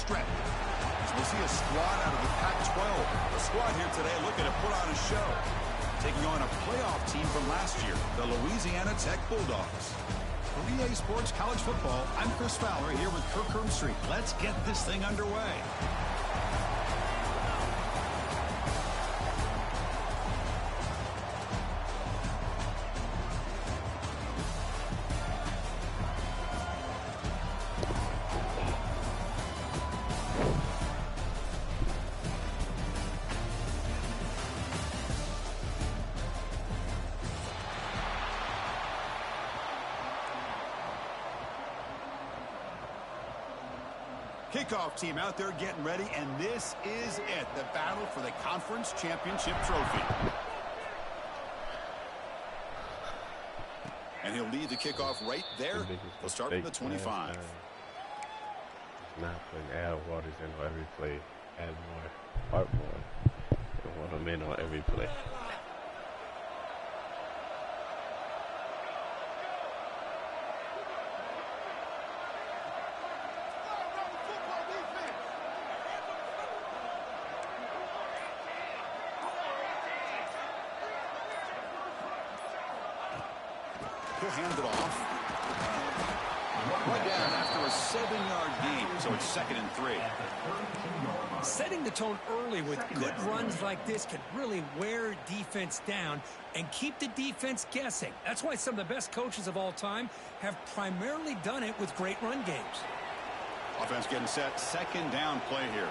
stretch. So we'll see a squad out of the Pac-12. The squad here today looking to put on a show, taking on a playoff team from last year, the Louisiana Tech Bulldogs. For EA Sports College Football, I'm Chris Fowler here with Kirk Herbstreit. Let's get this thing underway. Kickoff team out there getting ready, and this is it, the battle for the conference championship trophy. And he'll lead the kickoff right there. He'll start from the 25. Not putting add waters in on every play. Artmore. Don't want them in on every play. He'll hand it off. Right down after a 7-yard gain, so it's 2nd and 3. Setting the tone early with good runs like this can really wear defense down and keep the defense guessing. That's why some of the best coaches of all time have primarily done it with great run games. Offense getting set, 2nd down play here.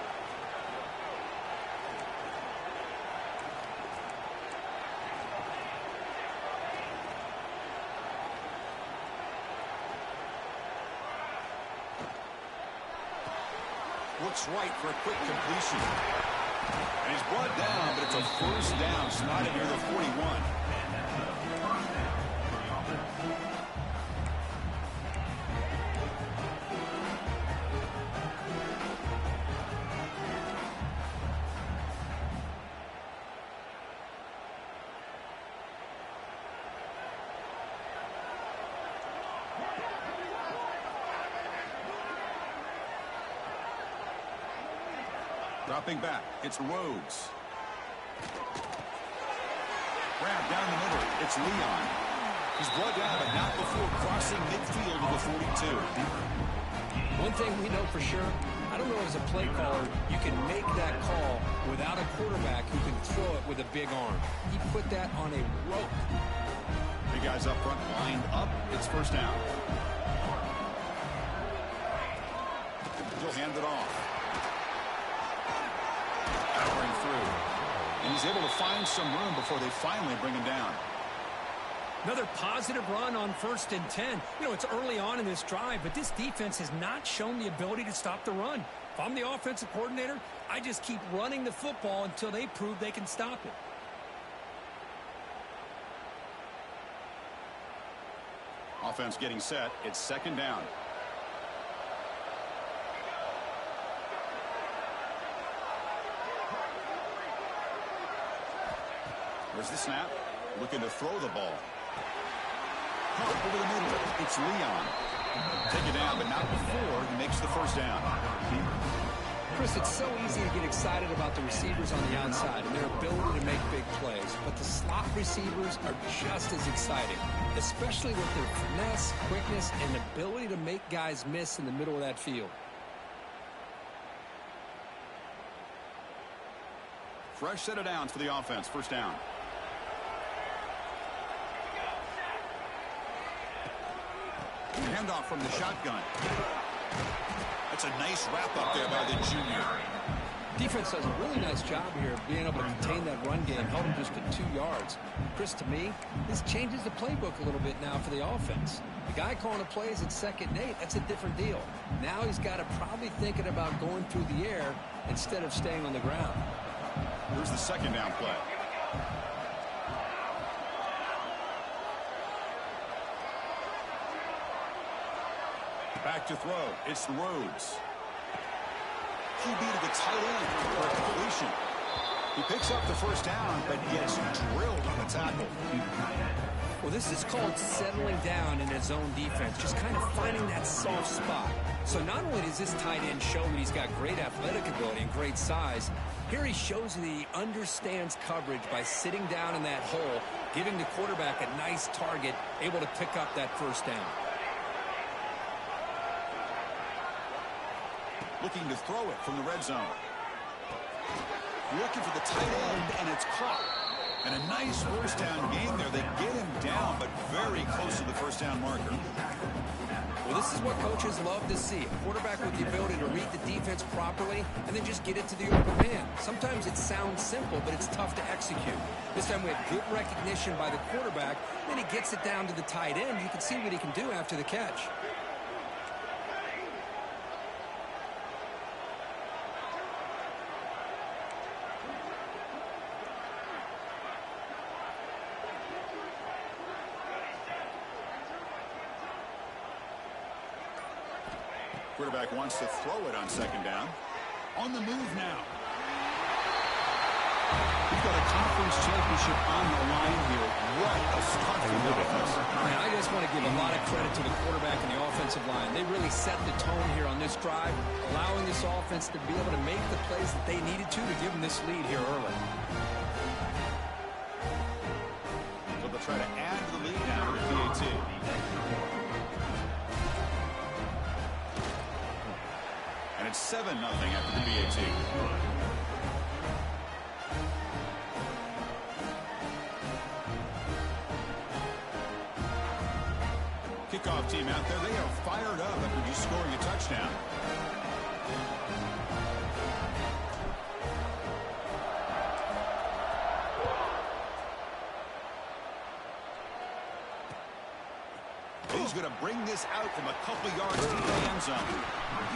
Looks right for a quick completion. And he's brought down, but it's a 1st down, spotted near the 41. Dropping back, it's Rhodes. Grab down the middle, it's Leon. He's brought down, but not before crossing midfield to the 42. One thing we know for sure, I don't know as a play caller, you can make that call without a quarterback who can throw it with a big arm. He put that on a rope. Big guys up front lined up, it's 1st down. He'll hand it off. Powering through. And he's able to find some room before they finally bring him down. Another positive run on 1st and 10. You know, it's early on in this drive, but this defense has not shown the ability to stop the run. If I'm the offensive coordinator, I just keep running the football until they prove they can stop it. Offense getting set. It's 2nd down. There's the snap. Looking to throw the ball. Caught over the middle. It's Leon. Take it down, but not before he makes the 1st down. Chris, it's so easy to get excited about the receivers on the outside and their ability to make big plays. But the slot receivers are just as exciting, especially with their finesse, quickness, and ability to make guys miss in the middle of that field. Fresh set of downs for the offense. 1st down. Handoff from the shotgun. That's a nice wrap up there by the junior. Defense does a really nice job here of being able to contain that run game, held him just to 2 yards. Chris, to me, this changes the playbook a little bit now for the offense. The guy calling the plays at 2nd and 8, that's a different deal. Now he's got to probably thinking about going through the air instead of staying on the ground. Here's the 2nd down play. Back to throw. It's Rhodes. QB to the tight end for a completion. He picks up the first down, but gets drilled on the tackle. Well, this is called settling down in his zone defense, just kind of finding that soft spot. So not only does this tight end show that he's got great athletic ability and great size, here he shows that he understands coverage by sitting down in that hole, giving the quarterback a nice target, able to pick up that first down. Looking to throw it from the red zone. Looking for the tight end, and it's caught. And a nice first down game there. They get him down, but very close to the first down marker. Well, this is what coaches love to see. A quarterback with the ability to read the defense properly and then just get it to the open man. Sometimes it sounds simple, but it's tough to execute. This time we had good recognition by the quarterback. Then he gets it down to the tight end. You can see what he can do after the catch. Quarterback wants to throw it on second down. On the move now. We've got a conference championship on the line here. What a start for the offense. Man, I just want to give a lot of credit to the quarterback and the offensive line. They really set the tone here on this drive, allowing this offense to be able to make the plays that they needed to give them this lead here early. So they'll try to add to the lead now with PAT. And it's 7-0 after the BAT. Kickoff team out there. They are fired up after just scoring a touchdown. He's going to bring this out from a couple yards to the end zone.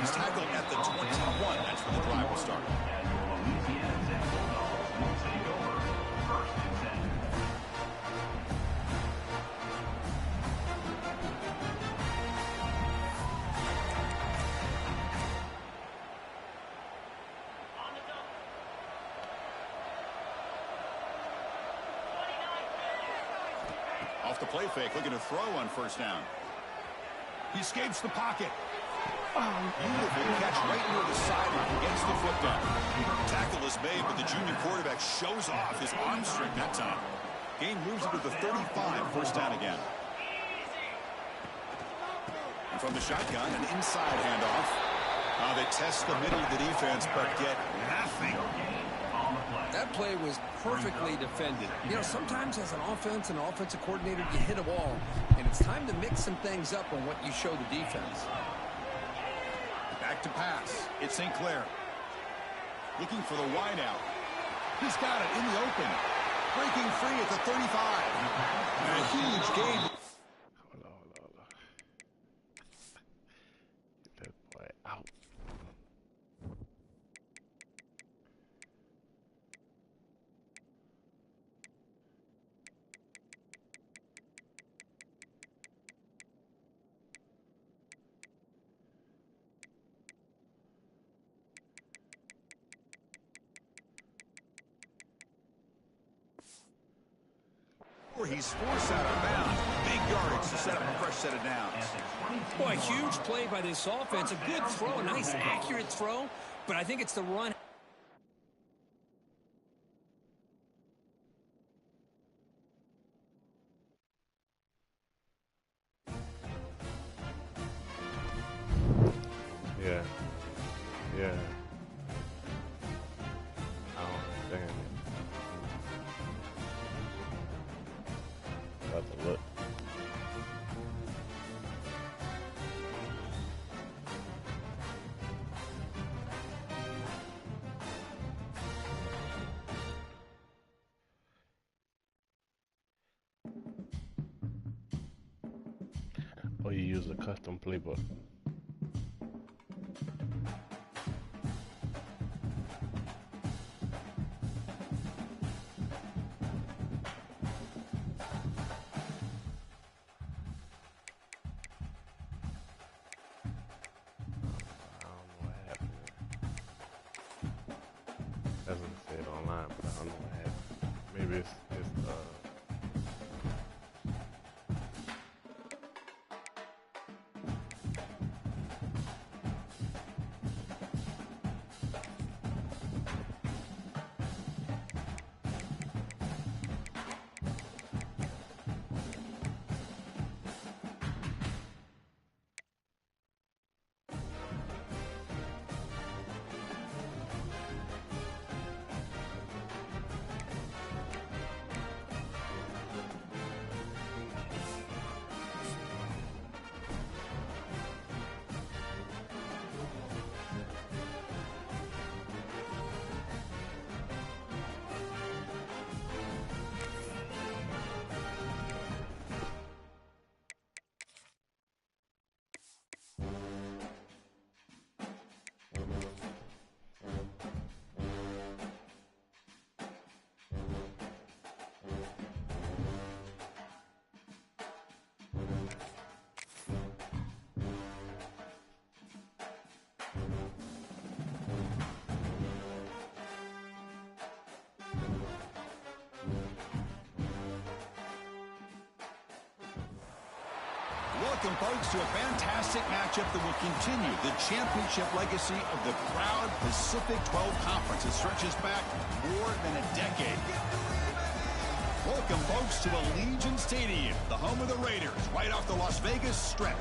He's tackled at the 21. That's where the drive will start. Off the play fake, looking to throw on first down. He escapes the pocket. Beautiful catch right near the sideline. Gets the foot down. Tackle is made, but the junior quarterback shows off his arm strength that time. Game moves it to the 35. First down again. And from the shotgun, an inside handoff. They test the middle of the defense, but get nothing. That play was perfectly defended. You know, sometimes as an offense and offensive coordinator, you hit a wall, and it's time to mix some things up on what you show the defense. Back to pass. It's St. Clair. Looking for the wideout. He's got it in the open. Breaking free at the 35. And a huge gain. Hold on. Get that boy out. He's forced out of bounds. Big yardage to set up a fresh set of downs. Boy, huge play by this offense. A good throw, a nice accurate throw, but I think it's the run. Yeah. I don't understand it. About to look. Or you use a custom playbook. Doesn't say it online, but I maybe it's Welcome, folks, to a fantastic matchup that will continue the championship legacy of the proud Pacific 12 Conference. It stretches back more than a decade. Welcome, folks, to Allegiant Stadium, the home of the Raiders, right off the Las Vegas Strip.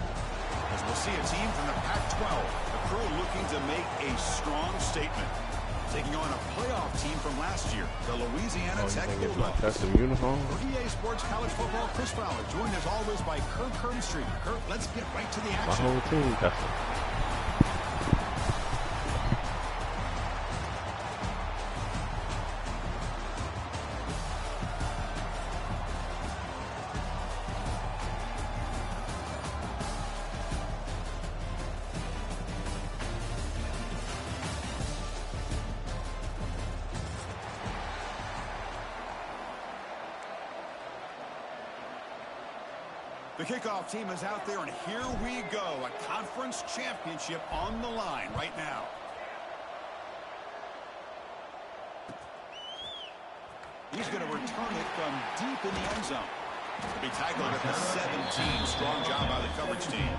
As we'll see a team from the Pac-12, a crew looking to make a strong statement. Taking on a playoff team from last year, the Louisiana Tech Bulldogs. custom uniform. For EA Sports College Football, Chris Fowler, joined as always by Kirk Herbstreit. Kirk, let's get right to the My action. whole team custom. The kickoff team is out there, and here we go. A conference championship on the line right now. He's going to return it from deep in the end zone. To be tackled at the 17. Strong job by the coverage team.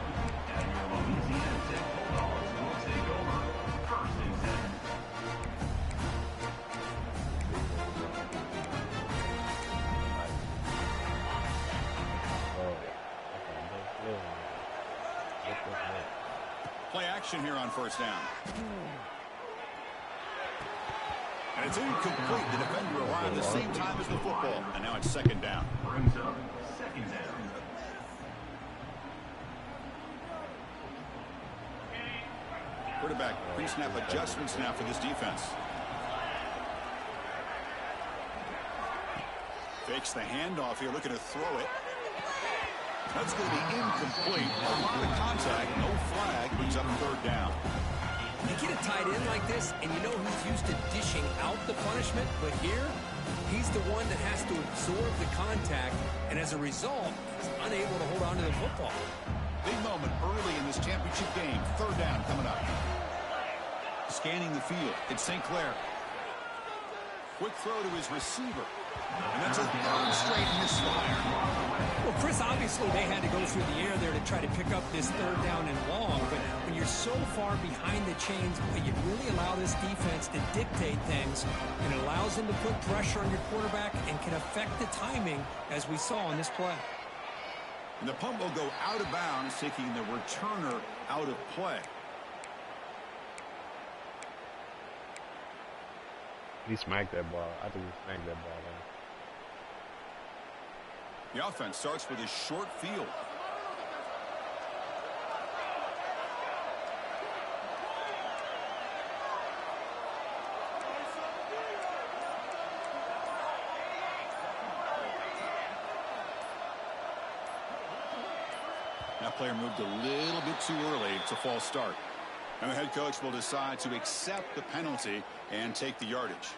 And your Louisiana Tech Bulldogs will take over 1st and 10. Play action here on 1st down. And it's incomplete. The defender arrived at the same time as the football. And now it's 2nd down. Brings up 2nd down. Quarterback pre-snap adjustments now for this defense. Fakes the handoff here, looking to throw it. That's going to be incomplete. A lot of contact, no flag, brings up 3rd down. You get a tight end like this, and you know he's used to dishing out the punishment, but here, he's the one that has to absorb the contact, and as a result, he's unable to hold on to the football. Big moment early in this championship game. 3rd down coming up. Scanning the field, it's St. Clair. Quick throw to his receiver. And that's a 3rd straight misfire. Well, Chris, obviously they had to go through the air there to try to pick up this 3rd down and long, but when you're so far behind the chains, you really allow this defense to dictate things, and it allows them to put pressure on your quarterback and can affect the timing, as we saw in this play. And the punt will go out of bounds, taking the returner out of play. He smacked that ball. I think he smacked that ball. The offense starts with a short field. That player moved a little bit too early. It's a false start. And the head coach will decide to accept the penalty and take the yardage.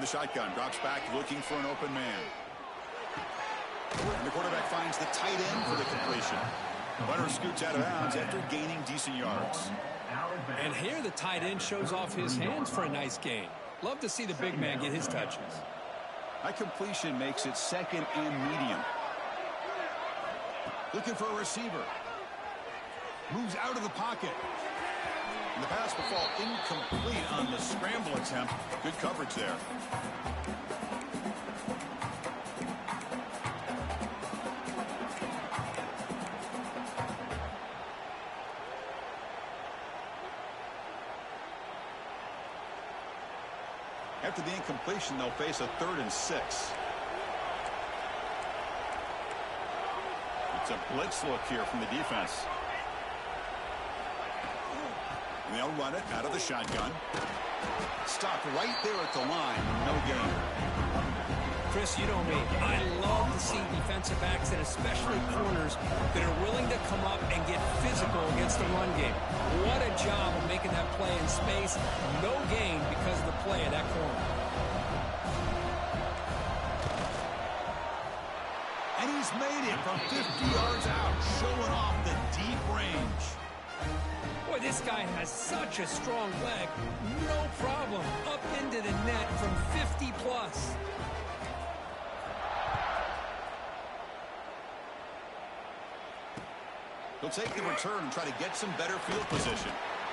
the shotgun, drops back looking for an open man. And the quarterback finds the tight end for the completion. Runner scoots out of bounds after gaining decent yards. And here the tight end shows off his hands for a nice gain. Love to see the big man get his touches. That completion makes it second and medium. Looking for a receiver. Moves out of the pocket. And the pass will fall incomplete on the scramble attempt. Good coverage there. After the incompletion, they'll face a 3rd and 6. It's a blitz look here from the defense. And they'll run it out of the shotgun. Stopped right there at the line. No gain. Chris, you know me. I love to see defensive backs and especially corners that are willing to come up and get physical against the run game. What a job of making that play in space. No gain because of the play of that corner. And he's made it from 50 yards out, showing off the deep range. Boy, this guy has such a strong leg. No problem. Up into the net from 50 plus. He'll take the return and try to get some better field position.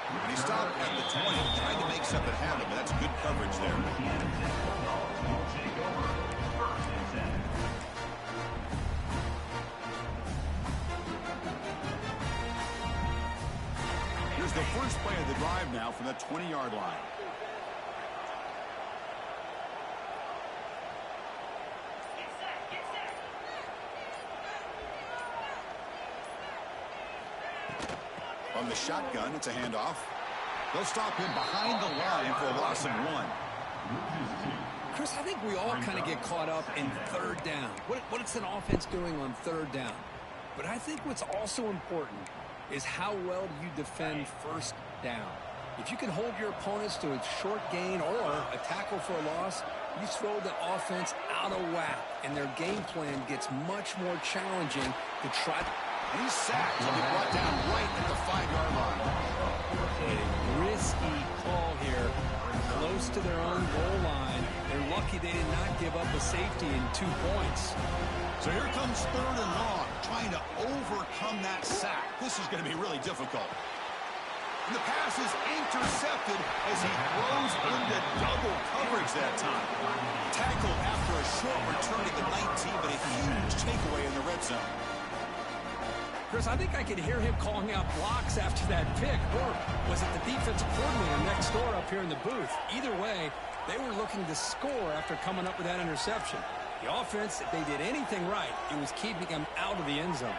And he stopped at the 20, trying to make something happen, but that's good coverage there. Here's the first play of the drive now from the 20-yard line. On the shotgun, it's a handoff. They'll stop him behind the line for a loss of 1. Chris, I think we all kind of get caught up in 3rd down. What's an offense doing on 3rd down? But I think what's also important is how well do you defend 1st down. If you can hold your opponents to a short gain or a tackle for a loss, you throw the offense out of whack, and their game plan gets much more challenging to try. And he's sacked. He'll be brought down right at the 5-yard line. A risky call here. Close to their own goal line. They're lucky they did not give up a safety in 2 points. So here comes 3rd and long, trying to overcome that sack. This is going to be really difficult. And the pass is intercepted as he throws into double coverage that time. Tackled after a short return to the 19, but a huge takeaway in the red zone. Chris, I think I could hear him calling out blocks after that pick. Or was it the defensive coordinator next door up here in the booth? Either way, they were looking to score after coming up with that interception. The offense, if they did anything right, it was keeping them out of the end zone.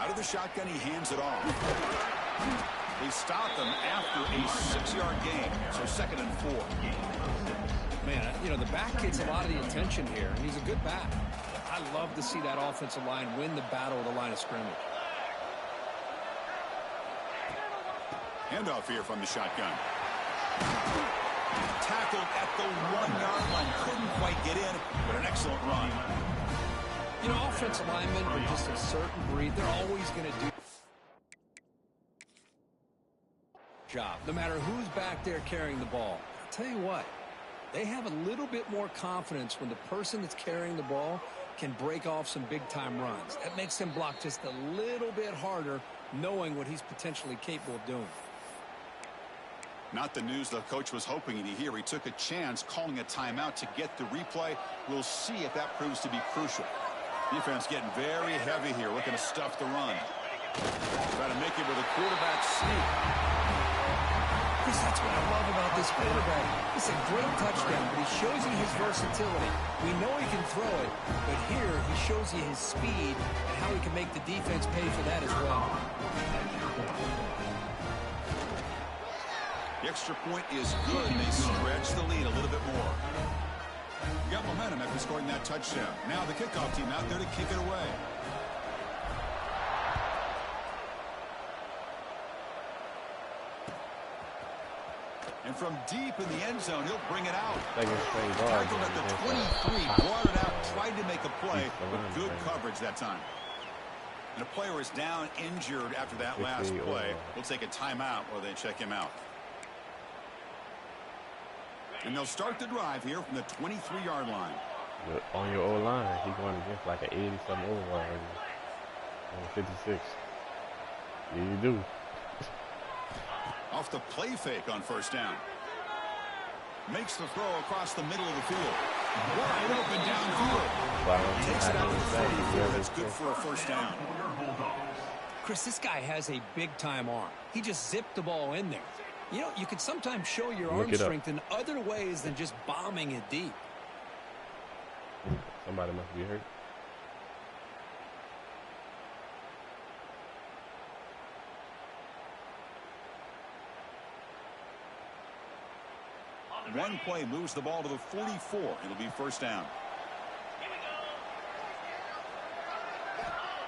Out of the shotgun, he hands it off. They stopped them after a 6-yard gain, so 2nd and 4. Man, you know, the back gets a lot of the attention here, and he's a good back. I love to see that offensive line win the battle of the line of scrimmage. Handoff here from the shotgun. Tackled at the 1-yard line. Couldn't quite get in, but an excellent run. You know, offensive linemen are just a certain breed. They're always going to do job, no matter who's back there carrying the ball. I'll tell you what, they have a little bit more confidence when the person that's carrying the ball can break off some big-time runs. That makes them block just a little bit harder, knowing what he's potentially capable of doing. Not the news the coach was hoping to hear. He took a chance calling a timeout to get the replay. We'll see if that proves to be crucial. Defense getting very heavy here, looking to stuff the run. Trying to make it with a quarterback sneak. Chris, that's what I love about this quarterback. It's a great touchdown, but he shows you his versatility. We know he can throw it, but here he shows you his speed and how he can make the defense pay for that as well. The extra point is good. They stretch the lead a little bit more. We got momentum after scoring that touchdown. Now the kickoff team out there to kick it away. And from deep in the end zone, he'll bring it out. Tackled At the 23, brought it out, tried to make a play, but good coverage that time. And a player is down injured after that last play. We'll take a timeout while they check him out. And they'll start the drive here from the 23-yard line. But on your O-line, he's going against like an 80-something overall on 56. Yeah, you do. Off the play fake on first down. Makes the throw across the middle of the field. Wide open downfield. Takes it out to the 34. That's good for a first down. Chris, this guy has a big-time arm. He just zipped the ball in there. You know, you can sometimes show your arm strength in other ways than just bombing it deep. Somebody must be hurt. One play moves the ball to the 44. It'll be first down.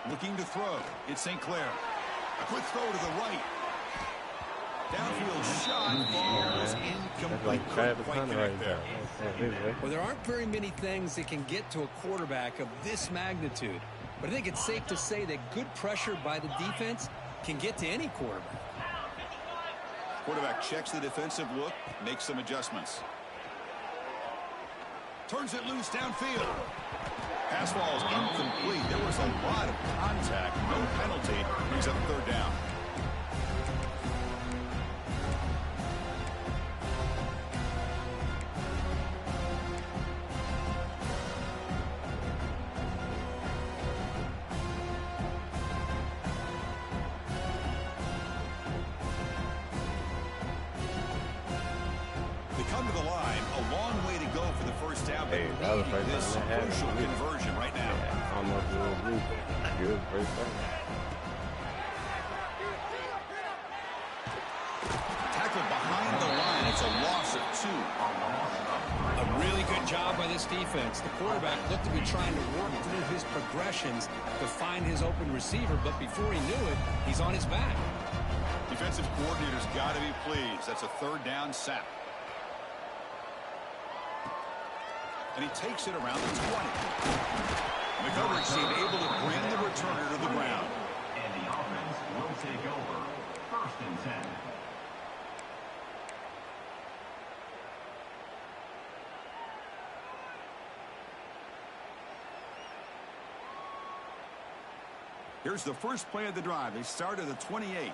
Looking to throw. It's St. Clair. A quick throw to the right. Downfield shot. Ball is incomplete. Couldn't quite connect there. Well, there aren't very many things that can get to a quarterback of this magnitude. But I think it's safe to say that good pressure by the defense can get to any quarterback. Quarterback checks the defensive look, makes some adjustments. Turns it loose downfield. Pass ball is incomplete. There was a lot of contact. No penalty. Brings up third down. Come to the line, a long way to go for the first down, but needing this crucial conversion right now. Yeah, almost a little blue. Good first down. Tackled behind the line. It's a loss of 2. A really good job by this defense. The quarterback looked to be trying to work through his progressions to find his open receiver, but before he knew it, he's on his back. Defensive coordinator's got to be pleased. That's a third down sack. And he takes it around the 20. And the coverage team able to bring the returner to the ground. And the offense will take over. First and 10. Here's the first play of the drive. They start at the 28.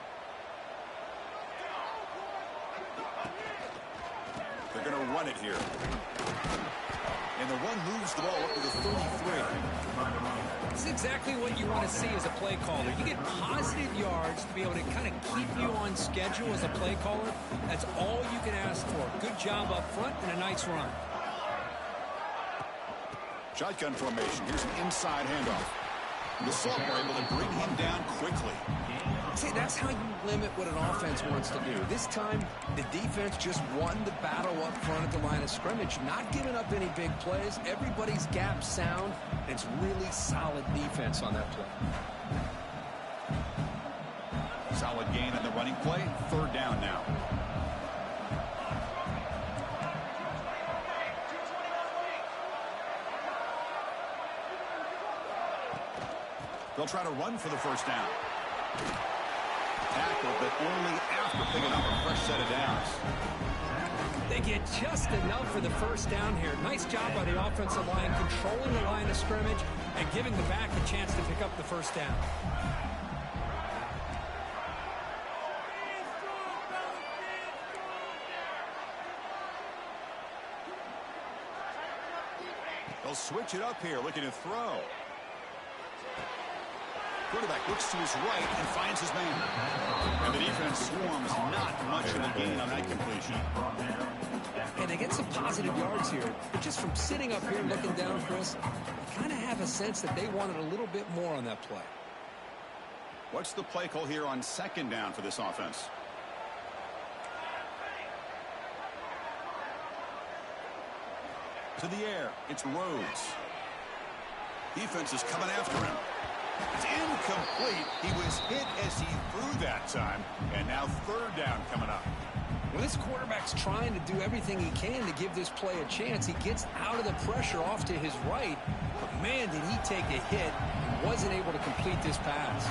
They're going to run it here. And the one moves the ball up to the 33. This is exactly what you want to see as a play caller. You get positive yards to be able to kind of keep you on schedule as a play caller. That's all you can ask for. Good job up front and a nice run. Shotgun formation. Here's an inside handoff. The Salt were able to bring him down quickly. See, that's how you limit what an offense wants to do. This time, the defense just won the battle up front at the line of scrimmage, not giving up any big plays. Everybody's gap sound. It's really solid defense on that play. Solid gain on the running play. Third down now. They'll try to run for the first down. Tackle, but only after picking up a fresh set of downs. They get just enough for the first down here. Nice job by the offensive line, controlling the line of scrimmage and giving the back a chance to pick up the first down. They'll switch it up here, looking to throw. Quarterback looks to his right and finds his man. And the defense swarms not much of a gain on that completion. And they get some positive yards here. But just from sitting up here looking down, Chris, I kind of have a sense that they wanted a little bit more on that play. What's the play call here on second down for this offense? To the air, it's Rhodes. Defense is coming after him. It's incomplete. He was hit as he threw that time. And now third down coming up. When this quarterback's trying to do everything he can to give this play a chance, he gets out of the pressure off to his right. But, man, did he take a hit and wasn't able to complete this pass.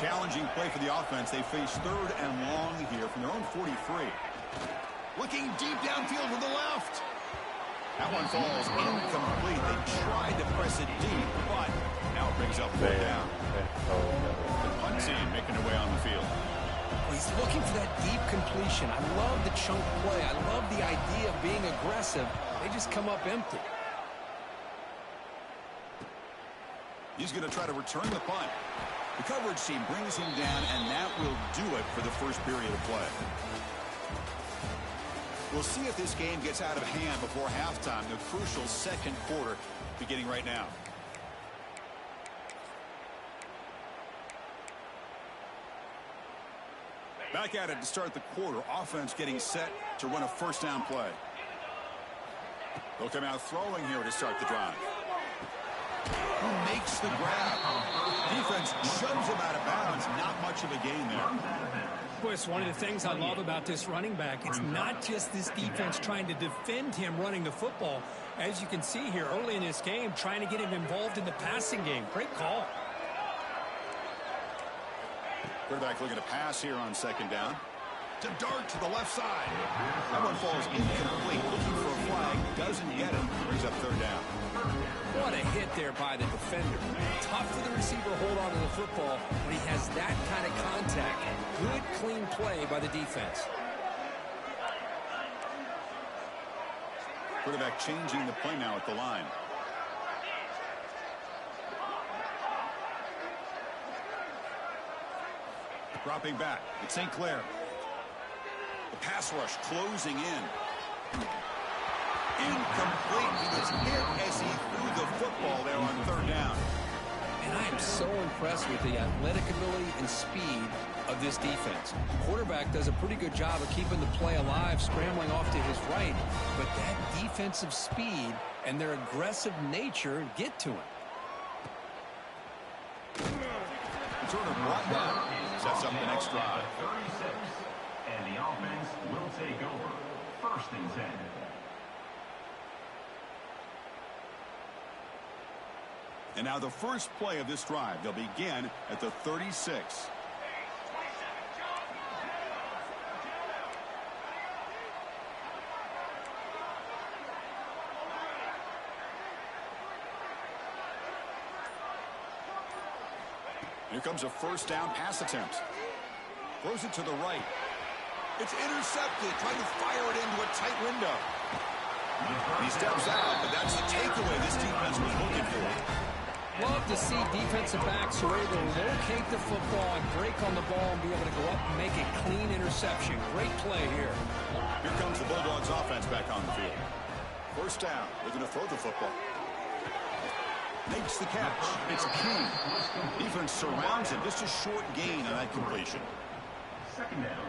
Challenging play for the offense. They face 3rd and long here from their own 43. Looking deep downfield to the left. That one falls incomplete. They tried to press it deep, but now it brings up 4th down. The punt team making their way on the field. He's looking for that deep completion. I love the chunk play. I love the idea of being aggressive. They just come up empty. He's going to try to return the punt. The coverage team brings him down, and that will do it for the first period of play. We'll see if this game gets out of hand before halftime, the crucial 2nd quarter beginning right now. Back at it to start the quarter. Offense getting set to run a 1st down play. They'll come out throwing here to start the drive. Who makes the grab? Defense shoves him out of bounds. Not much of a gain there. Boy, it's one of the things I love about this running back. It's not just this defense trying to defend him running the football. As you can see here early in this game, trying to get him involved in the passing game. Great call. Quarterback looking to pass here on 2nd down. To dart to the left side. That one falls incomplete. Looking for a flag. Doesn't get it. Brings up 3rd down. What a hit there by the defender. Tough for the receiver to hold on to the football when he has that kind of contact. Good, clean play by the defense. Quarterback changing the play now at the line. Dropping back. It's St. Clair. The pass rush closing in. Incomplete. He was hit as he threw the football there on 3rd down. And I am so impressed with the athletic ability and speed of this defense. The quarterback does a pretty good job of keeping the play alive, scrambling off to his right. But that defensive speed and their aggressive nature get to him. Turner brought down. Sets up the next drive. 36. And the offense will take over. 1st and 10. And now the first play of this drive. They'll begin at the 36. Here comes a 1st down pass attempt. Throws it to the right. It's intercepted. Trying to fire it into a tight window. He steps out, but that's the takeaway this defense was looking for. Love to see defensive backs who are able to locate the football and break on the ball and be able to go up and make a clean interception. Great play here. Here comes the Bulldogs offense back on the field. 1st down. Looking to throw the football. Makes the catch. It's King. Defense surrounds him. Just a short gain on that completion.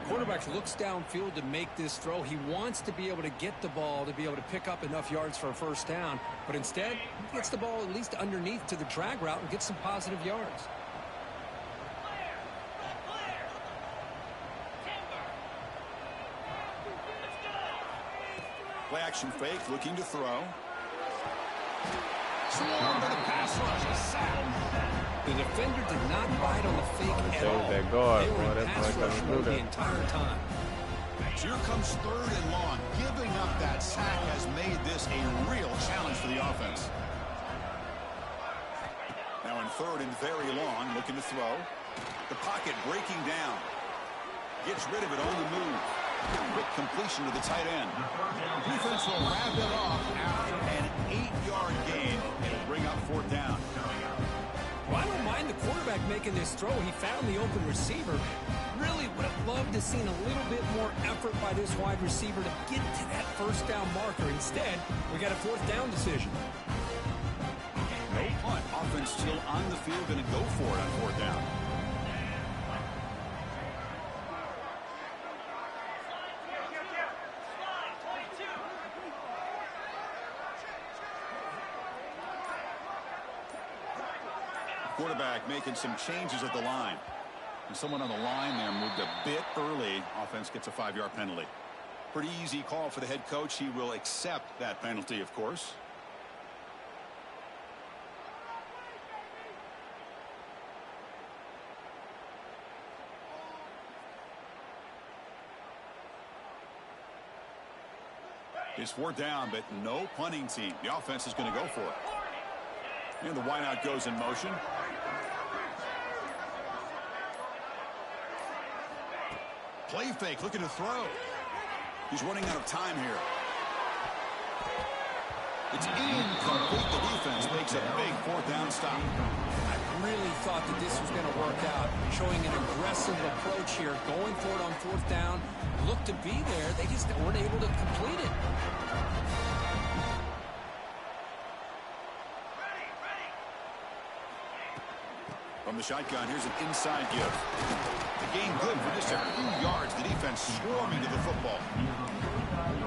Quarterback looks downfield to make this throw. He wants to be able to get the ball to be able to pick up enough yards for a 1st down. But instead, he gets the ball at least underneath to the drag route and gets some positive yards. Play action fake. Looking to throw. Swarmed by the pass rush. A sack. The defender did not bite on the fake at all. That guard, they were boy, in that pass boy rush coming mode through the there. entire time. So here comes 3rd and long. Giving up that sack has made this a real challenge for the offense. Now in 3rd and very long, looking to throw. The pocket breaking down. Gets rid of it on the move. Quick completion to the tight end. Defense will wrap it off after an 8-yard gain. It'll bring up 4th down. Well, I don't mind the quarterback making this throw. He found the open receiver. Really would have loved to seen a little bit more effort by this wide receiver to get to that 1st down marker. Instead, we got a 4th down decision. No punt. Offense still on the field, going to go for it on 4th down. Quarterback making some changes at the line. And someone on the line there moved a bit early. Offense gets a 5-yard penalty. Pretty easy call for the head coach. He will accept that penalty, of course. It's 4th down, but no punting team. The offense is going to go for it. And the wideout goes in motion. Play fake, looking to throw. He's running out of time here. It's incomplete. The defense makes a big 4th down stop. I really thought that this was going to work out. Showing an aggressive approach here. Going for it on 4th down. Looked to be there. They just weren't able to complete it. From the shotgun, here's an inside give. The game good for just a few yards. The defense swarming to the football.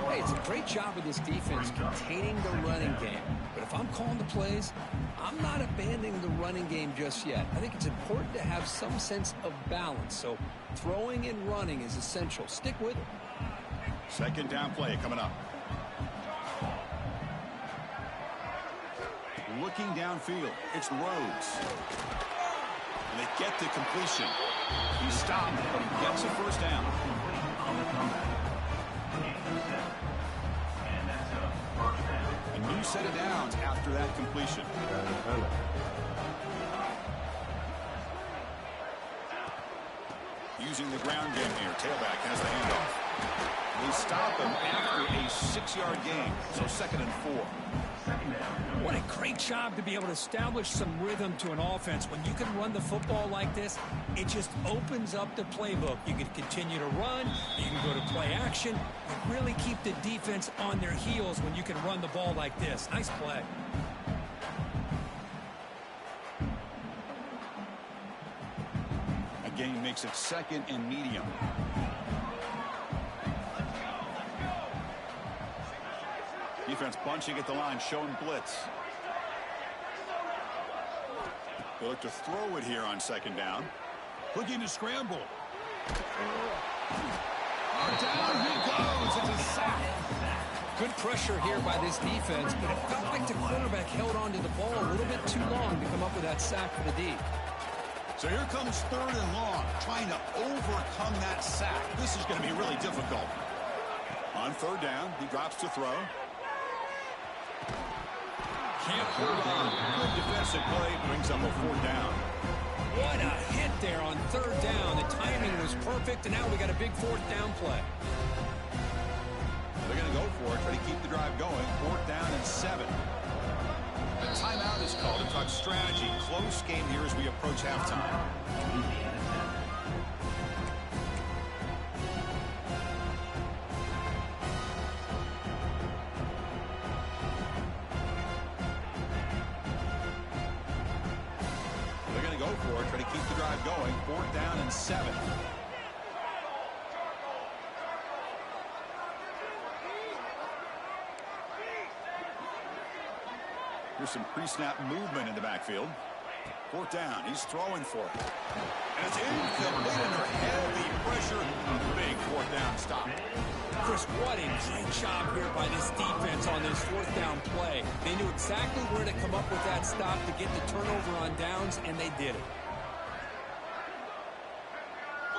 Hey, it's a great job of this defense containing the running game. But if I'm calling the plays, I'm not abandoning the running game just yet. I think it's important to have some sense of balance. So throwing and running is essential. Stick with it. 2nd down play coming up. Looking downfield. It's Rhodes. And they get the completion. He stopped, but he gets a 1st down. A new set of downs after that completion. Using the ground game here. Tailback has the handoff. They stop him after a 6-yard gain. So 2nd and 4. What a great job to be able to establish some rhythm to an offense. When you can run the football like this, it just opens up the playbook. You can continue to run. You can go to play action. You really keep the defense on their heels when you can run the ball like this. Nice play. Again, makes it 2nd and medium. Defense bunching at the line, showing blitz. They look to throw it here on 2nd down. Looking to scramble. Down he goes. It's a sack. Good pressure here by this defense, but it felt like the quarterback held on to the ball a little bit too long to come up with that sack for the D. So here comes 3rd and long, trying to overcome that sack. This is going to be really difficult. On 3rd down, he drops to throw. Can't hold on. Good defensive play, brings up a 4th down. What a hit there on 3rd down. The timing was perfect, and now we got a big 4th down play. They're going to go for it, try to keep the drive going. 4th down and 7. A timeout is called to talk strategy. Close game here as we approach halftime. Go for it, try to keep the drive going. 4th down and 7. Here's some pre-snap movement in the backfield. 4th down, he's throwing for it. And it's incomplete under heavy pressure. A big 4th down stop. Chris, what a great job here by this defense on this 4th down play. They knew exactly where to come up with that stop to get the turnover on downs, and they did it.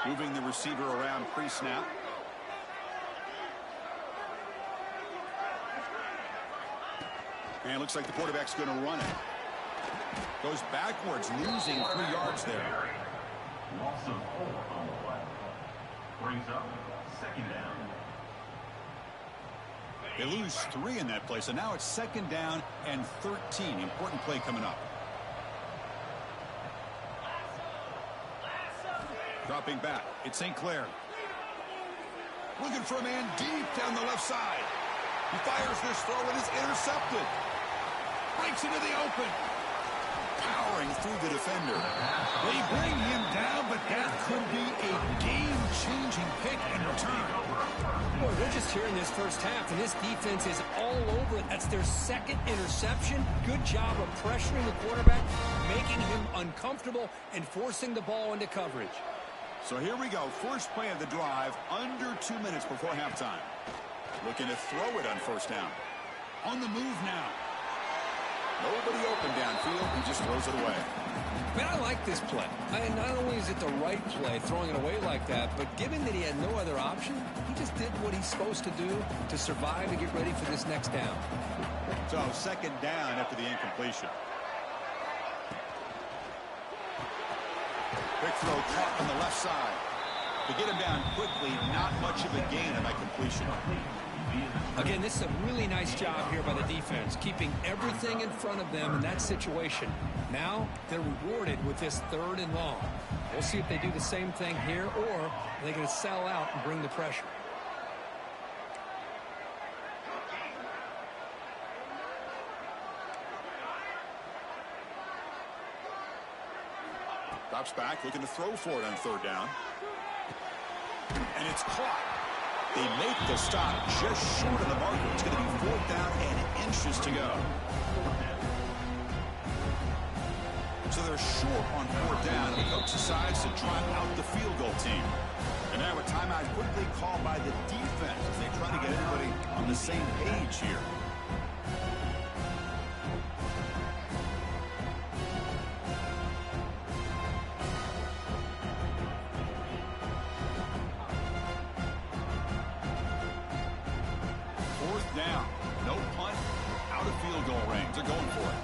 Moving the receiver around pre-snap. And it looks like the quarterback's going to run it. Goes backwards, losing 3 yards there. Loss of 4 on the play. Brings up 2nd down. They lose 3 in that play, so now it's 2nd down and 13. Important play coming up. Dropping back, it's St. Clair. Looking for a man deep down the left side. He fires this throw and is intercepted. Breaks into the open. Powering through the defender. They bring him down, but that could be a game-changing pick in return. Boy, we're just here in this first half, and this defense is all over it. That's their 2nd interception. Good job of pressuring the quarterback, making him uncomfortable, and forcing the ball into coverage. So here we go. First play of the drive, under 2 minutes before halftime. Looking to throw it on first down. On the move now. Nobody open downfield. He just throws it away. Man, I like this play. Not only is it the right play, throwing it away like that, but given that he had no other option, he just did what he's supposed to do to survive and get ready for this next down. So second down after the incompletion. Quick throw caught on the left side. To get him down quickly, not much of a gain on that completion. Again, this is a really nice job here by the defense, keeping everything in front of them in that situation. Now they're rewarded with this 3rd and long. We'll see if they do the same thing here, or are they going to sell out and bring the pressure. Drops back, looking to throw for it on 3rd down. And it's caught. They make the stop just short of the marker. It's going to be 4th down and inches to go. So they're short on 4th down, and the coach decides to try out the field goal team. And now a timeout quickly called by the defense as they try to get everybody on the same page here. Down. No punt. Out of field goal range. They're going for it.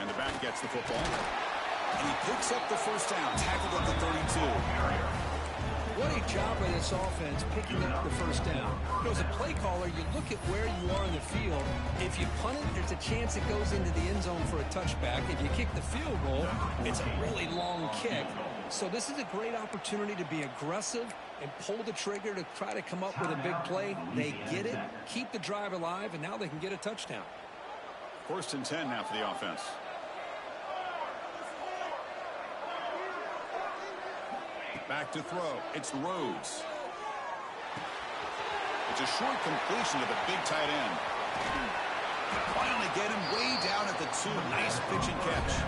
And the back gets the football. And he picks up the first down. Tackled at the 32. What a job by this offense picking up the first down. You know, as a play caller, you look at where you are in the field. If you punt it, there's a chance it goes into the end zone for a touchback. If you kick the field goal, it's a really long kick. So this is a great opportunity to be aggressive and pull the trigger to try to come up with a big play. They get it, keep the drive alive, and now they can get a touchdown. 1st and 10 now for the offense. Back to throw. It's Rhodes. It's a short completion to the big tight end. Finally get him way down at the 2. Nice pitch and catch.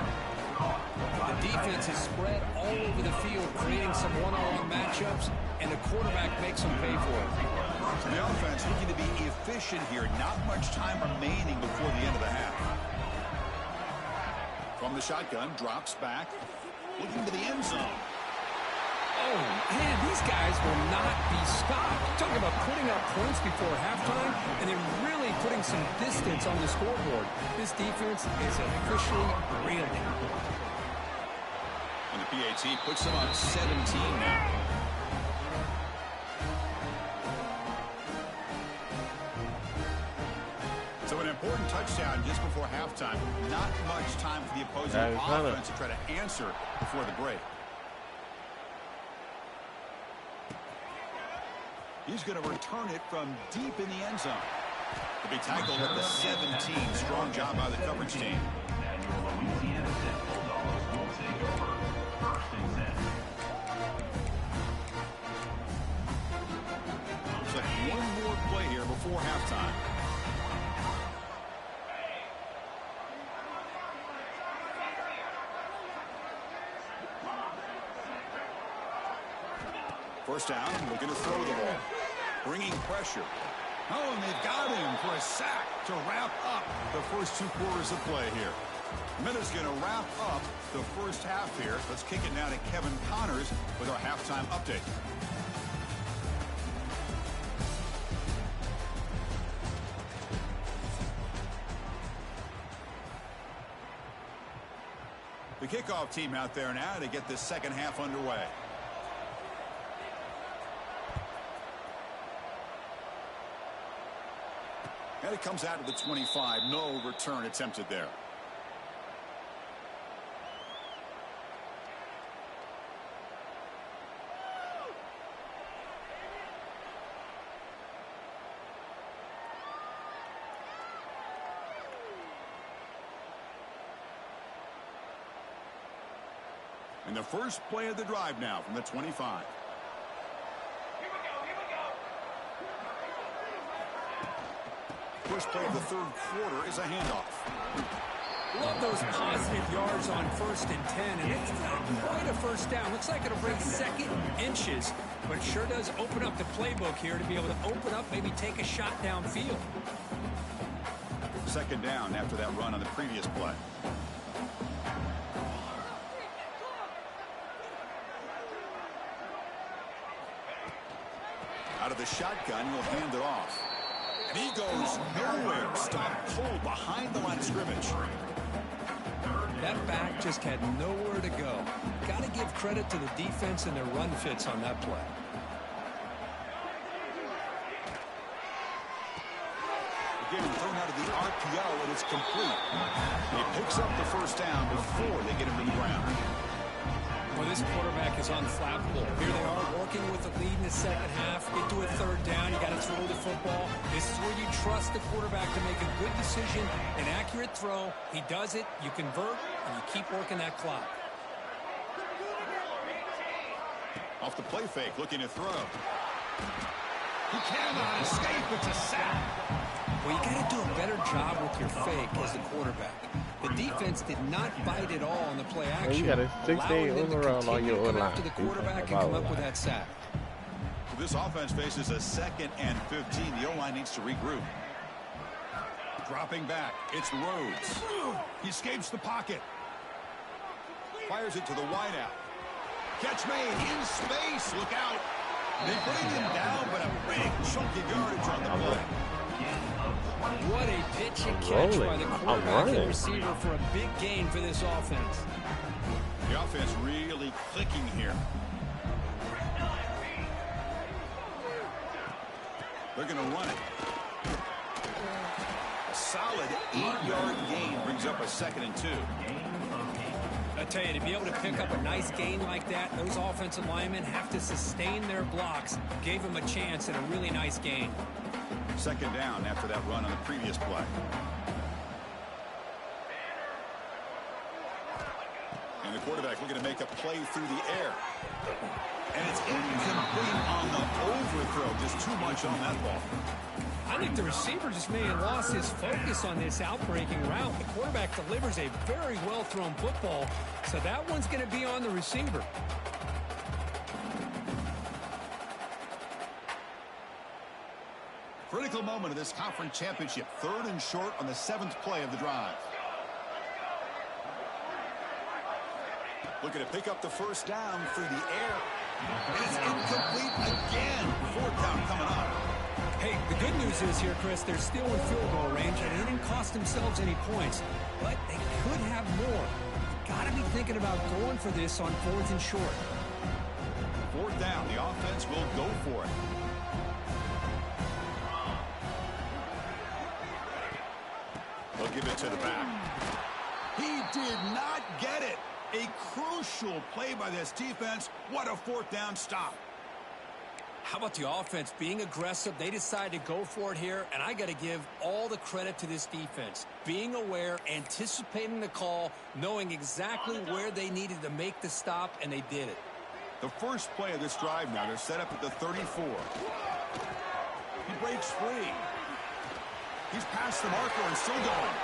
The defense is spread all over the field, creating some one-on-one matchups, and the quarterback makes them pay for it. So the offense looking to be efficient here. Not much time remaining before the end of the half. From the shotgun, drops back, looking to the end zone. Oh, man, these guys will not be stopped. Talking about putting up points before halftime, and then really putting some distance on the scoreboard. This defense is officially reeling. And the PAT puts them on 17 now. So an important touchdown just before halftime. Not much time for the opposing offense to try to answer before the break. He's going to return it from deep in the end zone. To be tackled at the 17. Strong job by the coverage team. And your Louisiana Tech Bulldogs will take over. 1st and 10. Looks like one more play here before halftime. First down, looking to throw the ball. Bringing pressure. Oh, and they've got him for a sack to wrap up the first 2 quarters of play here. Minutes going to wrap up the first half here. Let's kick it now to Kevin Connors with our halftime update. The kickoff team out there now to get this second half underway. And it comes out of the 25. No return attempted there. And the first play of the drive now from the 25. First play of the 3rd quarter is a handoff. Love those positive yards on 1st and 10, and it's not quite a first down. Looks like it'll bring 2nd inches. but it sure does open up the playbook here to be able to open up, maybe take a shot downfield. Second down after that run on the previous play. Out of the shotgun, he'll hand it off. And he goes nowhere. Stopped cold behind the line of scrimmage. That back just had nowhere to go. Got to give credit to the defense and their run fits on that play. Again, thrown out of the RPO, and it's complete. He picks up the first down before they get him to the ground. Well, this quarterback is unflappable. Here they are working with the lead in the second half. Get to a third down. You got to throw the football. This is where you trust the quarterback to make a good decision, an accurate throw. He does it. You convert, and you keep working that clock. Off the play fake, looking to throw. He cannot escape. It's a sack. Well, you got to do a better job with your fake as the quarterback. The defense did not bite at all on the play action. Well, you got a 16 overall on your line. To the quarterback and come up with that sack. This offense faces a 2nd and 15. The O-line needs to regroup. Dropping back, it's Rhodes. He escapes the pocket. Fires it to the wideout. Catch made in space. Look out. They bring him down, but a big chunky yardage on the play. What a pitch and catch by the quarterback and receiver for a big gain for this offense. The offense really clicking here. They're going to run it. A solid 8-yard gain brings up a 2nd and 2. I tell you, to be able to pick up a nice gain like that, those offensive linemen have to sustain their blocks. Gave them a chance at a really nice gain. Second down after that run on the previous play. And the quarterback looking to make a play through the air. And it's incomplete on the overthrow. Just too much on that ball. I think the receiver just may have lost his focus on this outbreaking route. The quarterback delivers a very well-thrown football, so that one's going to be on the receiver. Critical moment of this conference championship. 3rd and short on the 7th play of the drive. Looking to pick up the first down through the air. And it's incomplete again. 4th down coming up. Hey, the good news is here, Chris, they're still in field goal range, and they didn't cost themselves any points. But they could have more. Got to be thinking about going for this on 4th and short. 4th down. The offense will go for it. They'll give it to the back. He did not get it. A crucial play by this defense. What a 4th down stop. How about the offense being aggressive? They decide to go for it here, and I got to give all the credit to this defense. Being aware, anticipating the call, knowing exactly where they needed to make the stop, and they did it. The first play of this drive now, they're set up at the 34. He breaks free. He's past the marker and still going.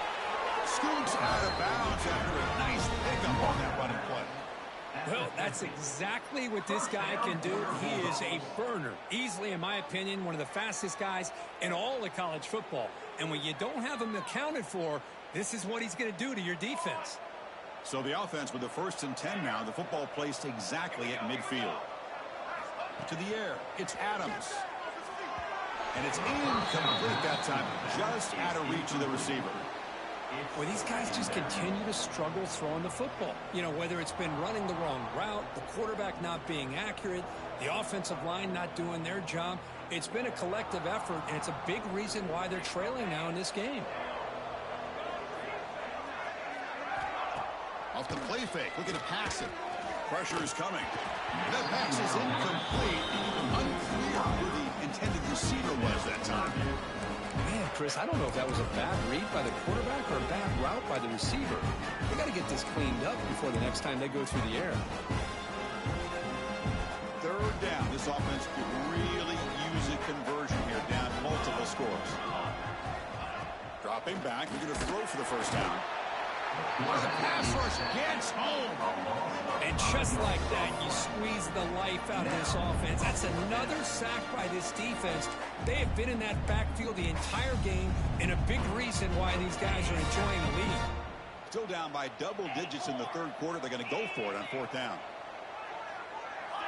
Scoots out of bounds after a nice pickup on that running play. Well, that's exactly what this guy can do. He is a burner. Easily, in my opinion, one of the fastest guys in all of college football. And when you don't have him accounted for, this is what he's going to do to your defense. So the offense with the 1st and 10 now. The football placed exactly at midfield. To the air, it's Adams. And it's incomplete that time, just out of reach of the receiver. Well, these guys just continue to struggle throwing the football. You know, whether it's been running the wrong route, the quarterback not being accurate, the offensive line not doing their job. It's been a collective effort, and it's a big reason why they're trailing now in this game. Off the play fake, looking to pass it. Pressure is coming. That pass is incomplete. Unclear who the intended receiver was that time. Man, Chris, I don't know if that was a bad read by the quarterback or a bad route by the receiver. They got to get this cleaned up before the next time they go through the air. 3rd down. This offense could really use a conversion here, down multiple scores. Dropping back, we're going to throw for the first down. The pass rush gets home. And just like that, you squeeze the life out of this offense. That's another sack by this defense. They have been in that backfield the entire game, and a big reason why these guys are enjoying the lead. Still down by double digits in the third quarter. They're going to go for it on fourth down.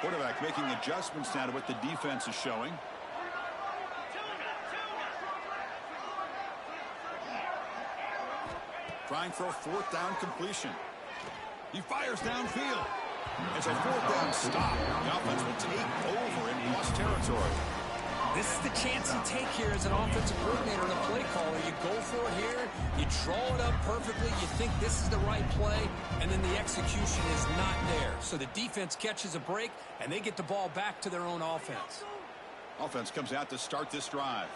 Quarterback making adjustments now to what the defense is showing. Trying for a fourth down completion. He fires downfield. It's a fourth down stop. The offense will take over in lost territory. This is the chance you take here as an offensive coordinator and a play caller. You go for it here. You draw it up perfectly. You think this is the right play, and then the execution is not there. So the defense catches a break, and they get the ball back to their own offense. Offense comes out to start this drive.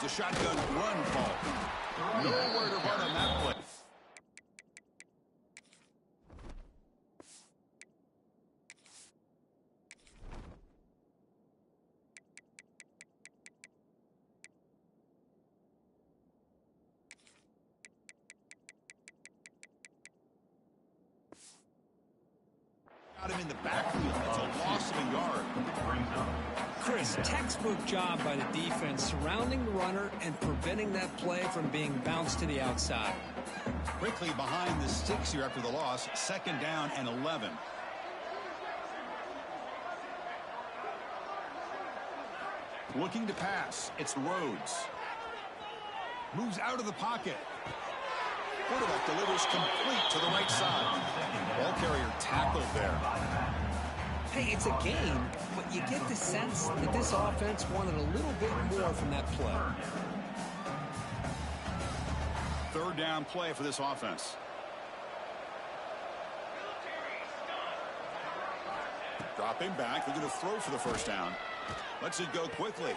It's a shotgun run call. Nowhere to run on that play. Got him in the backfield. That's a loss of a yard. Chris, textbook job by the defense surrounding the runner and preventing that play from being bounced to the outside. Quickly behind the sticks here after the loss. Second down and 11. Looking to pass. It's Rhodes. Moves out of the pocket. Quarterback delivers complete to the right side. Ball carrier tackled there. Hey, it's a game, but you get the sense that this offense wanted a little bit more from that play. Third down play for this offense. Dropping back. They're going to throw for the first down. Lets it go quickly.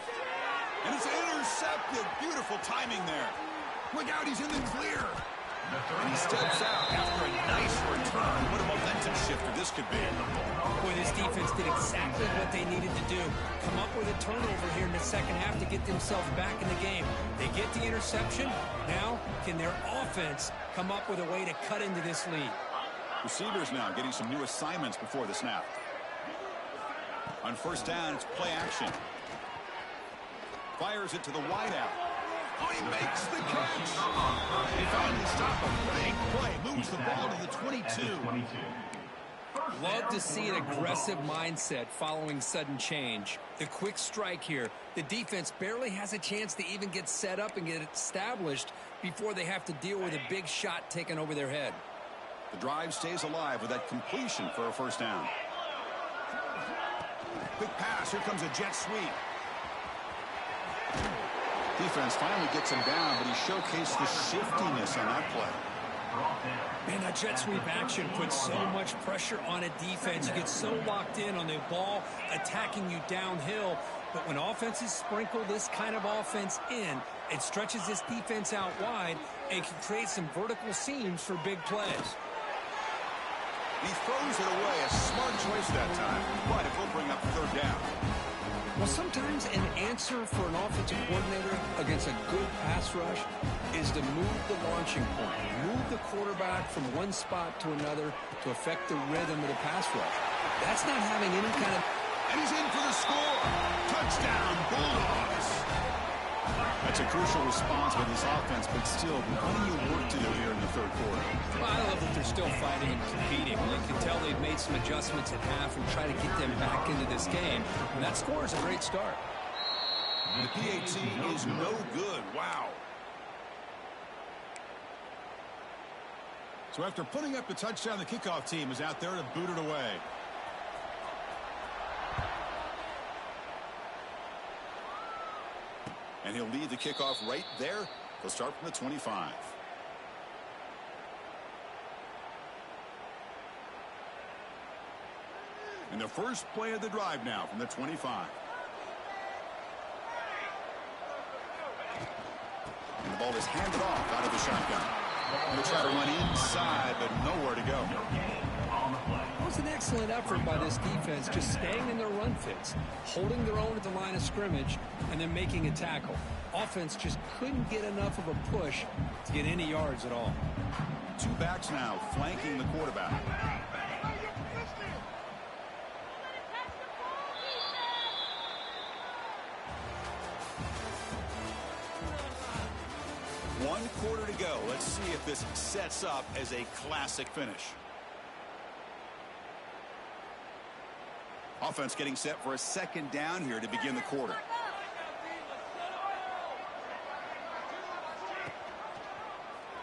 And it's intercepted. Beautiful timing there. Look out, he's in the clear. And he steps out after a nice return. What a momentum shifter this could be. Boy, this defense did exactly what they needed to do. Come up with a turnover here in the second half to get themselves back in the game. They get the interception. Now, can their offense come up with a way to cut into this lead? Receivers now getting some new assignments before the snap. On first down, it's play action. Fires it to the wideout. Oh, he makes the catch. He finally stopped a big play. Moves the ball to the 22. Love to see an aggressive mindset following sudden change. The quick strike here. The defense barely has a chance to even get set up and get established before they have to deal with a big shot taken over their head. The drive stays alive with that completion for a first down. Quick pass. Here comes a jet sweep. Defense finally gets him down, but he showcased the shiftiness on that play. Man, that jet sweep action puts so much pressure on a defense. You get so locked in on the ball attacking you downhill. But when offenses sprinkle this kind of offense in, it stretches this defense out wide and can create some vertical seams for big plays. He throws it away. A smart choice that time, but it will bring up third down. Well, sometimes an answer for an offensive coordinator against a good pass rush is to move the launching point, move the quarterback from one spot to another to affect the rhythm of the pass rush. That's not having any kind of... And he's in for the score. Touchdown, Bulldogs. That's a crucial response by this offense, but still, plenty of work to do here in the third quarter. Well, I love that they're still fighting and competing. You can tell they've made some adjustments at half and try to get them back into this game. And that score is a great start. The PAT is no good. Wow. So after putting up the touchdown, the kickoff team is out there to boot it away. And he'll lead the kickoff right there. He'll start from the 25. And the first play of the drive now from the 25. And the ball is handed off out of the shotgun. They'll try to run inside, but nowhere to go. was an excellent effort by this defense, just staying in their run fits, holding their own at the line of scrimmage, and then making a tackle. Offense just couldn't get enough of a push to get any yards at all. Two backs now flanking the quarterback. One quarter to go. Let's see if this sets up as a classic finish. Offense getting set for a second down here to begin the quarter.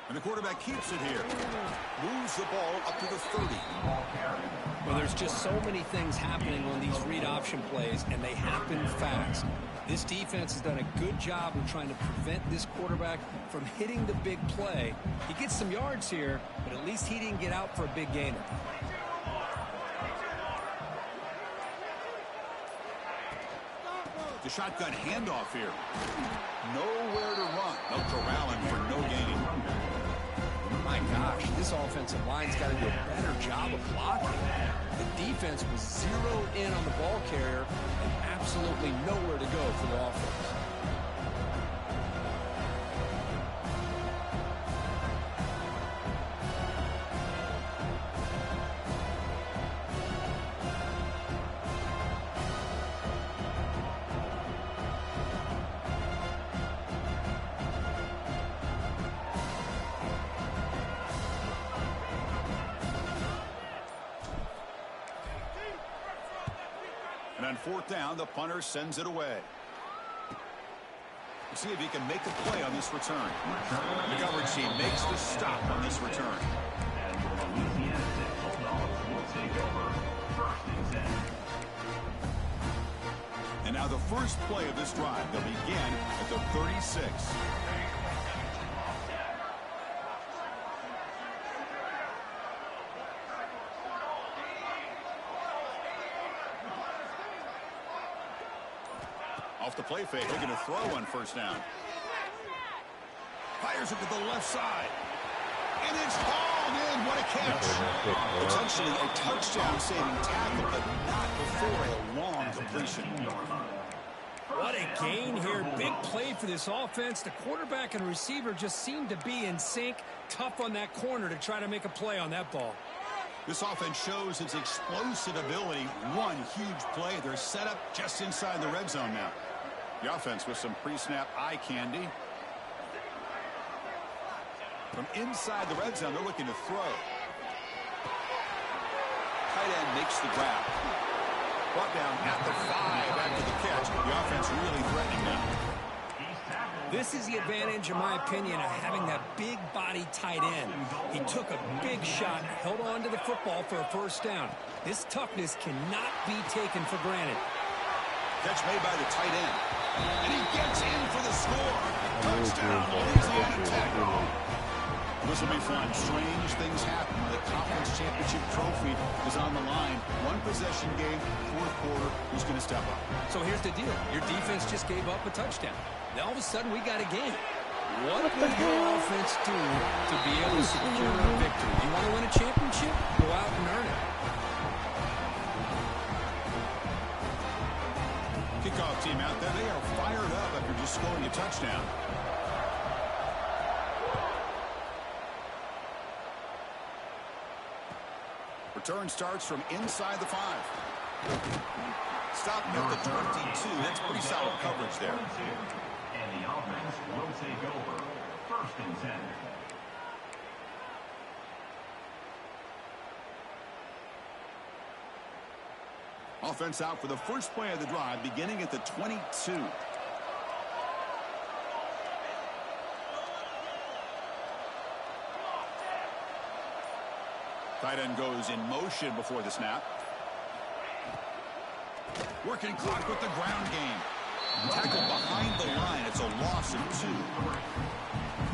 And the quarterback keeps it here. Moves the ball up to the 30. Well, there's just so many things happening on these read option plays, and they happen fast. This defense has done a good job of trying to prevent this quarterback from hitting the big play. He gets some yards here, but at least he didn't get out for a big gainer. The shotgun handoff here. Nowhere to run. No corralling for no gain. My gosh, this offensive line's got to do a better job of blocking. The defense was zeroed in on the ball carrier and absolutely nowhere to go for the offense. And on fourth down, the punter sends it away. Let's see if he can make a play on this return. The coverage team makes the stop on this return. And the Louisiana Tech Bulldogs will take over 1st and 10. And now the first play of this drive. They'll begin at the 36. Off the play fake, looking to throw on first down. Fires it to the left side. And it's hauled in. What a catch. Potentially a touchdown-saving tackle, but not before a long completion. What a gain here. Big play for this offense. The quarterback and receiver just seem to be in sync. Tough on that corner to try to make a play on that ball. This offense shows its explosive ability. One huge play. They're set up just inside the red zone now. The offense with some pre-snap eye candy. From inside the red zone, they're looking to throw. Tight end makes the grab. Brought down at the 5 after the catch. The offense really threatening now. This is the advantage, in my opinion, of having that big body tight end. He took a big shot, held on to the football for a first down. This toughness cannot be taken for granted. Catch made by the tight end. And he gets in for the score. Touchdown, Louisiana Tech. This will be fun. Strange things happen. The conference championship trophy is on the line. One possession game, fourth quarter. Who's going to step up? So here's the deal. Your defense just gave up a touchdown. Now all of a sudden we got a game. What will your offense do to be able to secure a victory? You want to win a championship? Go out and earn it. Kickoff team out there. They are fired up after just scoring a touchdown. Return starts from inside the 5. Stopping at the 22. That's pretty solid coverage there. And the offense will take over 1st and 10. Offense out for the first play of the drive, beginning at the 22. Tight end goes in motion before the snap. Working clock with the ground game. Tackle behind the line. It's a loss of 2.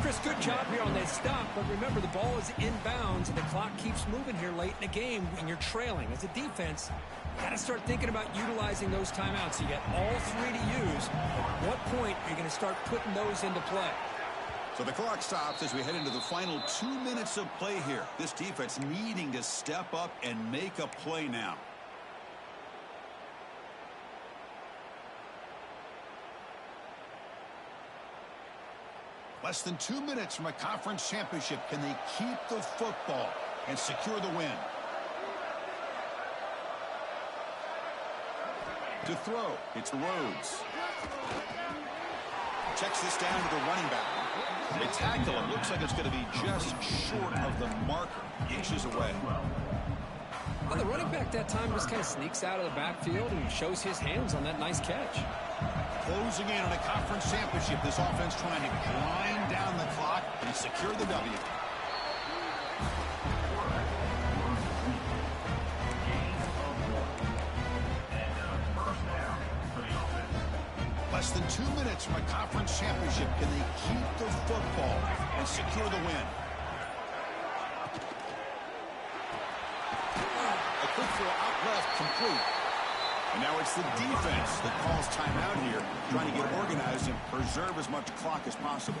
Chris, good job here on that stop, but remember the ball is inbounds and the clock keeps moving here late in the game when you're trailing. As a defense, you got to start thinking about utilizing those timeouts. You got all 3 to use. At what point are you going to start putting those into play? So the clock stops as we head into the final 2 minutes of play here. This defense needing to step up and make a play now. Less than 2 minutes from a conference championship. Can they keep the football and secure the win? To throw, it's Rhodes. Checks this down to the running back. They tackle him. Looks like it's going to be just short of the marker. Inches away. Well, the running back that time just kind of sneaks out of the backfield and shows his hands on that nice catch. Closing in on a conference championship. This offense trying to grind down the clock and secure the W. Less than 2 minutes from a conference championship. Can they keep the football and secure the win? A quick throw out left, complete. And now it's the defense that calls timeout here, trying to get organized and preserve as much clock as possible.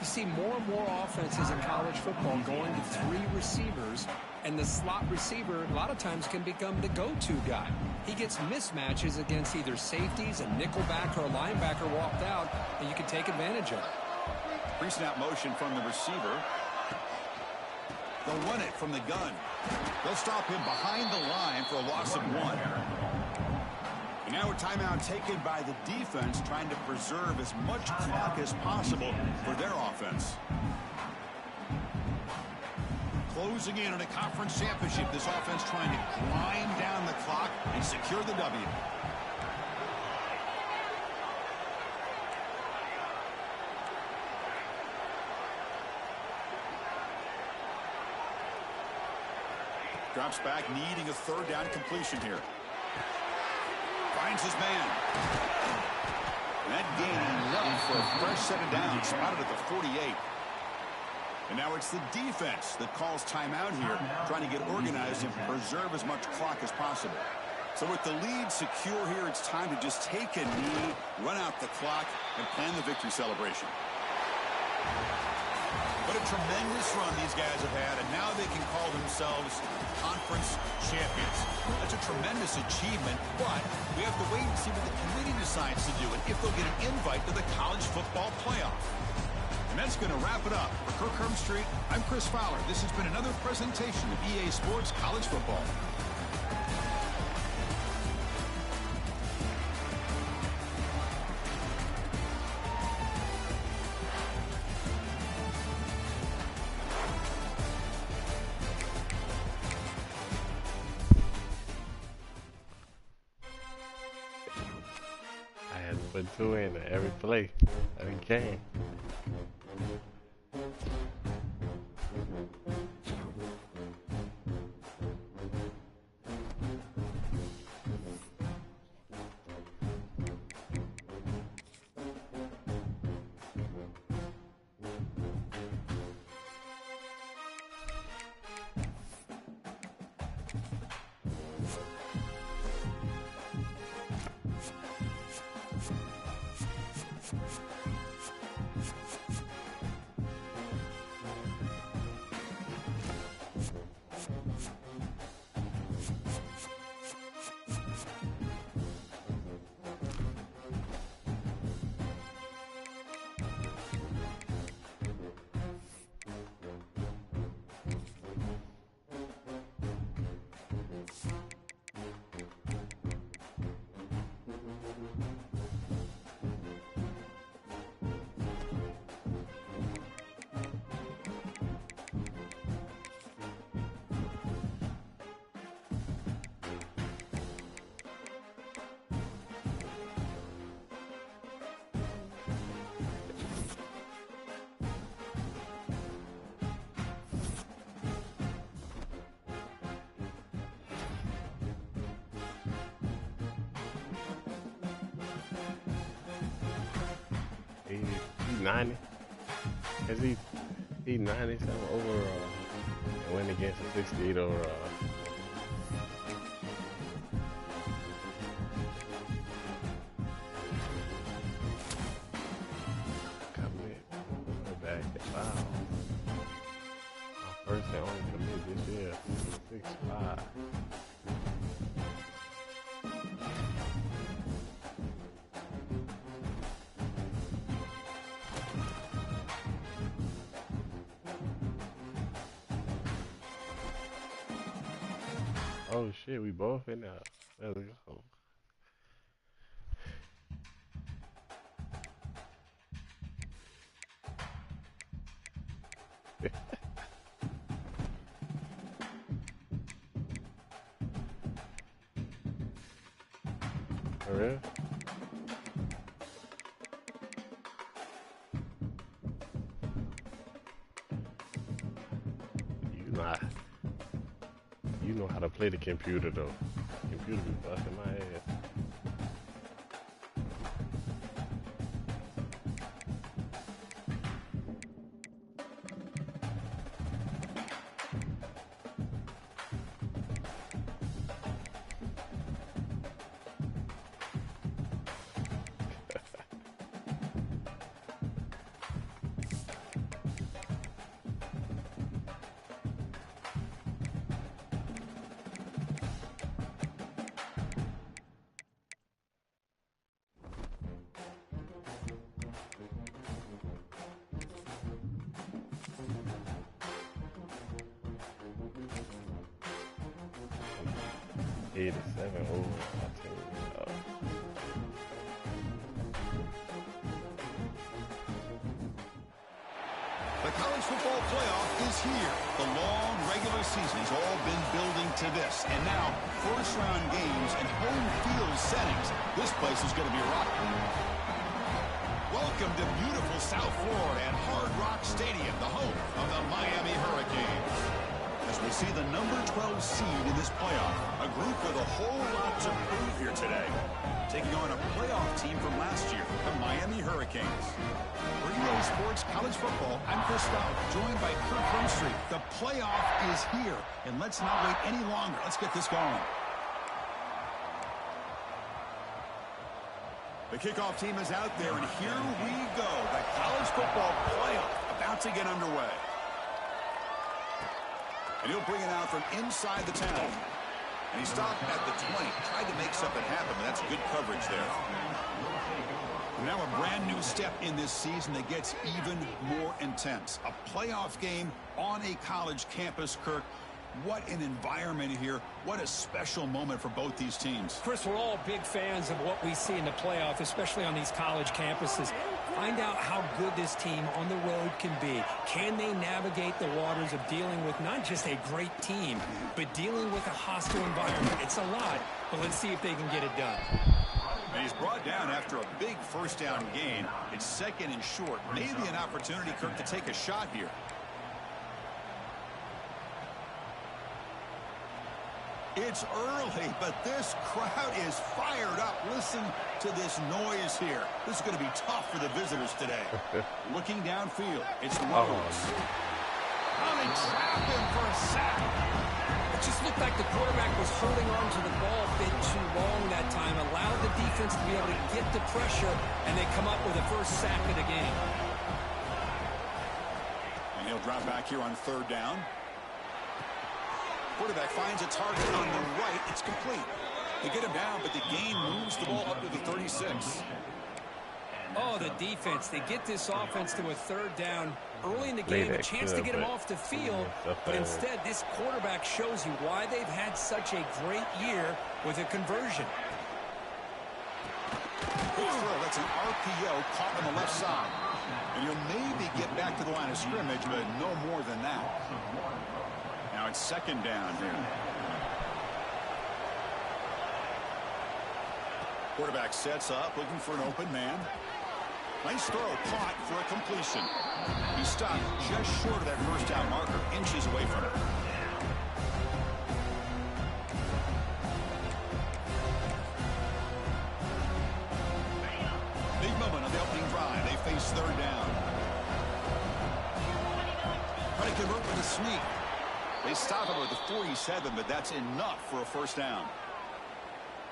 You see more and more offenses in college football going to 3 receivers, and the slot receiver a lot of times can become the go-to guy. He gets mismatches against either safeties, a nickelback, or a linebacker walked out, and you can take advantage of it. Pre-snap motion from the receiver. They'll run it from the gun. They'll stop him behind the line for a loss of 1. And now a timeout taken by the defense, trying to preserve as much clock as possible for their offense. Closing in on a conference championship. This offense trying to grind down the clock and secure the W. Drops back, needing a third down completion here. Finds his man. And that gain enough for a fresh set of downs, spotted at the 48. And now it's the defense that calls timeout here, trying to get organized and preserve as much clock as possible. So with the lead secure here, it's time to just take a knee, run out the clock, and plan the victory celebration. What a tremendous run these guys have had, and now they can call themselves conference champions. That's a tremendous achievement, but we have to wait and see what the committee decides to do and if they'll get an invite to the college football playoff. And that's going to wrap it up. For Kirk Herbstreit, I'm Chris Fowler. This has been another presentation of EA Sports College Football. I had to put 2 in every play of the game. He's 90. Is he 97 overall and went against a 68 overall. Come in. this year. 6'5". Oh shit, we both in there. Let's go. For real? You know how to play the computer though. Computer be busting my ass. The college football playoff is here. The long regular season's all been building to this. And now, first-round games and home field settings. This place is going to be rocking. Welcome to beautiful South Florida at Hard Rock Stadium, the home of the Miami Hurricanes. As we see the number 12 seed in this playoff, a group with a whole lot to prove here today. Taking on a playoff team from last year, the Miami Hurricanes. For EA Sports College Football, I'm Chris Stout, joined by Kirk Hermstreet. The playoff is here, and let's not wait any longer. Let's get this going. The kickoff team is out there, and here we go. The college football playoff about to get underway. And he'll bring it out from inside the 10. And he stopped at the 20. Tried to make something happen, but that's good coverage there. Now a brand new step in this season that gets even more intense. A playoff game on a college campus, Kirk. What an environment here. What a special moment for both these teams. Chris, we're all big fans of what we see in the playoff, especially on these college campuses. Find out how good this team on the road can be. Can they navigate the waters of dealing with not just a great team, but dealing with a hostile environment? It's a lot, but let's see if they can get it done. And he's brought down after a big first down gain. It's second and short. Maybe an opportunity, Kirk, to take a shot here. It's early, but this crowd is fired up. Listen to this noise here. This is going to be tough for the visitors today. Looking downfield, it's Rhodes. Oh, they trap him for a sack. It just looked like the quarterback was holding on to the ball a bit too long that time, allowed the defense to be able to get the pressure, and they come up with a first sack of the game. And he'll drop back here on third down. Quarterback finds a target on the right. It's complete. They get him down, but the gain moves the ball up to the 36. Oh, the defense. They get this offense to a third down early in the game, a chance to get him off the field. But instead, this quarterback shows you why they've had such a great year with a conversion. Good throw. That's an RPO caught on the left side. And you'll maybe get back to the line of scrimmage, but no more than that. Now it's second down here. Quarterback sets up, looking for an open man. Nice throw, caught for a completion. He stopped just short of that first down marker, inches away from it. Big moment on the opening drive. They face third down. Try to convert with a sneak. They stop him with the 47, but that's enough for a first down.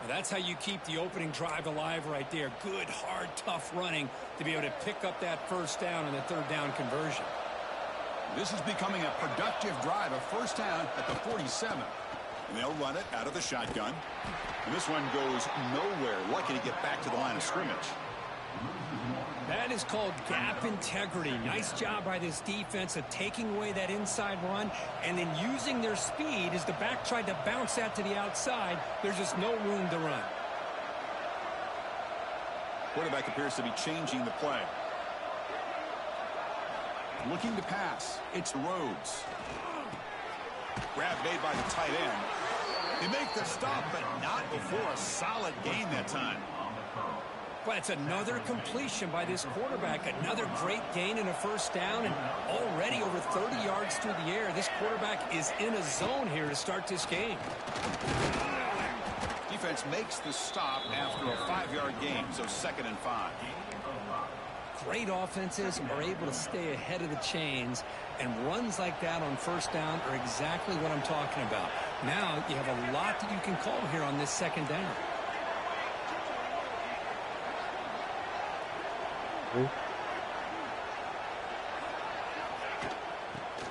Well, that's how you keep the opening drive alive right there. Good, hard, tough running to be able to pick up that first down and the third down conversion. This is becoming a productive drive, a first down at the 47. And they'll run it out of the shotgun. And this one goes nowhere. Lucky to get back to the line of scrimmage. That is called gap integrity. Nice job by this defense of taking away that inside run and then using their speed as the back tried to bounce that to the outside. There's just no room to run. Quarterback appears to be changing the play. Looking to pass. It's Rhodes. Grab made by the tight end. They make the stop, but not before a solid gain that time. But it's another completion by this quarterback. Another great gain and a first down, and already over 30 yards through the air. This quarterback is in a zone here to start this game. Defense makes the stop after a 5-yard gain, so 2nd and 5. Great offenses are able to stay ahead of the chains, and runs like that on first down are exactly what I'm talking about. Now you have a lot that you can call here on this 2nd down.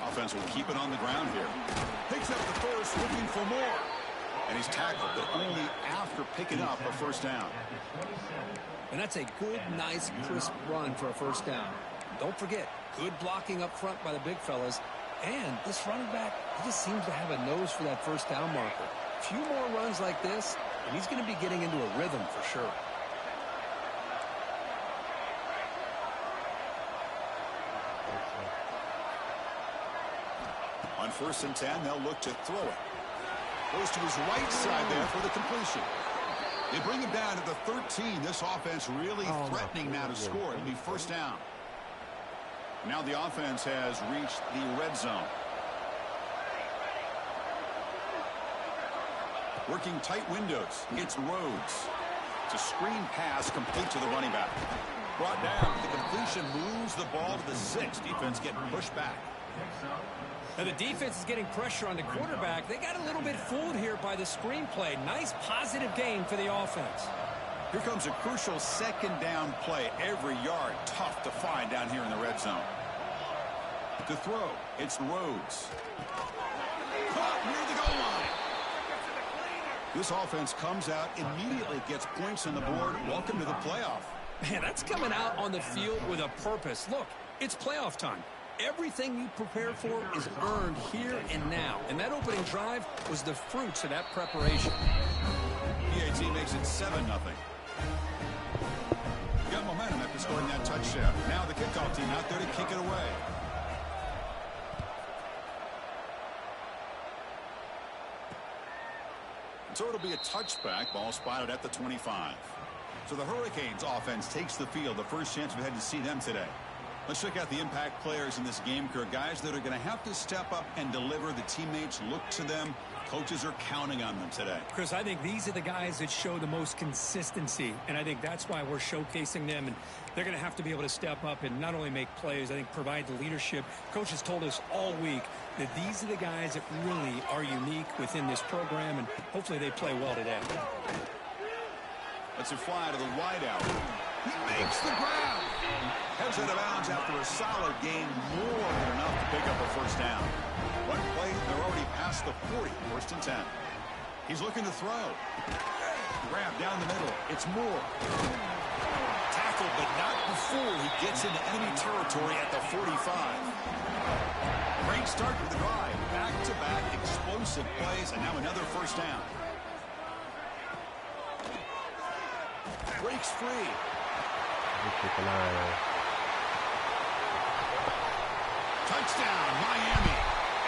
Offense will keep it on the ground here. Picks up the first, looking for more. And he's tackled, but only after picking up a first down. And that's a good, nice, crisp run for a first down. Don't forget, good blocking up front by the big fellas. And this running back, he just seems to have a nose for that first down marker. A few more runs like this, and he's going to be getting into a rhythm for sure. On 1st and 10, they'll look to throw it. Goes to his right side there for the completion. They bring him down to the 13. This offense really threatening now to score. It'll be first down. Now the offense has reached the red zone. Working tight windows. It's Rhodes. It's a screen pass complete to the running back. Brought down. The completion moves the ball to the 6. Defense getting pushed back. Now the defense is getting pressure on the quarterback. They got a little bit fooled here by the screenplay. Nice positive gain for the offense. Here comes a crucial 2nd down play. Every yard tough to find down here in the red zone. To throw, it's Rhodes. Caught near the goal line. This offense comes out, immediately gets points on the board. Welcome to the playoff. Man, that's coming out on the field with a purpose. Look, it's playoff time. Everything you prepare for is earned here and now. And that opening drive was the fruits of that preparation. PAT makes it 7-0. Got momentum after scoring that touchdown. Now the kickoff team out there to kick it away. So it'll be a touchback. Ball spotted at the 25. So the Hurricanes offense takes the field. The first chance we've had to see them today. Let's check out the impact players in this game, Kurt. Guys that are going to have to step up and deliver. The teammates look to them. Coaches are counting on them today. Chris, I think these are the guys that show the most consistency, and I think that's why we're showcasing them. And they're going to have to be able to step up and not only make plays, I think provide the leadership. Coaches told us all week that these are the guys that really are unique within this program, and hopefully they play well today. Let's fly to the wideout. He makes the grab. Heads out of bounds after a solid gain, more than enough to pick up a first down. One play, they're already past the 40, 1st and 10. He's looking to throw. Grab down the middle. It's Moore. Tackled, but not before he gets into enemy territory at the 45. Great start to the drive. Back-to-back explosive plays, and now another first down. Breaks free. Keep an eye on. Touchdown, Miami,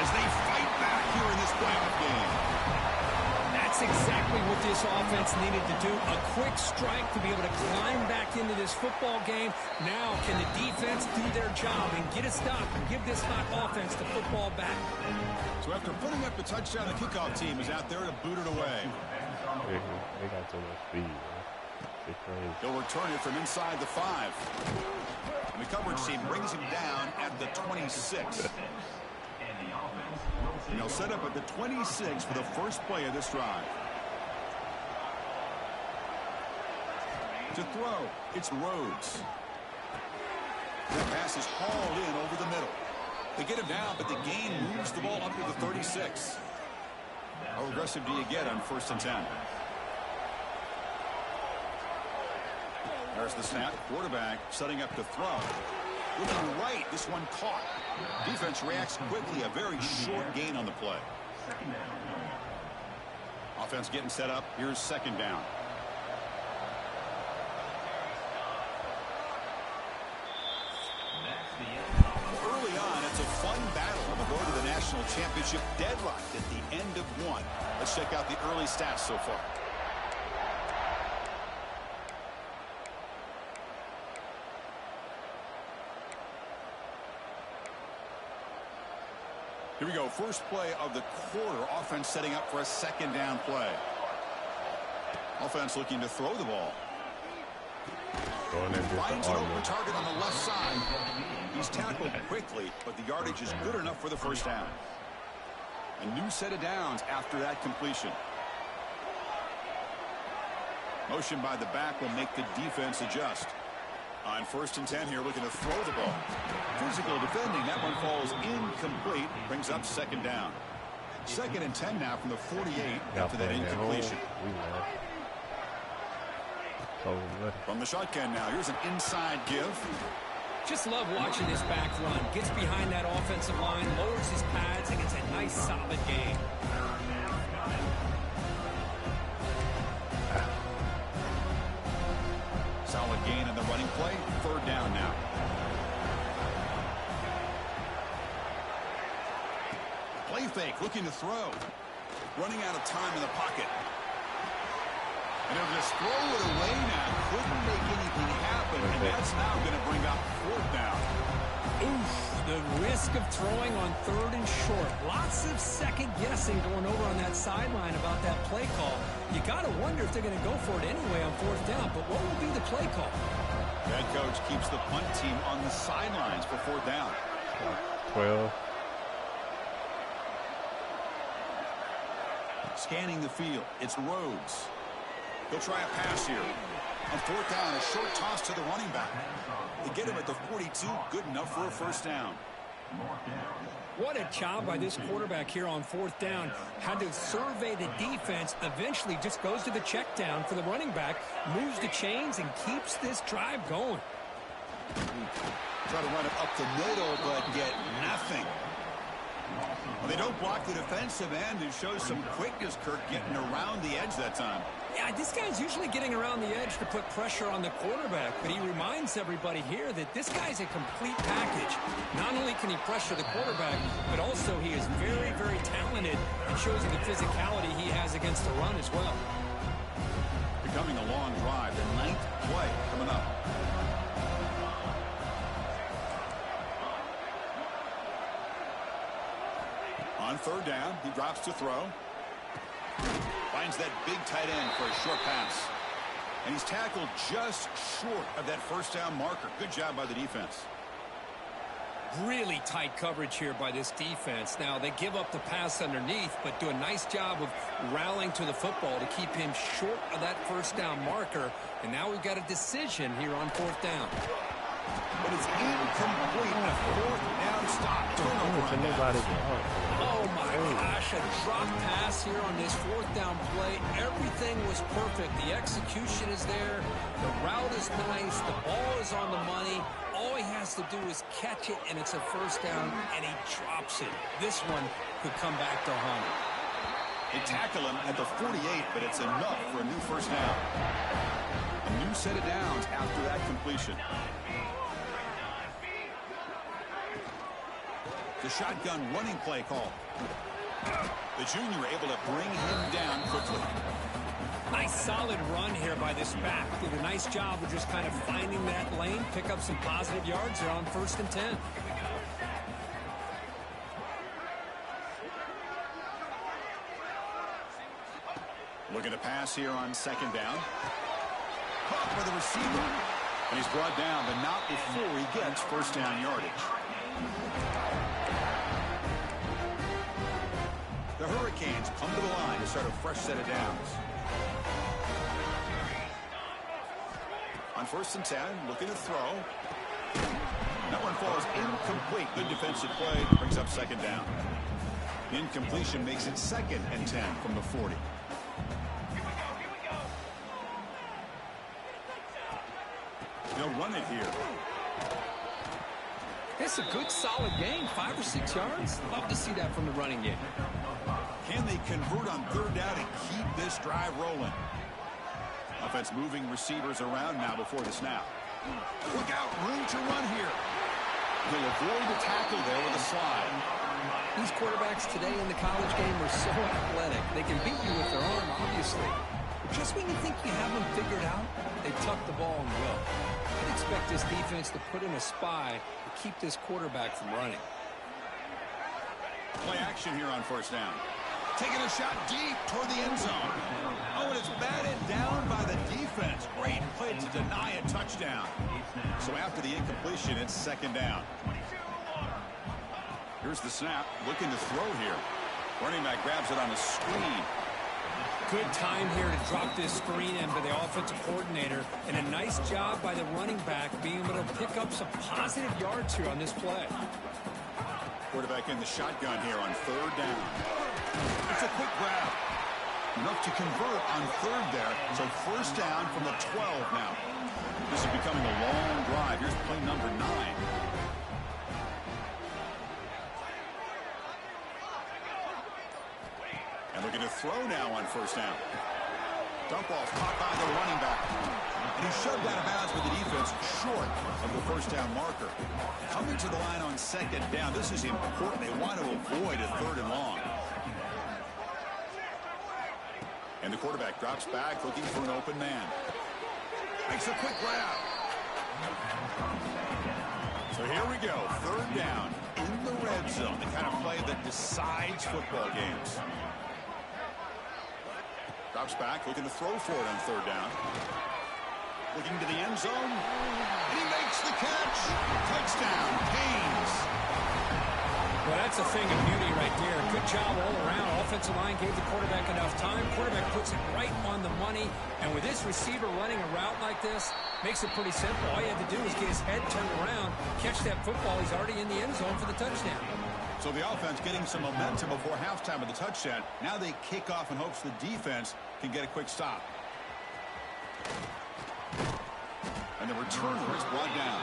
as they fight back here in this playoff game. That's exactly what this offense needed to do. A quick strike to be able to climb back into this football game. Now, can the defense do their job and get a stop and give this hot offense the football back? So after putting up the touchdown, the kickoff team is out there to boot it away. They got so much speed, man. They're crazy. He'll return it from inside the 5. And the coverage team brings him down at the 26. And they'll set up at the 26 for the first play of this drive. To throw, it's Rhodes. That pass is hauled in over the middle. They get him down, but the gain moves the ball up to the 36. How aggressive do you get on 1st and 10? There's the snap. Quarterback setting up to throw. Looking right. This one caught. Defense reacts quickly. A very short gain on the play. Offense getting set up. Here's 2nd down. Early on, it's a fun battle on the road to the national championship, deadlocked at the end of one. Let's check out the early stats so far. Here we go. First play of the quarter. Offense setting up for a 2nd down play. Offense looking to throw the ball. Finds an open target on the left side. He's tackled quickly, but the yardage is good enough for the 1st down. A new set of downs after that completion. Motion by the back will make the defense adjust. On 1st and 10 here, looking to throw the ball. Physical defending. That one falls incomplete. Brings up 2nd down. 2nd and 10 now from the 48 after that incompletion. From the shotgun now. Here's an inside give. Just love watching this back run. Gets behind that offensive line, lowers his pads, and gets a nice solid gain. Solid gain in the running play. 3rd down now. Play fake, looking to throw. Running out of time in the pocket. And he'll just throw it away now. Couldn't make anything happen, and that's now going to bring up 4th down. Oof, the risk of throwing on 3rd and short. Lots of second guessing going over on that sideline about that play call. You got to wonder if they're going to go for it anyway on 4th down, but what will be the play call? Head coach keeps the punt team on the sidelines for 4th down. 12. Scanning the field. It's Rhodes. He'll try a pass here. On 4th down, a short toss to the running back. They get him at the 42. Good enough for a 1st down. What a job by this quarterback here on 4th down. Had to survey the defense. Eventually just goes to the check down for the running back. Moves the chains and keeps this drive going. Try to run it up the middle, but get nothing. Well, they don't block the defensive end and show some quickness, Kirk, getting around the edge that time. Yeah, this guy's usually getting around the edge to put pressure on the quarterback, but he reminds everybody here that this guy's a complete package. Not only can he pressure the quarterback, but also he is very, very talented and shows the physicality he has against the run as well. Becoming a long drive, the 9th play coming up. On 3rd down, he drops to throw. Finds that big tight end for a short pass. And he's tackled just short of that 1st down marker. Good job by the defense. Really tight coverage here by this defense. Now, they give up the pass underneath, but do a nice job of rallying to the football to keep him short of that 1st down marker. And now we've got a decision here on 4th down. But it's incomplete. A 4th down stop. Oh, my gosh. A drop pass here on this 4th down play. Everything was perfect. The execution is there. The route is nice. The ball is on the money. All he has to do is catch it, and it's a 1st down, and he drops it. This one could come back to haunt him. They tackle him at the 48, but it's enough for a new 1st down. A new set of downs after that completion. The shotgun running play call. The junior able to bring him down quickly. Nice solid run here by this back. Did a nice job of just kind of finding that lane, pick up some positive yards there on 1st and 10. Looking to pass here on 2nd down. Caught by the receiver. And he's brought down, but not before he gets 1st down yardage. The Hurricanes come to the line to start a fresh set of downs. On 1st and 10, looking to throw. That one falls incomplete. Good defensive play. Brings up second down. Incompletion makes it 2nd and 10 from the 40. They'll run it here. It's a good, solid gain. 5 or 6 yards. Love to see that from the running game. Can they convert on 3rd down and keep this drive rolling? Offense moving receivers around now before the snap. Look out, room to run here. They'll avoid the tackle there with a slide. These quarterbacks today in the college game are so athletic. They can beat you with their arm, obviously. But just when you think you have them figured out, they tuck the ball and go. I'd expect this defense to put in a spy to keep this quarterback from running. Play action here on 1st down. Taking a shot deep toward the end zone. Oh, and it's batted down by the defense. Great play to deny a touchdown. So after the incompletion, it's 2nd down. Here's the snap. Looking to throw here. Running back grabs it on a screen. Good time here to drop this screen in by the offensive coordinator. And a nice job by the running back being able to pick up some positive yards here on this play. Quarterback in the shotgun here on 3rd down. It's a quick grab. Enough to convert on 3rd there. So 1st down from the 12 now. This is becoming a long drive. Here's play number 9. And looking to throw now on 1st down. Dump ball's caught by the running back. And he's shoved out of bounds with the defense short of the 1st down marker. Coming to the line on 2nd down. This is important. They want to avoid a 3rd and long. And the quarterback drops back looking for an open man. Makes a quick grab. So here we go. 3rd down in the red zone. The kind of play that decides football games. Drops back, looking to throw for it on 3rd down. Looking to the end zone. And he makes the catch. Touchdown, Haynes. Well, that's a thing of beauty right there. Good job all around. Offensive line gave the quarterback enough time. Quarterback puts it right on the money. And with this receiver running a route like this, makes it pretty simple. All you have to do is get his head turned around, catch that football. He's already in the end zone for the touchdown. So the offense getting some momentum before halftime of the touchdown. Now they kick off in hopes the defense can get a quick stop. And the returner is brought down.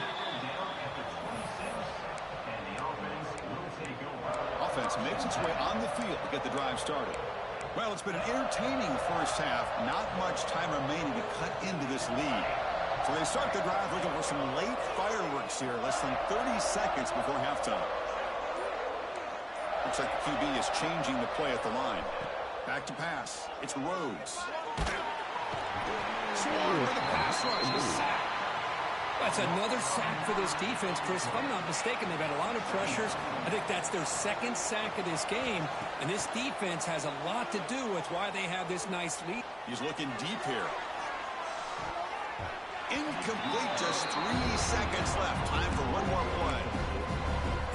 Offense makes its way on the field to get the drive started. Well, it's been an entertaining 1st half. Not much time remaining to cut into this lead. So they start the drive looking for some late fireworks here. Less than 30 seconds before halftime. Looks like the QB is changing the play at the line. Back to pass. It's Rhodes. Swarm for the pass rush. The sack. That's another sack for this defense, Chris. If I'm not mistaken, they've had a lot of pressures. I think that's their 2nd sack of this game. And this defense has a lot to do with why they have this nice lead. He's looking deep here. Incomplete. Just 3 seconds left. Time for one more play.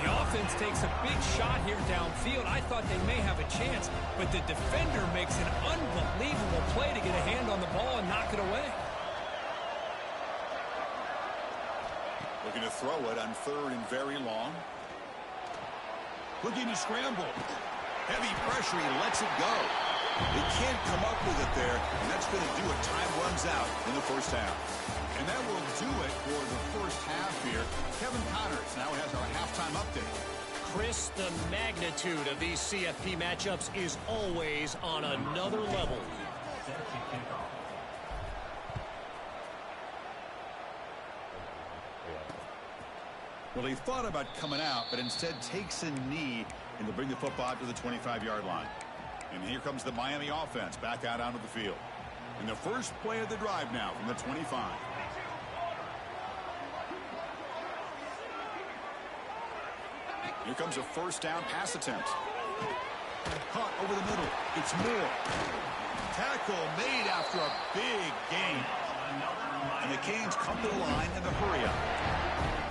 The offense takes a big shot here downfield. I thought they may have a chance, but the defender makes an unbelievable play to get a hand on the ball and knock it away. Looking to throw it on 3rd and very long. Looking to scramble. Heavy pressure. He lets it go. They can't come up with it there, and that's going to do it. Time runs out in the 1st half. And that will do it for the 1st half here. Kevin Connors now has our halftime update. Chris, the magnitude of these CFP matchups is always on another level. Well, he thought about coming out, but instead takes a knee and will bring the football out to the 25-yard line. And here comes the Miami offense back out onto the field. And the first play of the drive now from the 25. Here comes a 1st down pass attempt. Caught over the middle. It's Moore. Tackle made after a big gain. And the Canes come to the line in the hurry-up.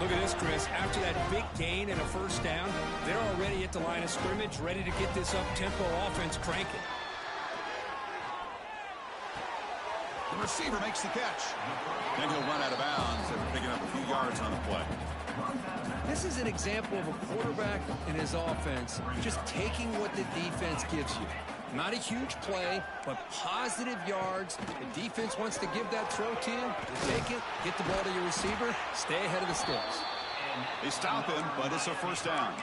Look at this, Chris. After that big gain and a 1st down, they're already at the line of scrimmage, ready to get this up-tempo offense cranking. The receiver makes the catch. Then he'll run out of bounds after picking up a few yards on the play. This is an example of a quarterback and his offense just taking what the defense gives you. Not a huge play, but positive yards. The defense wants to give that throw to you. You take it, get the ball to your receiver, stay ahead of the sticks. They stop him, but it's a first down.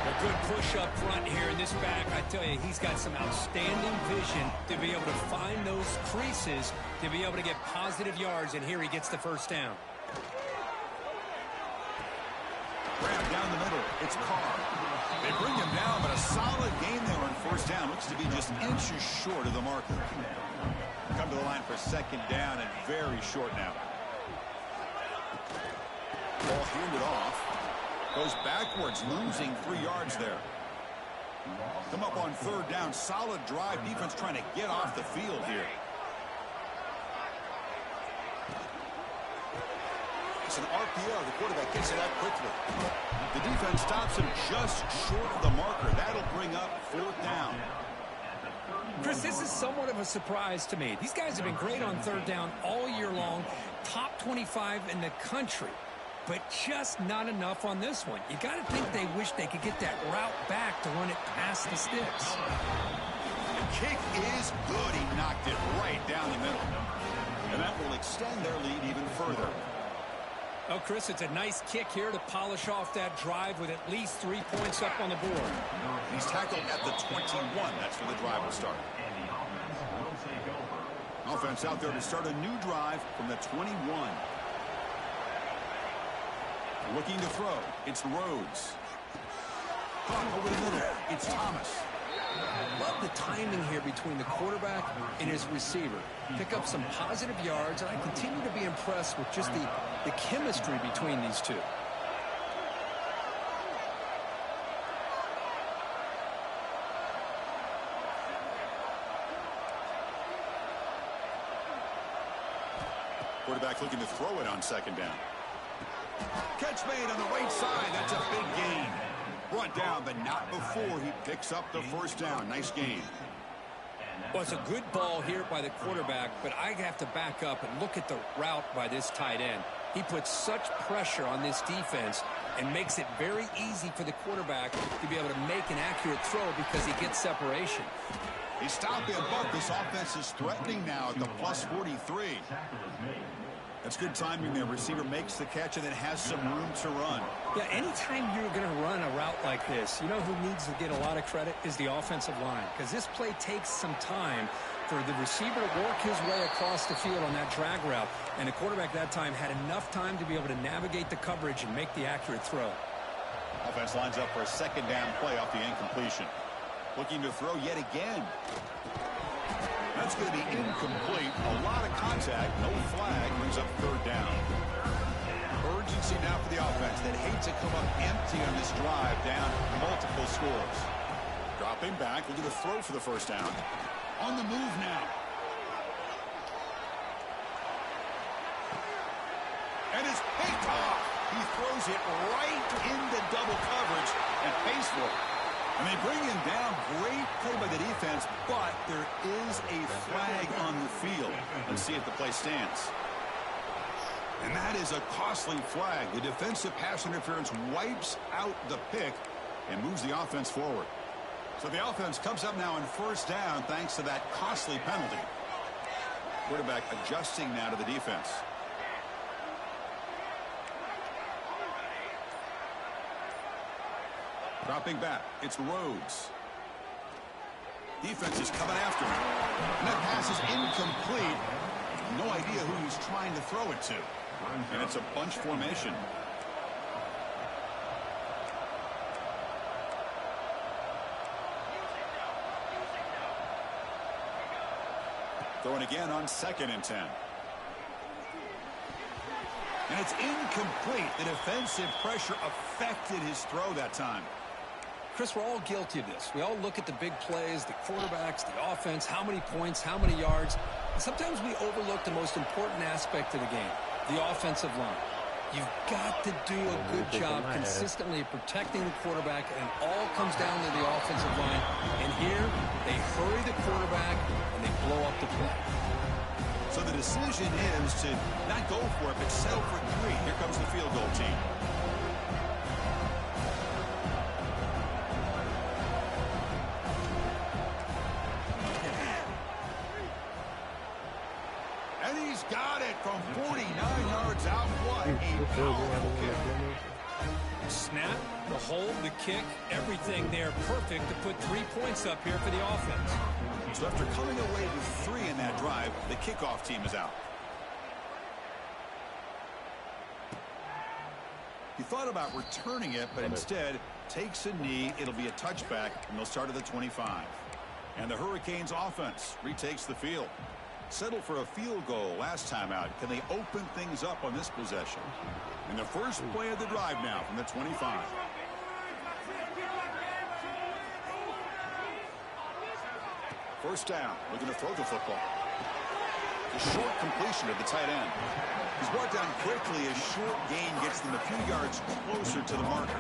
A good push up front here in this back. I tell you, he's got some outstanding vision to be able to find those creases, to be able to get positive yards, and here he gets the first down. Grab down the middle. It's Carr. They bring him down, but a solid gain there on first down. Looks to be just inches short of the marker. Come to the line for second down and very short now. Ball handed off. Goes backwards, losing 3 yards there. Come up on third down. Solid drive. Defense trying to get off the field here. It's an RPO. The quarterback gets it out quickly. The defense stops him just short of the marker. That'll bring up fourth down. Chris, this is somewhat of a surprise to me. These guys have been great on third down all year long. Top 25 in the country. But just not enough on this one. You got to think they wish they could get that route back to run it past the sticks. The kick is good. He knocked it right down the middle. And that will extend their lead even further. Oh, Chris, it's a nice kick here to polish off that drive with at least 3 points up on the board. He's tackled at the 21. That's where the drive will start. Offense out there to start a new drive from the 21. Looking to throw. It's Rhodes. Over the middle. It's Thomas. Love the timing here between the quarterback and his receiver. Pick up some positive yards, and I continue to be impressed with just the chemistry between these two. Quarterback looking to throw it on second down. Catch made on the right side. That's a big gain. Brought down, but not before he picks up the first down. Nice gain. Well, it's a good ball here by the quarterback, but I have to back up and look at the route by this tight end. He puts such pressure on this defense and makes it very easy for the quarterback to be able to make an accurate throw because he gets separation. He stopped him, but this offense is threatening now at the plus 43. That's good timing there. Receiver makes the catch and then has some room to run. Yeah, anytime you're going to run a route like this, you know who needs to get a lot of credit is the offensive line, because this play takes some time for the receiver to work his way across the field on that drag route, and the quarterback that time had enough time to be able to navigate the coverage and make the accurate throw. Offense lines up for a second down play off the incompletion. Looking to throw yet again. That's going to be incomplete. A lot of contact. No flag. Brings up third down. Urgency now for the offense that hates to come up empty on this drive, down multiple scores. Dropping back. Looking to throw for the first down. On the move now. And it's picked off. He throws it right into double coverage and pays for it. And they bring him down. Great play by the defense, but there is a flag on the field. Let's see if the play stands. And that is a costly flag. The defensive pass interference wipes out the pick and moves the offense forward. So the offense comes up now on first down thanks to that costly penalty. Quarterback adjusting now to the defense. Dropping back, it's Rhodes. Defense is coming after him. And that pass is incomplete. No idea who he's trying to throw it to. And it's a bunch formation. Throwing again on 2nd and 10. And it's incomplete. The defensive pressure affected his throw that time. Chris, we're all guilty of this. We all look at the big plays, the quarterbacks, the offense, how many points, how many yards. And sometimes we overlook the most important aspect of the game, the offensive line. You've got to do a good job consistently protecting the quarterback, and it all comes down to the offensive line. And here, they hurry the quarterback, and they blow up the play. So the decision is to not go for it, but settle for 3. Here comes the field goal team. And he's got it from 49 yards out. What a powerful kick. Snap, the hold, the kick, everything there perfect to put 3 points up here for the offense. So after coming away with 3 in that drive, the kickoff team is out. He thought about returning it, but instead takes a knee. It'll be a touchback, and they'll start at the 25. And the Hurricanes offense retakes the field. Settled for a field goal last time out. Can they open things up on this possession? And the first play of the drive now from the 25. First down, looking to throw the football. A short completion of the tight end. He's brought down quickly. A short gain gets them a few yards closer to the marker.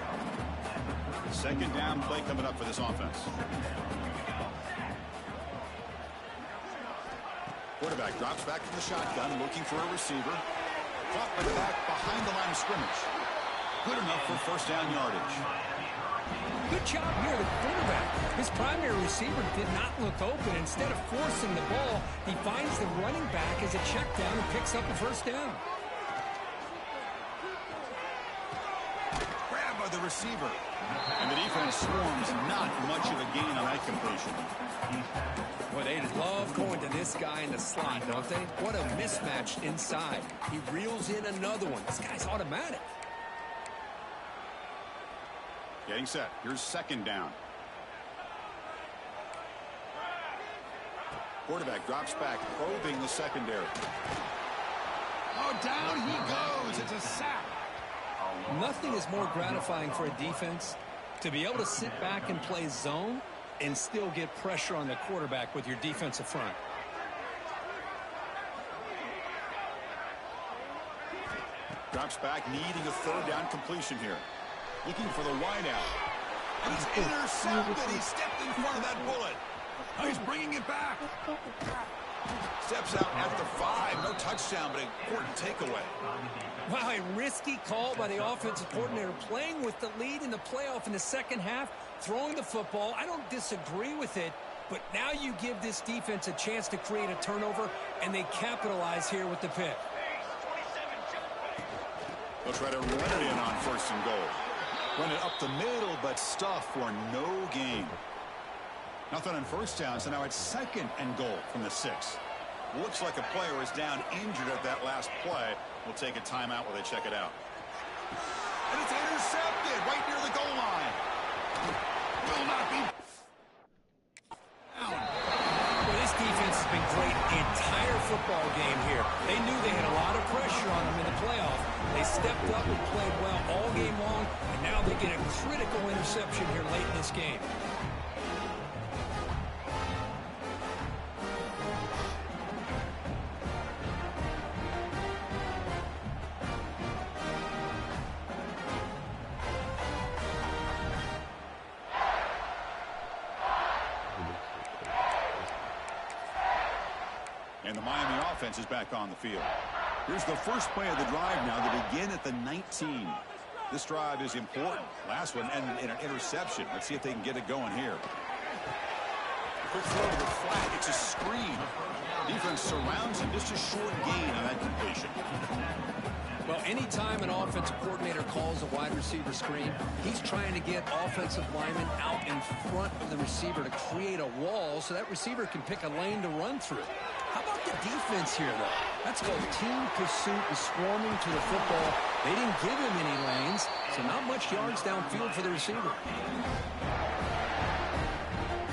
Second down play coming up for this offense. Quarterback drops back from the shotgun, looking for a receiver. Caught by the back behind the line of scrimmage. Good enough for first down yardage. Good job here, the quarterback. His primary receiver did not look open. Instead of forcing the ball, he finds the running back as a check down and picks up a first down. Grabbed by the receiver. And the defense swarms, not much of a gain on that completion. Well, they love going to this guy in the slot, don't they? What a mismatch inside. He reels in another one. This guy's automatic. Getting set. Here's second down. Quarterback drops back, probing the secondary. Oh, down he goes. It's a sack. Nothing is more gratifying for a defense to be able to sit back and play zone and still get pressure on the quarterback with your defensive front. Drops back, needing a third down completion here. Looking for the wideout. And he's intercepted. He stepped in front of that bullet. Oh, he's bringing it back. Steps out at the 5. No touchdown, but an important takeaway. Wow, a risky call by the offensive coordinator, playing with the lead in the playoff in the second half, throwing the football. I don't disagree with it, but now you give this defense a chance to create a turnover, and they capitalize here with the pick. They'll try to run it in on first and goal. Run it up the middle, but stuff for no gain. Nothing on first down, so now it's second and goal from the 6. Looks like a player is down injured at that last play. We'll take a timeout while they check it out. And it's intercepted right near the goal line. Will not be down. Well, this defense has been great the entire football game here. They knew they had a lot of pressure on them in the playoff. They stepped up and played well all game long, and now they get a critical interception here late in this game. And the Miami offense is back on the field. Here's the first play of the drive now. They begin at the 19. This drive is important. Last one ended in an interception. Let's see if they can get it going here. Quick throw to the flat. It's a screen. Defense surrounds him. Just a short gain on that completion. Well, anytime an offensive coordinator calls a wide receiver screen, he's trying to get offensive linemen out in front of the receiver to create a wall so that receiver can pick a lane to run through. How about the defense here, though? That's called team pursuit and swarming to the football. They didn't give him any lanes, so not much yards downfield for the receiver.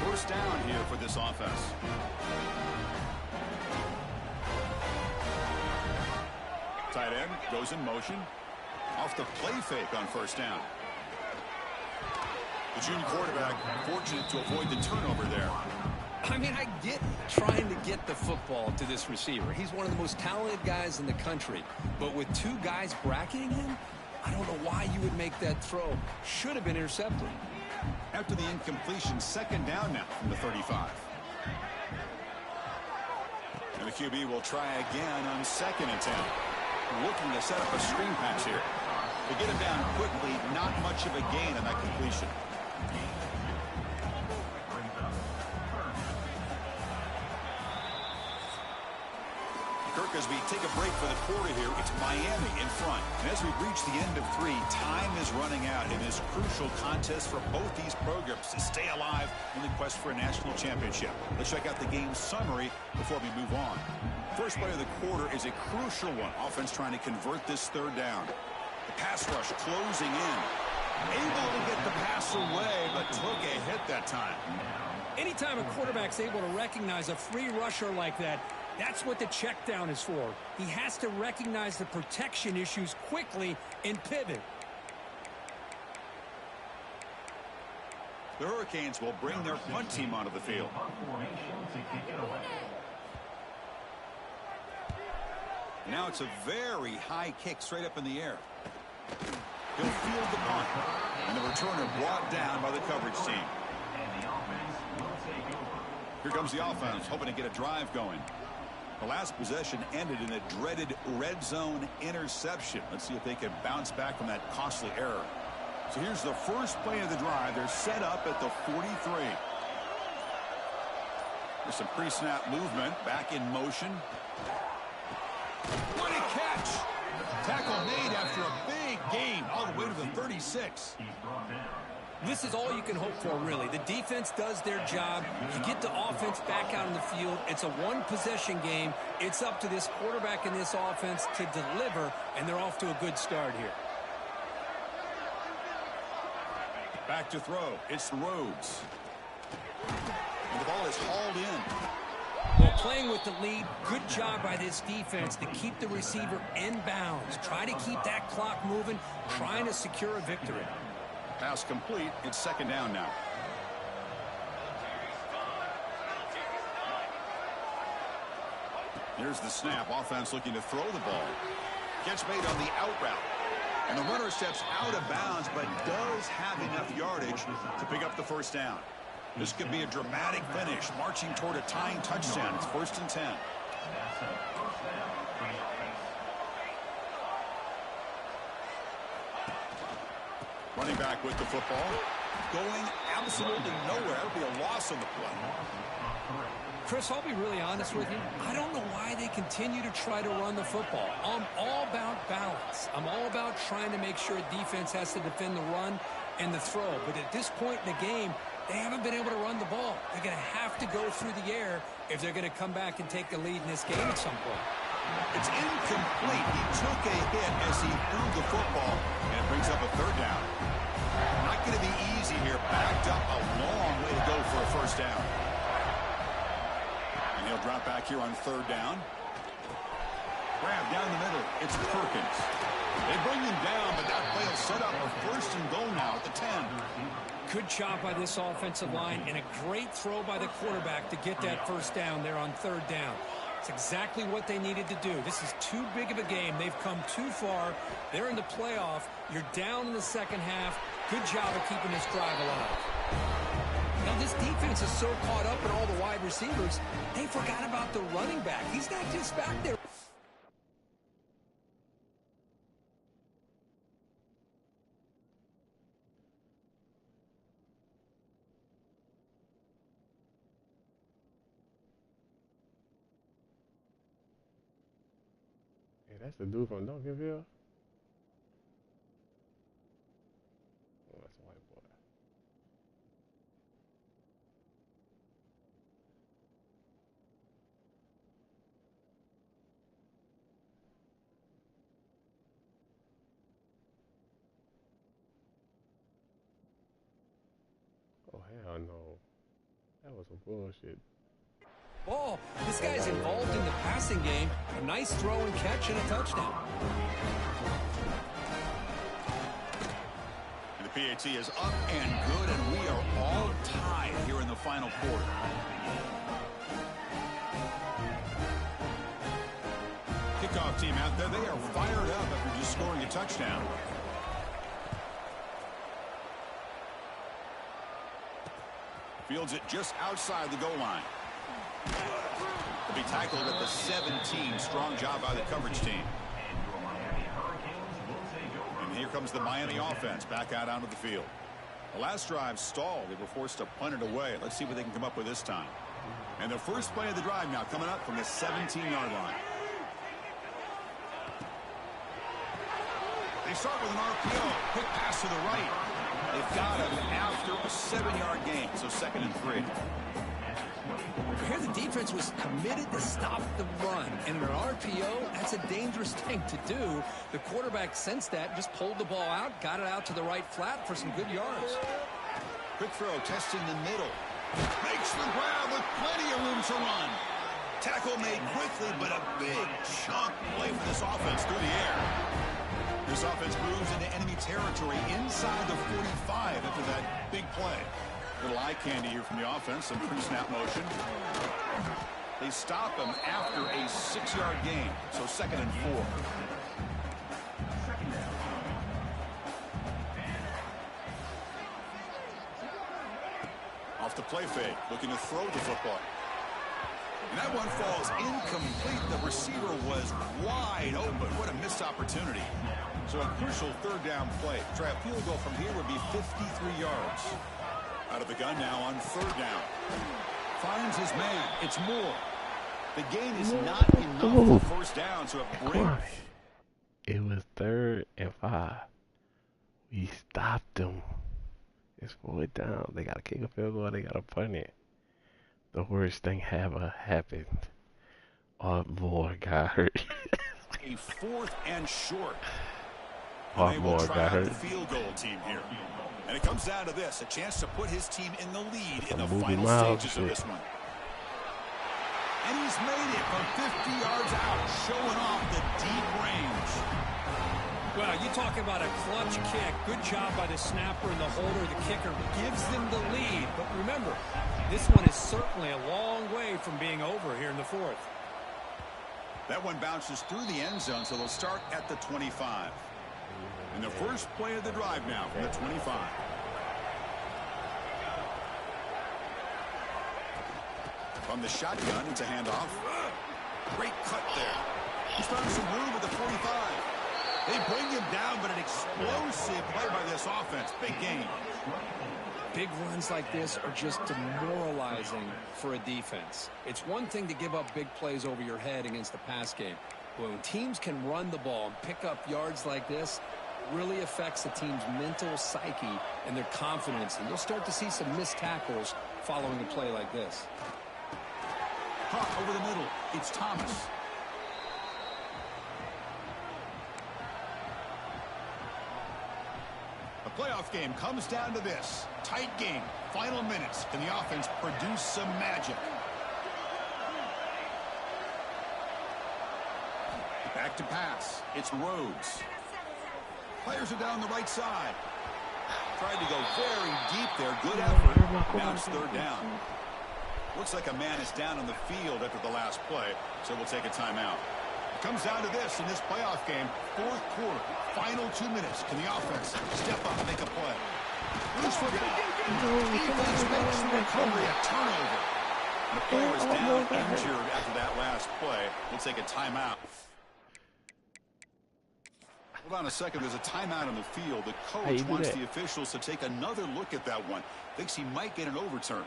First down here for this offense. Tight end goes in motion. Off the play fake on first down. The junior quarterback fortunate to avoid the turnover there. I mean, I get trying to get the football to this receiver. He's one of the most talented guys in the country. But with 2 guys bracketing him, I don't know why you would make that throw. Should have been intercepted. After the incompletion, second down now from the 35. And the QB will try again on 2nd and 10. Looking to set up a screen pass here. To get him down quickly, not much of a gain on that completion. Kirk, as we take a break for the quarter here, it's Miami in front. And as we reach the end of 3, time is running out in this crucial contest for both these programs to stay alive in the quest for a national championship. Let's check out the game summary before we move on. First play of the quarter is a crucial one. Offense trying to convert this 3rd down. The pass rush closing in. Able to get the pass away, but took a hit that time. Anytime a quarterback's able to recognize a free rusher like that, that's what the check down is for. He has to recognize the protection issues quickly and pivot. The Hurricanes will bring their punt team onto the field. Now it's a very high kick straight up in the air. He'll field the punt. And the returner brought down by the coverage team. Here comes the offense, hoping to get a drive going. The last possession ended in a dreaded red zone interception. Let's see if they can bounce back from that costly error. So here's the first play of the drive. They're set up at the 43. There's some pre-snap movement. Back in motion. What a catch! Tackle made after a big gain all the way to the 36. This is all you can hope for, really. The defense does their job. You get the offense back out on the field. It's a one-possession game. It's up to this quarterback and this offense to deliver, and they're off to a good start here. Back to throw. It's Rhodes. And the ball is hauled in. Well, playing with the lead, good job by this defense to keep the receiver in bounds. Try to keep that clock moving, trying to secure a victory. Pass complete. It's 2nd down now. Here's the snap. Offense looking to throw the ball. Catch made on the out route. And the runner steps out of bounds, but does have enough yardage to pick up the 1st down. This could be a dramatic finish, marching toward a tying touchdown. It's 1st and 10. Running back with the football. Going absolutely nowhere. It'll be a loss on the play. Chris, I'll be really honest with you. I don't know why they continue to try to run the football. I'm all about balance. I'm all about trying to make sure defense has to defend the run and the throw. But at this point in the game, they haven't been able to run the ball. They're going to have to go through the air if they're going to come back and take the lead in this game at some point. It's incomplete. He took a hit as he threw the football, and it brings up a 3rd down. Not going to be easy here. Backed up a long way to go for a 1st down. And he'll drop back here on 3rd down. Grab down the middle. It's Perkins. They bring him down, but that play will set up a 1st and goal now at the 10. Good job by this offensive line and a great throw by the quarterback to get that 1st down there on 3rd down. It's exactly what they needed to do. This is too big of a game. They've come too far. They're in the playoff. You're down in the 2nd half. Good job of keeping this drive alive. Now, this defense is so caught up in all the wide receivers, they forgot about the running back. He's not just back there. That's the dude from Duncanville? Oh, that's a white boy. Oh, hell no. That was some bullshit. Oh, this guy's involved in the passing game. A nice throw and catch and a touchdown. And the PAT is up and good, and we are all tied here in the final quarter. Kickoff team out there, they are fired up after just scoring a touchdown. Fields it just outside the goal line. To be tackled at the 17. Strong job by the coverage team. And here comes the Miami offense back out onto the field. The last drive stalled. They were forced to punt it away. Let's see what they can come up with this time. And the first play of the drive now coming up from the 17-yard line. They start with an RPO. Quick pass to the right. They've got him after a 7-yard gain, so 2nd and 3. Here the defense was committed to stop the run. And in an RPO, that's a dangerous thing to do. The quarterback sensed that, just pulled the ball out, got it out to the right flat for some good yards. Quick throw, testing the middle. Makes the grab with plenty of room to run. Tackle made quickly, but a big chunk play for this offense through the air. This offense moves into enemy territory inside the 45 after that big play. Little eye candy here from the offense, some pre-snap motion. They stop him after a 6-yard gain, so 2nd and 4. Off the play fake, looking to throw the football. And that one falls incomplete. The receiver was wide open. What a missed opportunity. So a crucial 3rd down play. Try a field goal from here would be 53 yards. Out of the gun now on 3rd down. Finds his man. It's Moore. The gain is not enough for 1st down, so it brings. It was 3rd and 5. We stopped them. It's 4th down. They got to kick a field goal. They got to punt it. The worst thing ever happened. Artmore got hurt. A 4th and short. Artmore got hurt. The field goal team here. And it comes down to this, a chance to put his team in the lead in the final stages of this one. And he's made it from 50 yards out, showing off the deep range. Well, you talk about a clutch kick. Good job by the snapper and the holder. The kicker gives them the lead. But remember, this one is certainly a long way from being over here in the 4th. That one bounces through the end zone, so they'll start at the 25. And the first play of the drive now from the 25. From the shotgun, it's a handoff. Great cut there. He's found some room at the 45. They bring him down, but an explosive play by this offense. Big game. Big runs like this are just demoralizing for a defense. It's one thing to give up big plays over your head against the pass game. But when teams can run the ball and pick up yards like this, it really affects the team's mental psyche and their confidence. And you'll start to see some missed tackles following a play like this. Caught over the middle. It's Thomas. The playoff game comes down to this. Tight game. Final minutes. Can the offense produce some magic? Back to pass. It's Rhodes. Players are down the right side. Tried to go very deep there. Good effort. Now it's 3rd down. Looks like a man is down on the field after the last play, so we'll take a timeout. It comes down to this in this playoff game. 4th quarter. Final 2 minutes. Can the offense step up and make a play? Loose football. Defense makes the recovery a turnover. And the player is down injured after that last play. We'll take a timeout. Hold on a second. There's a timeout on the field. The coach wants the officials to take another look at that one. Thinks he might get an overturn.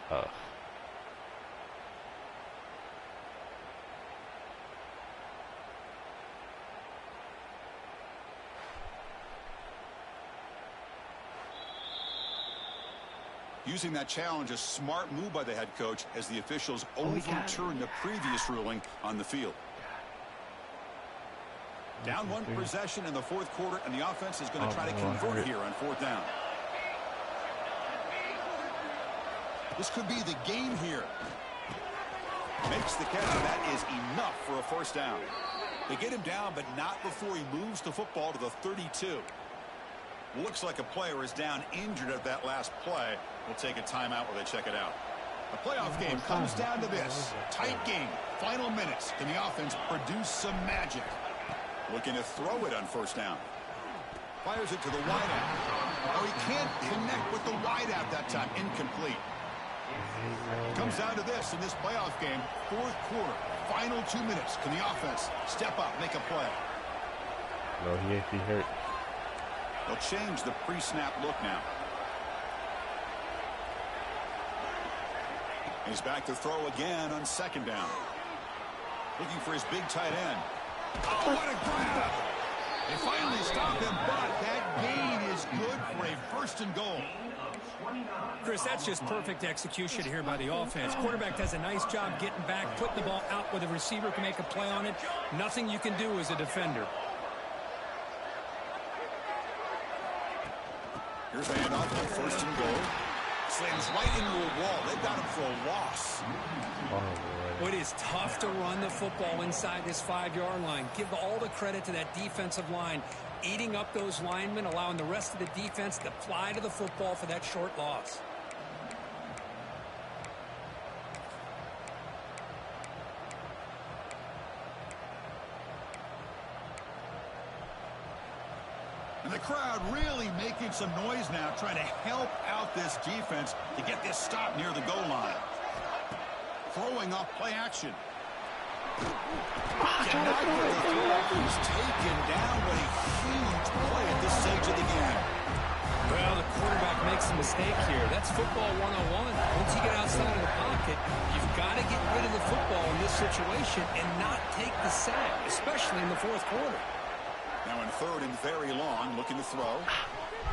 Using that challenge, a smart move by the head coach as the officials overturn the previous ruling on the field. Down 1 possession in the 4th quarter, and the offense is going to try to convert here on 4th down. This could be the game here. Makes the catch, and that is enough for a 1st down. They get him down, but not before he moves the football to the 32. Looks like a player is down injured at that last play. We'll take a timeout while they check it out. The playoff game comes down to this. Tight game. Final minutes. Can the offense produce some magic? Looking to throw it on 1st down. Fires it to the wideout. Oh, he can't connect with the wideout that time. Incomplete. Comes down to this in this playoff game. Fourth quarter, final 2 minutes. Can the offense step up, make a play? No, he hurt. They'll change the pre-snap look now. He's back to throw again on second down. Looking for his big tight end. Oh, what a grab! They finally stop him, but that gain is good for a first and goal. Chris, that's just perfect execution here by the offense. Quarterback does a nice job getting back, putting the ball out where the receiver can make a play on it. Nothing you can do as a defender. Here's a handoff on first and goal. Slams right into a wall. They've got him for a loss. Oh, It is tough to run the football inside this 5-yard line. Give all the credit to that defensive line, eating up those linemen, allowing the rest of the defense to fly to the football for that short loss. And the crowd really making some noise now, trying to help out this defense to get this stop near the goal line. Throwing off play action. Cannot get the throw. He's taken down. What a huge play at this stage of the game. Well, the quarterback makes a mistake here. That's football 101. Once you get outside of the pocket, you've got to get rid of the football in this situation and not take the sack, especially in the fourth quarter. Now in third and very long, looking to throw.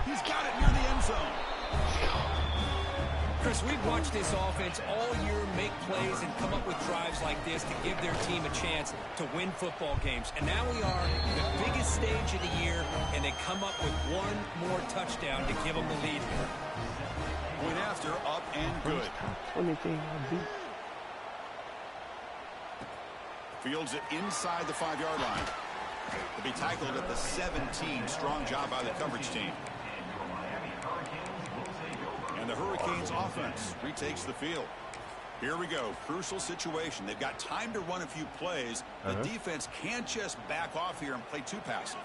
He's got it near the end zone. Chris, we've watched this offense all year make plays and come up with drives like this to give their team a chance to win football games. And now we are the biggest stage of the year, and they come up with one more touchdown to give them the lead here. Point after, up and good. Fields it inside the 5-yard line. To be tackled at the 17. Strong job by the coverage team. And the Hurricanes offense retakes the field. Here we go. Crucial situation. They've got time to run a few plays. The defense can't just back off here and play too passive.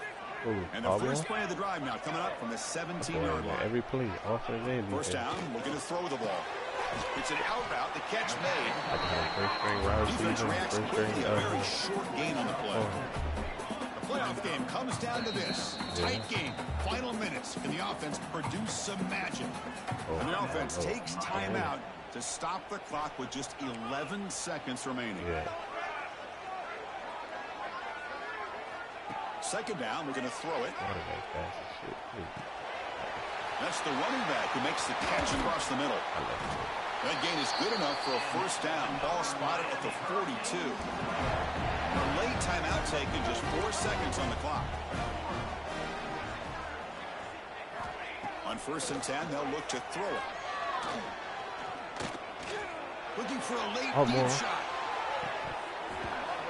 And the first play of the drive now coming up from the 17-yard line. Every play, offense and First down, looking to throw the ball. It's an out route. The catch made. Defense reacts quickly. A very short gain on the play. The playoff game comes down to this. Tight game. Final minutes. Can the offense produce some magic? And the offense takes timeout to stop the clock with just 11 seconds remaining. Second down, we're going to throw it. That's the running back who makes the catch across the middle. That gain is good enough for a first down. Ball spotted at the 42. A late timeout taken, just 4 seconds on the clock. On first and 10, they'll look to throw it. Looking for a late deep shot.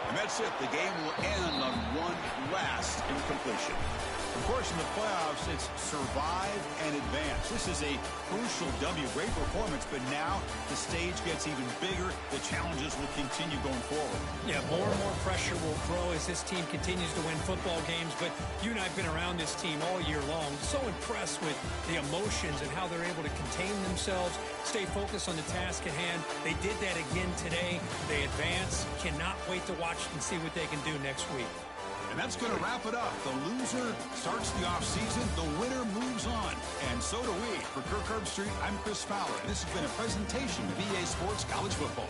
And that's it. The game will end on one last incompletion. Of course, in the playoffs, it's survive and advance. This is a crucial W. Great performance, but now the stage gets even bigger. The challenges will continue going forward. Yeah, more and more pressure will grow as this team continues to win football games. But you and I have been around this team all year long. So impressed with the emotions and how they're able to contain themselves, stay focused on the task at hand. They did that again today. They advance. Cannot wait to watch and see what they can do next week. And that's going to wrap it up. The loser starts the offseason. The winner moves on. And so do we. For Kirk Herbstreit, I'm Chris Fowler. This has been a presentation of EA Sports College Football.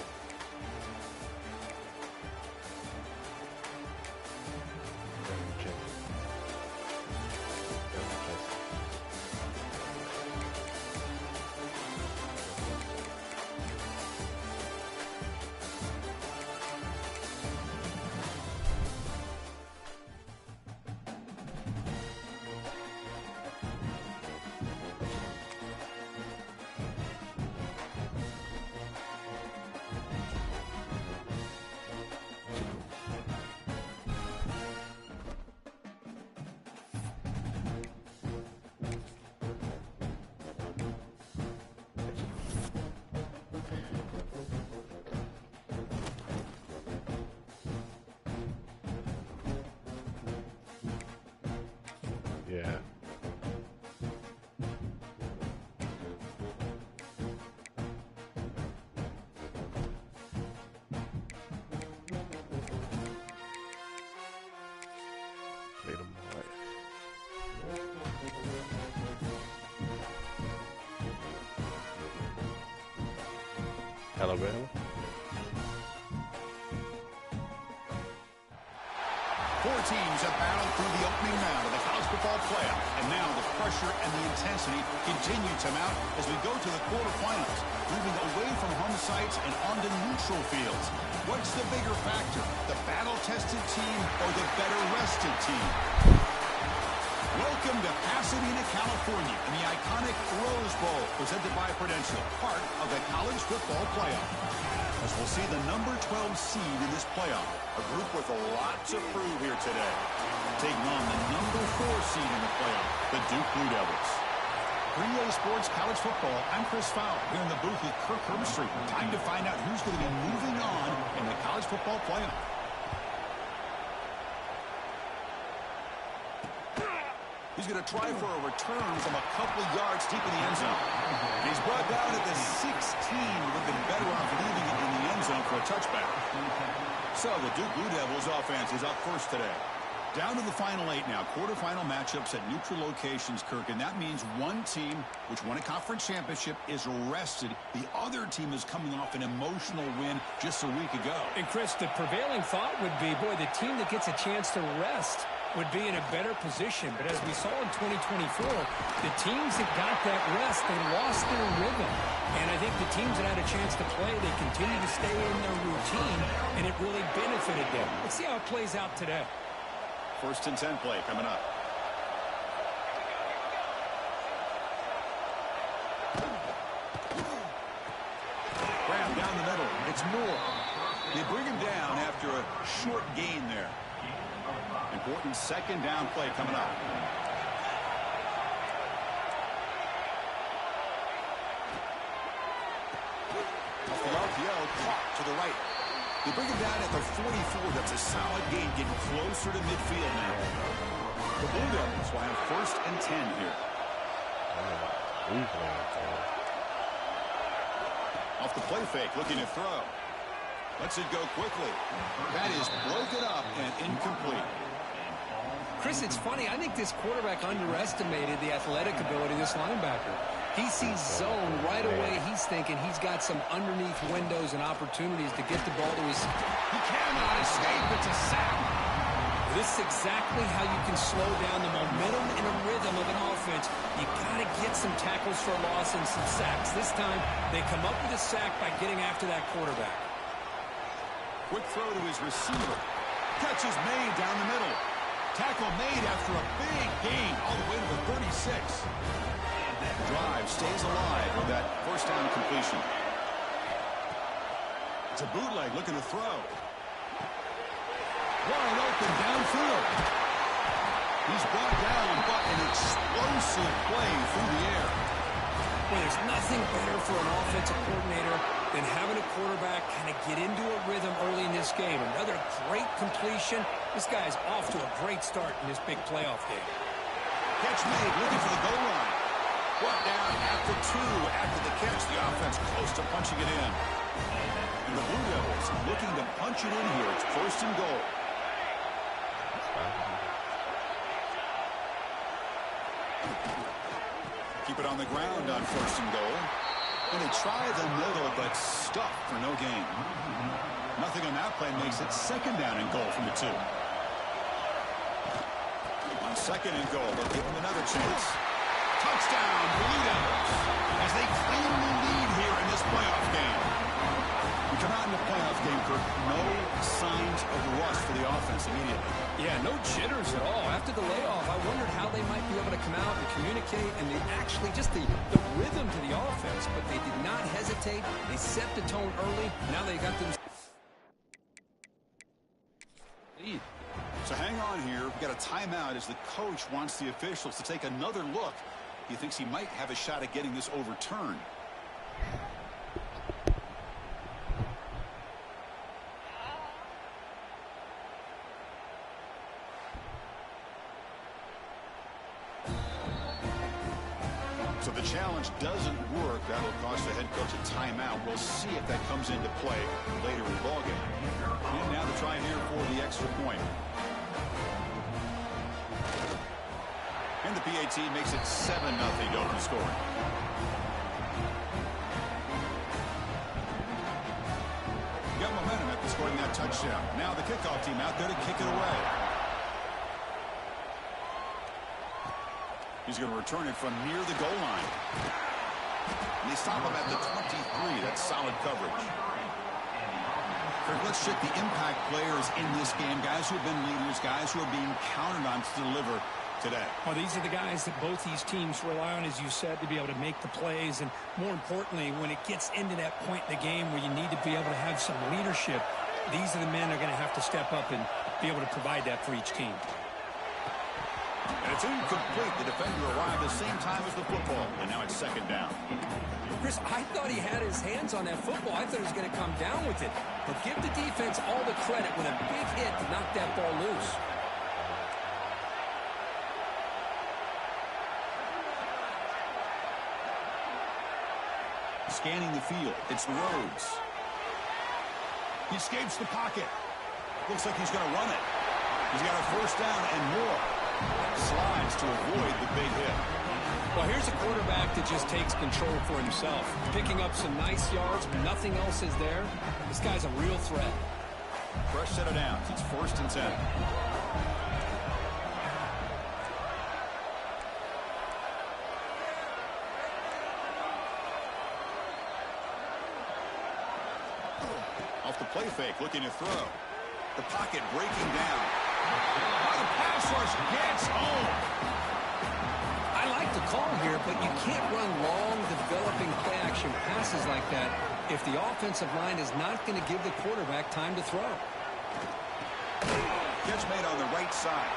Alabama. Four teams have battled through the opening round of the college football playoff, and now the pressure and the intensity continue to mount as we go to the quarterfinals, moving away from home sites and onto neutral fields. What's the bigger factor, the battle-tested team or the better-rested team? Welcome to Pasadena, California, in the iconic Rose Bowl, presented by Prudential, part of the college football playoff. As we'll see the number 12 seed in this playoff, a group with a lot to prove here today. Taking on the number 4 seed in the playoff, the Duke Blue Devils. 3A Sports College Football, I'm Chris Fowler, here in the booth with Kirk Herbstreit. Time to find out who's going to be moving on in the college football playoff. He's going to try for a return from a couple of yards deep in the end zone. And he's brought down at the 16. Would have been better off leaving it in the end zone for a touchback. So the Duke Blue Devils offense is up first today. Down to the final 8 now. Quarterfinal matchups at neutral locations, Kirk. And that means one team, which won a conference championship, is rested. The other team is coming off an emotional win just a week ago. And, Chris, the prevailing thought would be, boy, the team that gets a chance to rest would be in a better position. But as we saw in 2024, the teams that got that rest, they lost their rhythm. And I think the teams that had a chance to play, they continue to stay in their routine, and it really benefited them. Let's see how it plays out today. 1st and 10 play coming up. Graham down the middle. It's Moore. They bring him down after a short gain there. Important 2nd down play coming up. Off the RPO, caught to the right. They bring him down at the 44. That's a solid gain, getting closer to midfield now. The Blue Devils will have 1st and 10 here. Off the play fake, looking to throw. Lets it go quickly. That is broken up and incomplete. Chris, it's funny. I think this quarterback underestimated the athletic ability of this linebacker. He sees zone right away. He's thinking he's got some underneath windows and opportunities to get the ball to his... He cannot escape. It's a sack. This is exactly how you can slow down the momentum and a rhythm of an offense. You got to get some tackles for loss and some sacks. This time, they come up with a sack by getting after that quarterback. Quick throw to his receiver. Catch is made down the middle. Tackle made after a big gain all the way to the 36. Drive stays alive with that 1st down completion. It's a bootleg looking to throw. Wide open downfield. He's brought down, but an explosive play through the air. Well, there's nothing better for an offensive coordinator than having a quarterback kind of get into a rhythm early in this game. Another great completion. This guy's off to a great start in this big playoff game. Catch made, looking for the goal line. Brought down after 2. After the catch, the offense close to punching it in. And the Blue Devils looking to punch it in here. It's 1st and goal. Keep it on the ground on 1st and goal. And they try the middle, but stuffed for no gain. Nothing on that play makes it 2nd down and goal from the 2. On 2nd and goal, they'll give them another chance. Touchdown, Blue Devils, as they claim the lead here in this playoff game. We come out in the playoff game, Kirk, no signs of rust for the offense immediately. Yeah, no jitters at all. After the layoff, I wondered how they might be able to come out and communicate, and they actually just the rhythm to the offense, but they did not hesitate. They set the tone early. Now they got them lead. So hang on here. We've got a timeout as the coach wants the officials to take another look. He thinks he might have a shot at getting this overturned. So the challenge doesn't work. That'll cost the head coach a timeout. We'll see if that comes into play later in the ballgame. And now to try here for the extra point. And the PAT makes it 7-0 open scoring. touchdown. Now the kickoff team out there to kick it away. He's going to return it from near the goal line. And they stop him at the 23. That's solid coverage. Let's check the impact players in this game. Guys who have been leaders, guys who are being counted on to deliver today. Well, these are the guys that both these teams rely on, as you said, to be able to make the plays. And more importantly, when it gets into that point in the game where you need to be able to have some leadership, these are the men that are going to have to step up and be able to provide that for each team. And it's incomplete. The defender arrived at the same time as the football, and now it's second down. Chris, I thought he had his hands on that football. I thought he was going to come down with it. But give the defense all the credit with a big hit to knock that ball loose. Scanning the field, it's Rhodes. He escapes the pocket. Looks like he's going to run it. He's got a first down and more. Slides to avoid the big hit. Well, here's a quarterback that just takes control for himself. Picking up some nice yards when nothing else is there. This guy's a real threat. Fresh set of downs. It's 1st and 10. Off the play fake, looking to throw. The pocket breaking down. Oh, the pass rush gets home. I like the call here, but you can't run long, developing play-action passes like that if the offensive line is not going to give the quarterback time to throw. Catch made on the right side.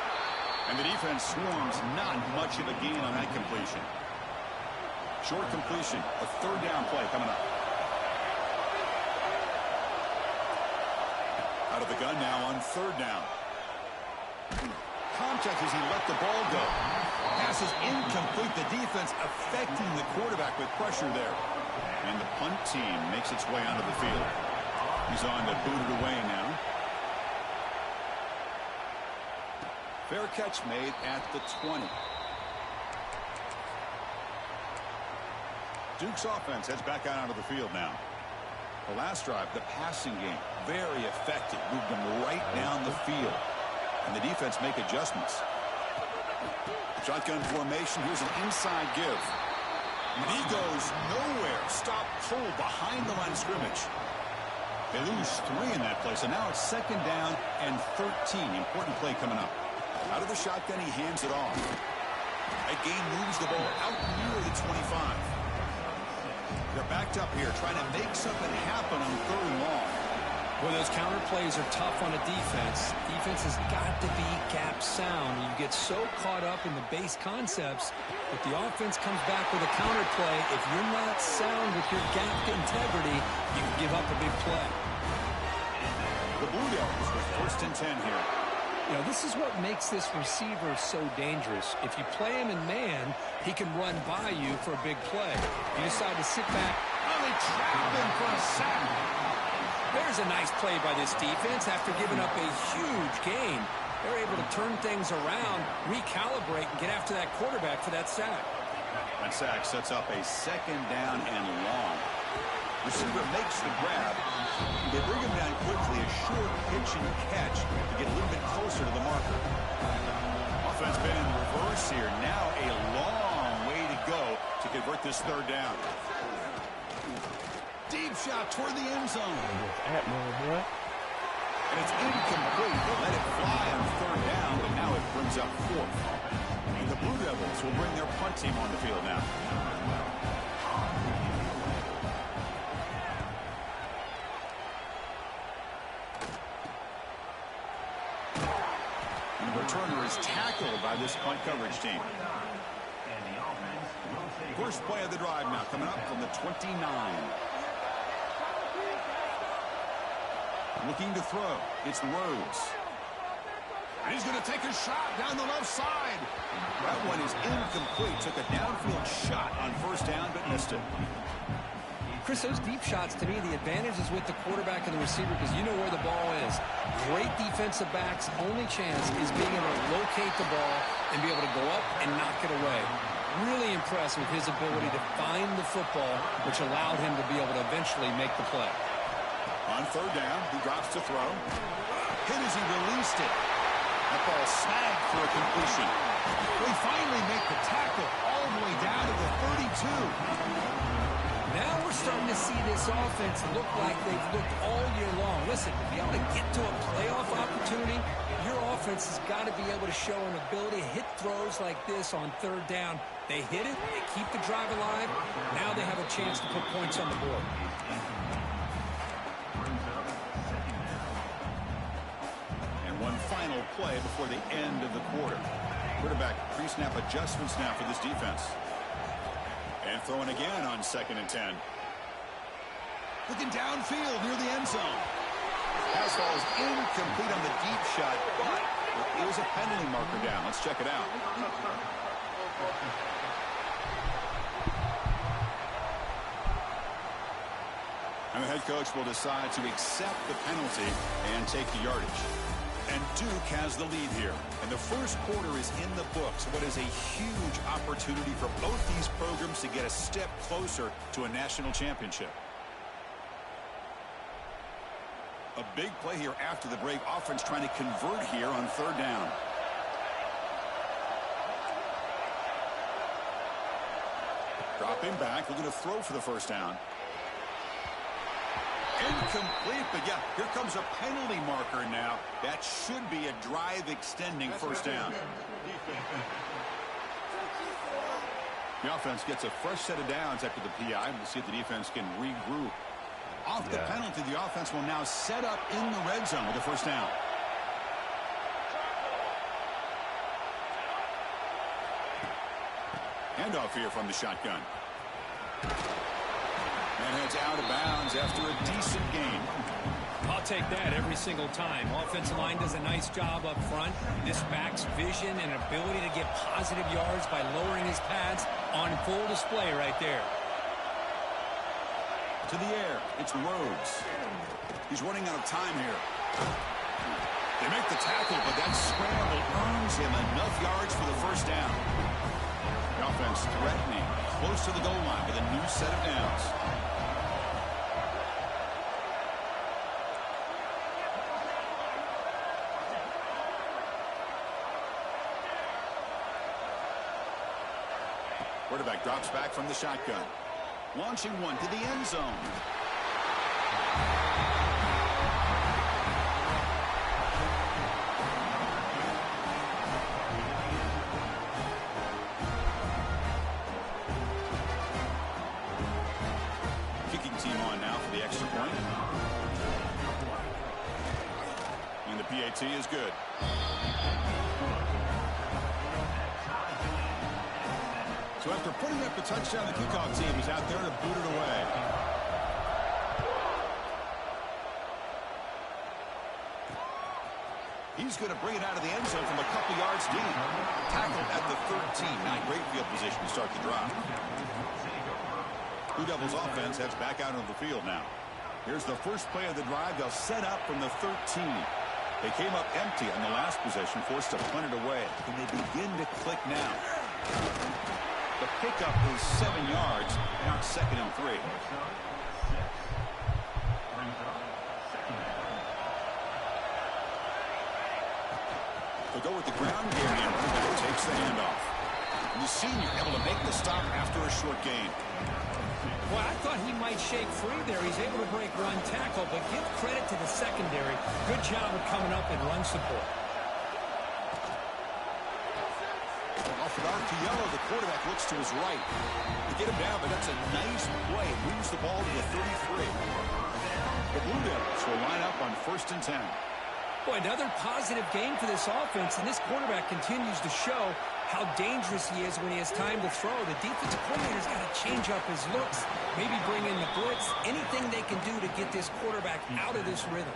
And the defense swarms not much of a gain on that completion. Short completion, a 3rd down play coming up. Out of the gun now on 3rd down. Contact as he let the ball go. Pass is incomplete. The defense affecting the quarterback with pressure there. And the punt team makes its way onto the field. He's on to boot it away now. Fair catch made at the 20. Duke's offense heads back out onto the field now. The last drive, the passing game, very effective. Moved them right down the field. And the defense make adjustments. Shotgun formation. Here's an inside give. And he goes nowhere. Stop pull behind the line of scrimmage. They lose 3 in that play. So now it's 2nd down and 13. Important play coming up. Out of the shotgun, he hands it off. That game moves the ball out near the 25. They're backed up here trying to make something happen on 3rd and long. Well, those counter plays are tough on a defense. Defense has got to be gap sound. You get so caught up in the base concepts, but the offense comes back with a counter play. If you're not sound with your gap integrity, you can give up a big play. The Blue Devils with 1st and 10 here. You know, this is what makes this receiver so dangerous. If you play him in man, he can run by you for a big play. You decide to sit back. Oh, they trap him for a sack. There's a nice play by this defense after giving up a huge gain. They're able to turn things around, recalibrate, and get after that quarterback for that sack. That sack sets up a 2nd down and long. Receiver makes the grab. They bring him down quickly, a short pitch and catch to get a little bit closer to the marker. Offense been in reverse here. Now a long way to go to convert this 3rd down. Deep shot toward the end zone. Artmore, boy. And it's incomplete. They let it fly on 3rd down, but now it brings up 4th. And the Blue Devils will bring their punt team on the field now. And the returner is tackled by this punt coverage team. First play of the drive now coming up from the 29. Looking to throw. It's Rhodes. And he's going to take a shot down the left side. That one is incomplete. Took a downfield shot on 1st down, but missed it. Chris, those deep shots, to me, the advantage is with the quarterback and the receiver because you know where the ball is. Great defensive backs' only chance is being able to locate the ball and be able to go up and knock it away. Really impressed with his ability to find the football, which allowed him to be able to eventually make the play. On third down, he drops to throw. Hit as he released it. That ball snagged for a completion. They finally make the tackle all the way down to the 32. Now we're starting to see this offense look like they've looked all year long. Listen, to be able to get to a playoff opportunity, your offense has got to be able to show an ability to hit throws like this on third down. They hit it, they keep the drive alive. Now they have a chance to put points on the board. And one final play before the end of the quarter. Quarterback pre-snap adjustments now for this defense. And throwing again on 2nd and 10. Looking downfield near the end zone. Pass ball is incomplete on the deep shot, but it was a penalty marker down. Let's check it out. And the head coach will decide to accept the penalty and take the yardage. And Duke has the lead here. And the first quarter is in the books. What is a huge opportunity for both these programs to get a step closer to a national championship. A big play here after the break. Offense trying to convert here on third down. Dropping back, looking to throw for the first down. Incomplete, but yeah, here comes a penalty marker now. That should be a drive-extending first down. The offense gets a fresh set of downs after the PI. We'll see if the defense can regroup. Off the penalty, the offense will now set up in the red zone with a first down. Handoff here from the shotgun. And heads out of bounds after a decent gain. I'll take that every single time. Offensive line does a nice job up front. This back's vision and ability to get positive yards by lowering his pads on full display right there. To the air, it's Rhodes. He's running out of time here. They make the tackle, but that scramble earns him enough yards for the first down. The offense threatening, close to the goal line with a new set of downs. Quarterback drops back from the shotgun. Launching one to the end zone. Kicking team on now for the extra point. And the PAT is good. So after putting up the touchdown, the kickoff team is out there to boot it away. He's going to bring it out of the end zone from a couple yards deep. Tackled at the 13. Not great field position to start the drive. Blue Devils offense heads back out onto the field now. Here's the first play of the drive. They'll set up from the 13. They came up empty on the last possession, forced to punt it away. And they begin to click now. The pickup is 7 yards. Now it's 2nd and 3. They'll go with the ground game here. That takes the handoff. And the senior able to make the stop after a short gain. Well, I thought he might shake free there. He's able to break one tackle, but give credit to the secondary. Good job of coming up and run support. Off of Artmore, the quarterback looks to his right to get him down, but that's a nice play. Moves the ball to the 33. The Blue Devils will line up on 1st and 10. Boy, another positive game for this offense, and this quarterback continues to show how dangerous he is when he has time to throw. The defensive coordinator's got to change up his looks, maybe bring in the blitz, anything they can do to get this quarterback out of this rhythm.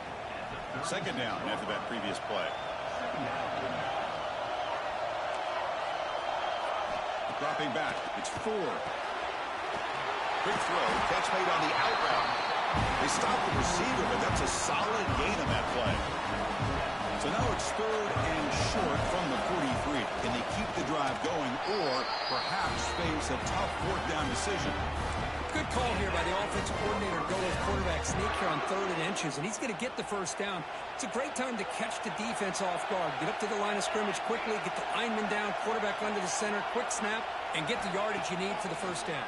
2nd down after that previous play. Dropping back, it's 4. Quick throw, catch made on the out route. They stop the receiver, but that's a solid gain on that play. So now it's 3rd and short from the 43. Can they keep the drive going or perhaps face a tough 4th down decision? Good call here by the offensive coordinator to go with quarterback sneak here on 3rd and inches, and he's going to get the first down. It's a great time to catch the defense off guard. Get up to the line of scrimmage quickly, get the lineman down, quarterback under the center, quick snap, and get the yardage you need for the first down.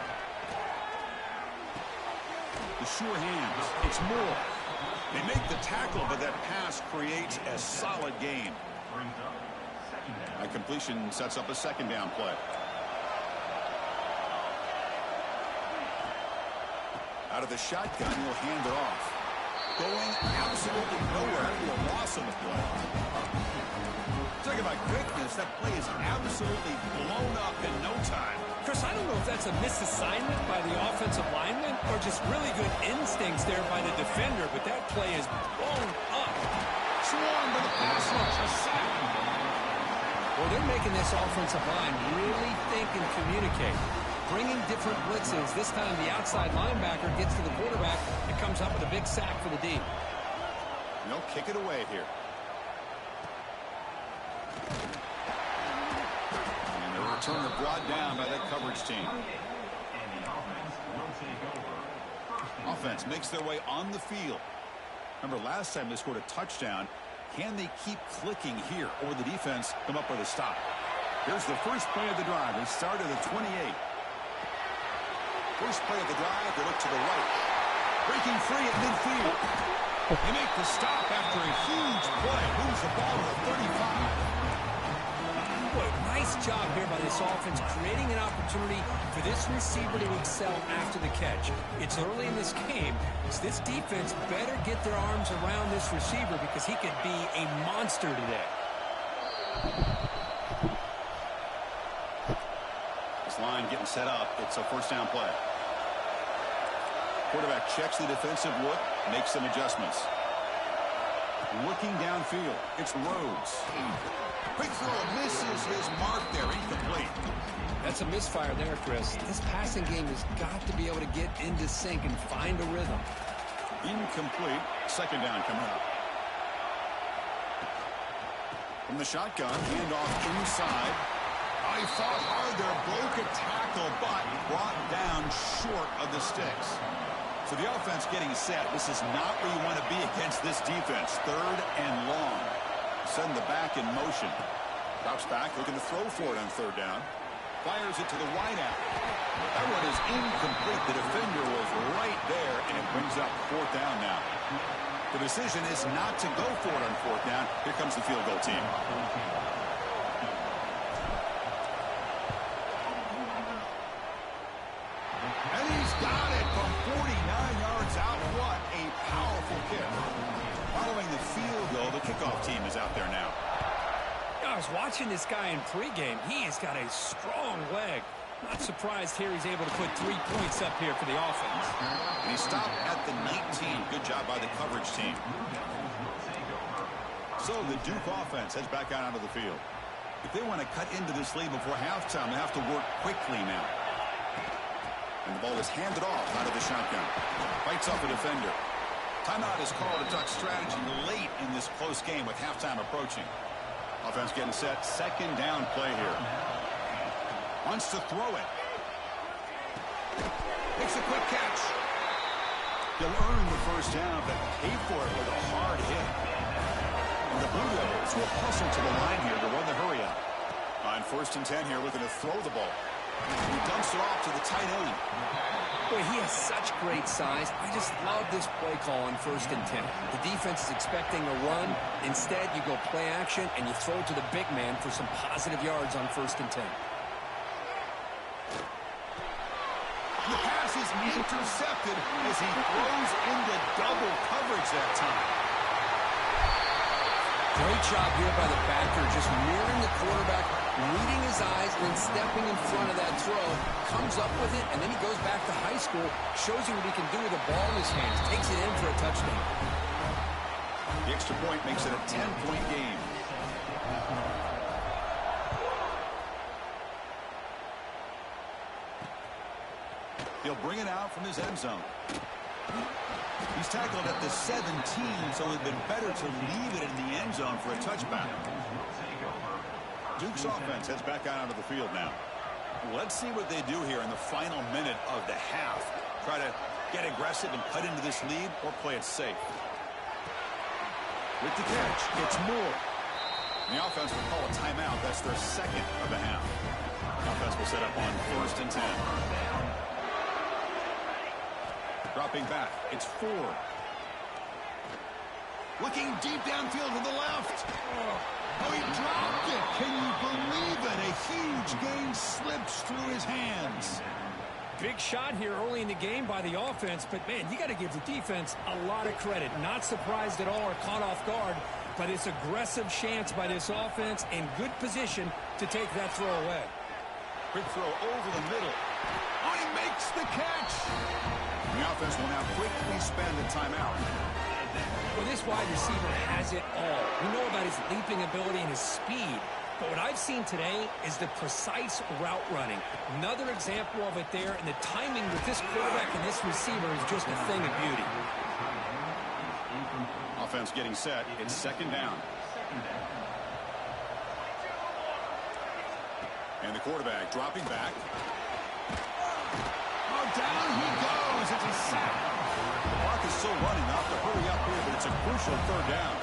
The sure hands. It's Moore. They make the tackle, but that pass creates a solid gain. That completion sets up a 2nd down play. Out of the shotgun, he'll hand it off. Going absolutely nowhere after a loss on the play. Talk about quickness, that play is absolutely blown up in no time. Chris, I don't know if that's a misassignment by the offensive lineman or just really good instincts there by the defender, but that play is blown up. Swarm to the pass rush, a sack. Well, they're making this offensive line really think and communicate. Bringing different blitzes. This time the outside linebacker gets to the quarterback and comes up with a big sack for the D. They'll kick it away here. And the returner brought down by that coverage team. Offense makes their way on the field. Remember, last time they scored a touchdown. Can they keep clicking here, or the defense come up with a stop? Here's the first play of the drive. They start at the 28. First play of the drive, they look to the right. Breaking free at midfield. They make the stop after a huge play. Moves the ball to the 35. Boy, nice job here by this offense, creating an opportunity for this receiver to excel after the catch. It's early in this game, so this defense better get their arms around this receiver because he could be a monster today. This line getting set up. It's a 1st down play. Quarterback checks the defensive look, makes some adjustments. Looking downfield, it's Rhodes. Quick throw, misses his mark there, incomplete. That's a misfire there, Chris. This passing game has got to be able to get into sync and find a rhythm. Incomplete. 2nd down coming up. From the shotgun, handoff inside. He fought hard there, broke a tackle, but brought down short of the sticks. So the offense getting set. This is not where you want to be against this defense. 3rd and long. Send the back in motion. Drops back, looking to throw for it on 3rd down. Fires it to the wideout. That one is incomplete. The defender was right there, and it brings up 4th down now. The decision is not to go for it on 4th down. Here comes the field goal team. And he's got it from 49 yards out. What a powerful kick. Following the field goal, the kickoff team is out there now. I was watching this guy in pregame. He has got a strong leg. Not surprised here he's able to put 3 points up here for the offense. And he stopped at the 19. Good job by the coverage team. So the Duke offense heads back out onto the field. If they want to cut into this lead before halftime, they have to work quickly now. And the ball is handed off out of the shotgun. Fights off a defender. Timeout is called to talk strategy late in this close game with halftime approaching. Offense getting set. 2nd down play here. Wants to throw it. Makes a quick catch. He'll earn the 1st down, but pay for it with a hard hit. And the Blue Devils will hustle to the line here to run the hurry up. On 1st and 10 here, looking to throw the ball. He dumps it off to the tight end. Boy, he has such great size. I just love this play call on 1st and 10. The defense is expecting a run. Instead, you go play action, and you throw to the big man for some positive yards on 1st and 10. The pass is intercepted as he throws into double coverage that time. Great job here by the backer, just mirroring the quarterback, reading his eyes, and then stepping in front of that throw. Comes up with it, and then he goes back to high school, shows you what he can do with the ball in his hands, takes it in for a touchdown. The extra point makes it a 10-point game. He'll bring it out from his end zone. He's tackled at the 17, so it would have been better to leave it in the end zone for a touchback. Duke's offense heads back out onto the field now. Let's see what they do here in the final minute of the half. Try to get aggressive and cut into this lead, or play it safe. With the catch, it's Moore. And the offense will call a timeout. That's their second of the half. The offense will set up on 1st and 10. Dropping back, it's Ford. Looking deep downfield to the left. Oh, he dropped it. Can you believe it? A huge gain slips through his hands. Big shot here early in the game by the offense, but, man, you got to give the defense a lot of credit. Not surprised at all or caught off guard, but it's aggressive chance by this offense in good position to take that throw away. Quick throw over the middle. Oh, he makes the catch. The offense will now quickly spend a timeout. Well, this wide receiver has it all. We know about his leaping ability and his speed. But what I've seen today is the precise route running. Another example of it there, and the timing with this quarterback and this receiver is just a thing of beauty. Offense getting set. It's 2nd down. And the quarterback dropping back. Oh, down he goes. It's a sack. The clock is still running. Off to hurry up here, but it's a crucial 3rd down.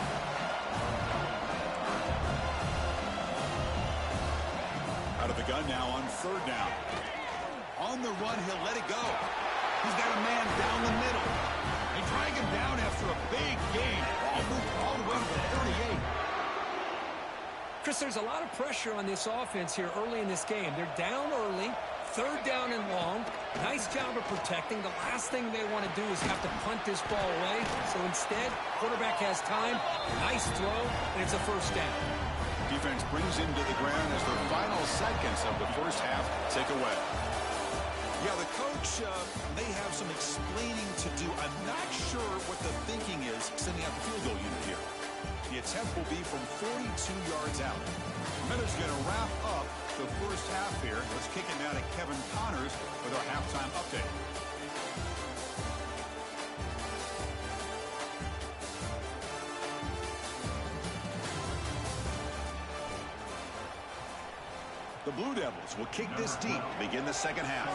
Out of the gun now on 3rd down. On the run, he'll let it go. He's got a man down the middle. They drag him down after a big gain. All the way to the 38. Chris, there's a lot of pressure on this offense here early in this game. They're down early, 3rd down and long. Nice job of protecting. The last thing they want to do is have to punt this ball away. So instead, quarterback has time. Nice throw, and it's a 1st down. Defense brings him to the ground as their final seconds of the 1st half tick away. Yeah, the coach may have some explaining to do. I'm not sure what the thinking is sending out the field goal unit here. The attempt will be from 42 yards out. Miller's going to wrap up the 1st half here. Let's kick it now to Kevin Connors with our halftime update. The Blue Devils will kick this deep to begin the 2nd half.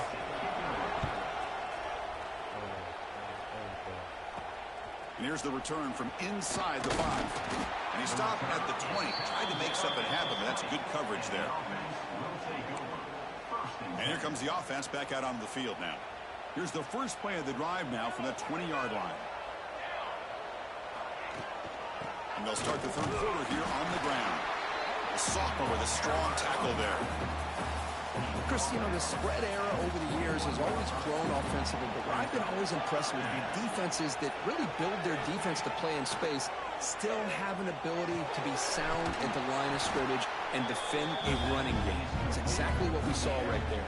And here's the return from inside the 5. And he stopped at the 20. Tried to make something happen, but that's good coverage there. And here comes the offense back out onto the field now. Here's the first play of the drive now from the 20-yard line. And they'll start the 3rd quarter here on the ground. A sophomore with a strong tackle there. Chris, you know, the spread era over the years has always grown offensively, but what I've been always impressed with the defenses that really build their defense to play in space still have an ability to be sound at the line of scrimmage and defend a running game. It's exactly what we saw right there.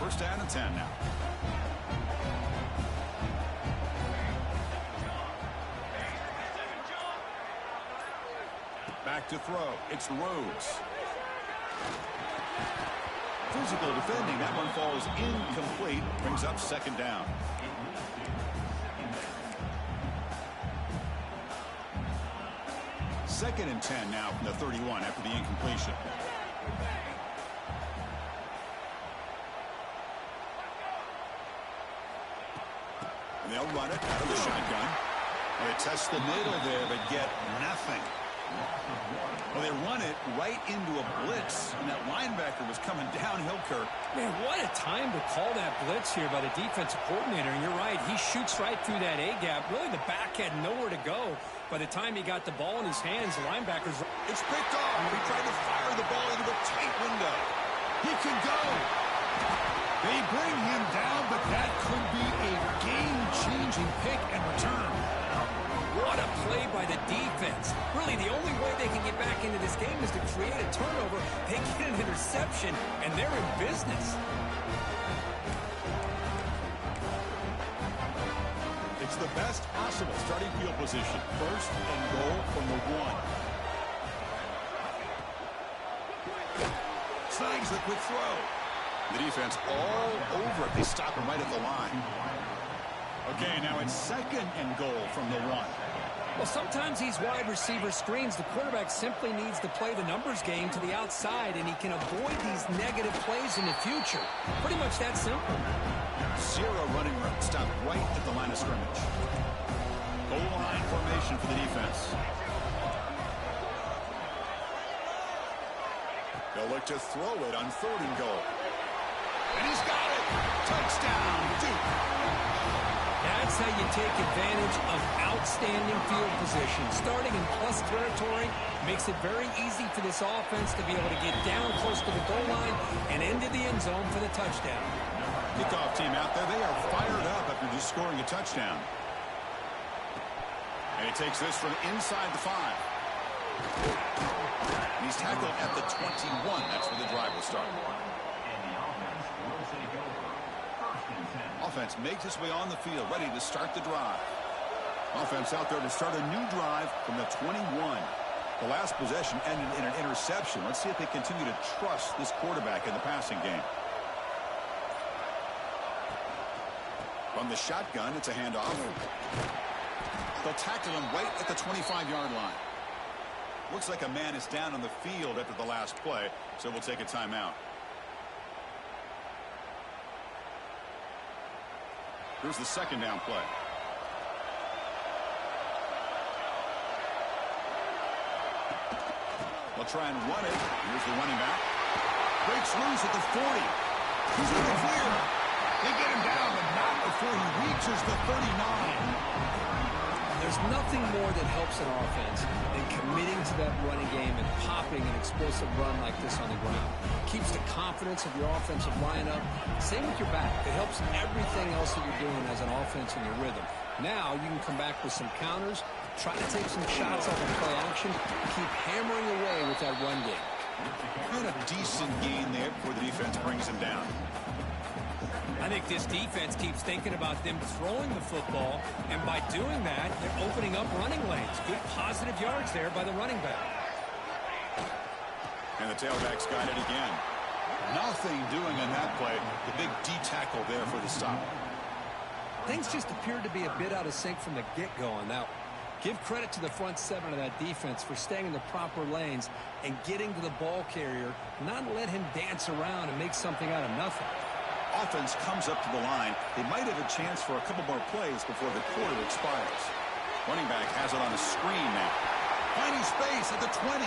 1st down and 10 now. Back to throw. It's Rhodes. Physical defending. That one falls incomplete. Brings up 2nd down. Second and 10 now from the 31 after the incompletion. And they'll run it out of the shotgun. They test the middle there, but get nothing. Well, they run it right into a blitz, and that linebacker was coming downhill, Kirk. Man, what a time to call that blitz here by the defensive coordinator. And you're right, he shoots right through that A-gap. Really, the back had nowhere to go. By the time he got the ball in his hands, the linebackers... It's picked off. He tried to fire the ball into a tight window. He can go. They bring him down, but that could be a game-changing pick and return. What a play by the defense. Really, the only way they can get back into this game is to create a turnover. They get an interception, and they're in business. It's the best possible starting field position. 1st and goal from the 1. Snags the quick throw. The defense all over it. They stop him right at the line. Okay, now it's 2nd and goal from the 1. Well, sometimes these wide receiver screens, the quarterback simply needs to play the numbers game to the outside, and he can avoid these negative plays in the future. Pretty much that simple. Zero running room. Stop right at the line of scrimmage. Goal line formation for the defense. They'll look to throw it on 3rd and goal. And he's got it. Touchdown, Duke. That's how you take advantage of outstanding field position. Starting in plus territory makes it very easy for this offense to be able to get down close to the goal line and into the end zone for the touchdown. Kickoff team out there. They are fired up after just scoring a touchdown. And he takes this from inside the 5. And he's tackled at the 21. That's where the drive will start. Offense makes its way on the field, ready to start the drive. Offense out there to start a new drive from the 21. The last possession ended in an interception. Let's see if they continue to trust this quarterback in the passing game. From the shotgun, it's a handoff. They'll tackle him right at the 25-yard line. Looks like a man is down on the field after the last play, so we'll take a timeout. Here's the 2nd down play. They'll try and run it. Here's the running back. Breaks loose at the 40. He's in the clear. They get him down, but not before he reaches the 39. There's nothing more that helps an offense than committing to that running game and popping an explosive run like this on the ground. Keeps the confidence of your offensive line up. Same with your back. It helps everything else that you're doing as an offense in your rhythm. Now you can come back with some counters, try to take some shots off of play action, keep hammering away with that run game. And a decent gain there before the defense brings him down. I think this defense keeps thinking about them throwing the football, and by doing that, they're opening up running lanes. Good positive yards there by the running back. And the tailback's got it again. Nothing doing on that play. The big D tackle there for the stop. Things just appeared to be a bit out of sync from the get-go on that one. Give credit to the front 7 of that defense for staying in the proper lanes and getting to the ball carrier, not let him dance around and make something out of nothing. Offense comes up to the line. They might have a chance for a couple more plays before the quarter expires. Running back has it on the screen now. Finding space at the 20.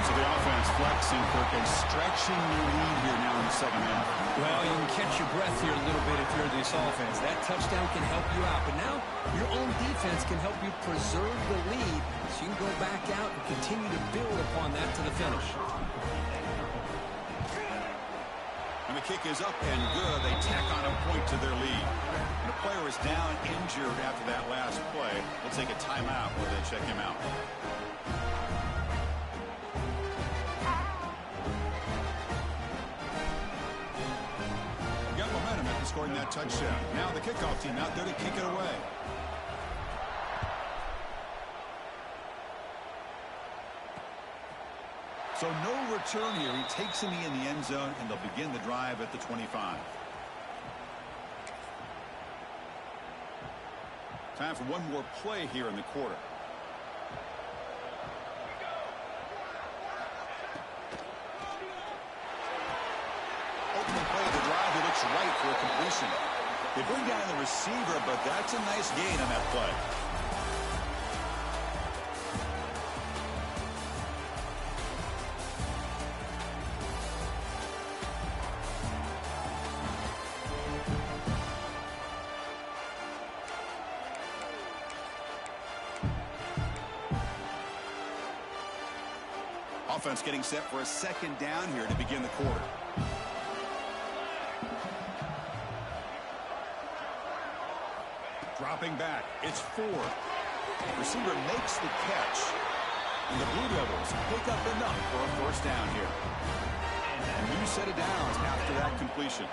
So the offense flexing, Kirk, and stretching the lead here now in the 2nd half. Well, you can catch your breath here a little bit if you're this offense. That touchdown can help you out. But now your own defense can help you preserve the lead so you can go back out and continue to build upon that to the finish. And the kick is up and good. They tack on a point to their lead. And the player is down injured after that last play. We'll take a timeout where they check him out. Got momentum after scoring that touchdown. Now the kickoff team out there to kick it away. So no return here. He takes him in the end zone, and they'll begin the drive at the 25. Time for one more play here in the quarter. Opening play of the drive, he looks right for a completion. They bring down the receiver, but that's a nice gain on that play. Offense getting set for a 2nd down here to begin the quarter. Dropping back. It's 4. Receiver makes the catch. And the Blue Devils pick up enough for a 1st down here. A new set of downs after that completion.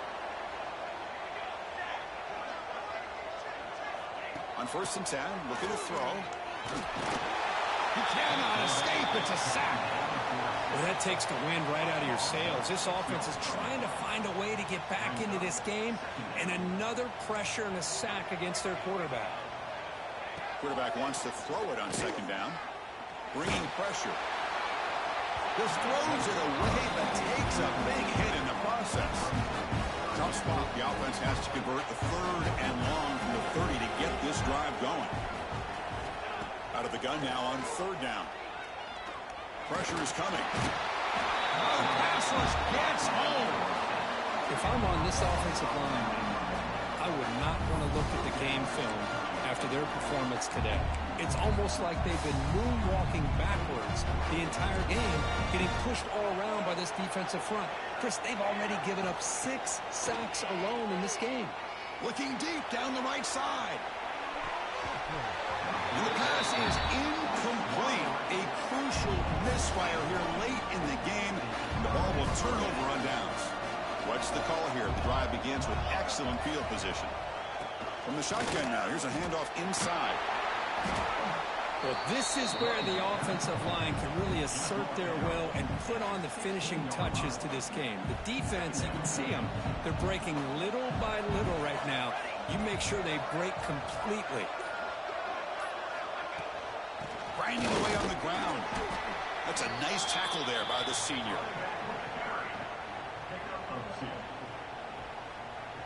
On 1st and 10, looking to throw. He cannot escape. It's a sack. Well, that takes the wind right out of your sails. This offense is trying to find a way to get back into this game, and another pressure and a sack against their quarterback. Quarterback wants to throw it on second down. Bringing pressure. Just throws it away, but takes a big hit in the process. Tough spot. The offense has to convert the 3rd and long from the 30 to get this drive going. Out of the gun now on 3rd down. Pressure is coming. Oh, pass rush gets home. If I'm on this offensive line, I would not want to look at the game film after their performance today. It's almost like they've been moonwalking backwards the entire game, getting pushed all around by this defensive front. Chris, they've already given up 6 sacks alone in this game. Looking deep down the right side. And the pass is incomplete. A crucial misfire here late in the game. The ball will turn over on downs. What's the call here? The drive begins with excellent field position. From the shotgun now, here's a handoff inside. Well, this is where the offensive line can really assert their will and put on the finishing touches to this game. The defense, you can see them. They're breaking little by little right now. You make sure they break completely. Grinding away on the ground. That's a nice tackle there by the senior.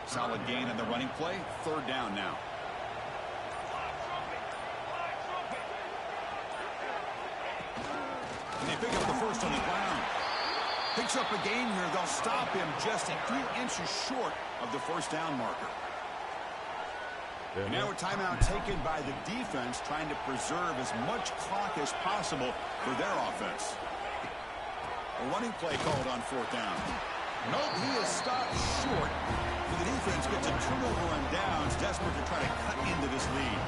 Solid gain in the running play. 3rd down now. And they pick up the first on the ground. Picks up a gain here. They'll stop him just a few inches short of the 1st down marker. And now a timeout taken by the defense, trying to preserve as much clock as possible for their offense. A running play called on 4th down. Nope, he is stopped short. The defense gets a turnover on downs, desperate to try to cut into this lead.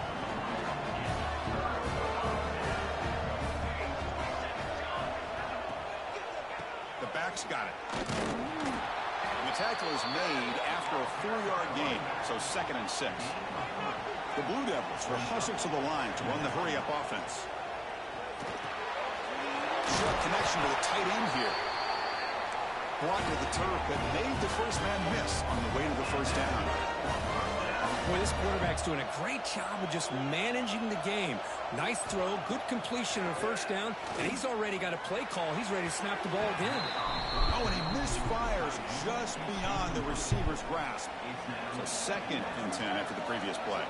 The back's got it. And the tackle is made after a 4-yard gain, so 2nd and 6. The Blue Devils will hustle to the line to run the hurry-up offense. Short connection to the tight end here. Brought to the turf, but made the first man miss on the way to the 1st down. Boy, this quarterback's doing a great job of just managing the game. Nice throw, good completion on 1st down, and he's already got a play call. He's ready to snap the ball again. Oh, and he misfires just beyond the receiver's grasp. So 2nd and 10 after the previous play.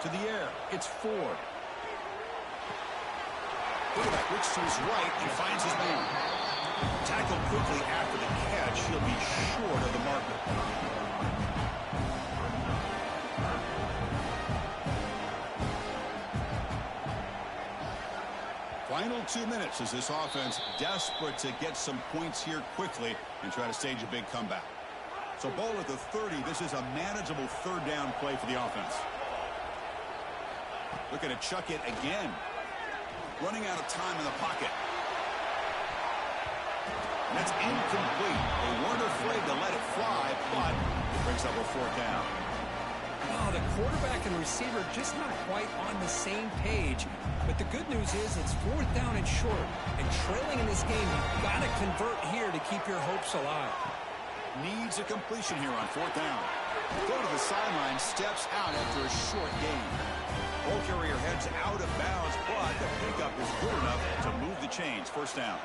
To the air, it's Ford. Quarterback looks to his right and finds his man. Tackled quickly after the catch. He'll be short of the marker. Final 2 minutes as this offense desperate to get some points here quickly and try to stage a big comeback. So ball at the 30. This is a manageable 3rd down play for the offense. Looking to chuck it again. Running out of time in the pocket. And that's incomplete. They weren't afraid to let it fly, but it brings up a 4th down. Oh, the quarterback and receiver just not quite on the same page. But the good news is it's 4th down and short. And trailing in this game, you've got to convert here to keep your hopes alive. Needs a completion here on 4th down. Go to the sideline, steps out after a short gain. Ball carrier heads out of bounds, but the pickup is good enough to move the chains. 1st down.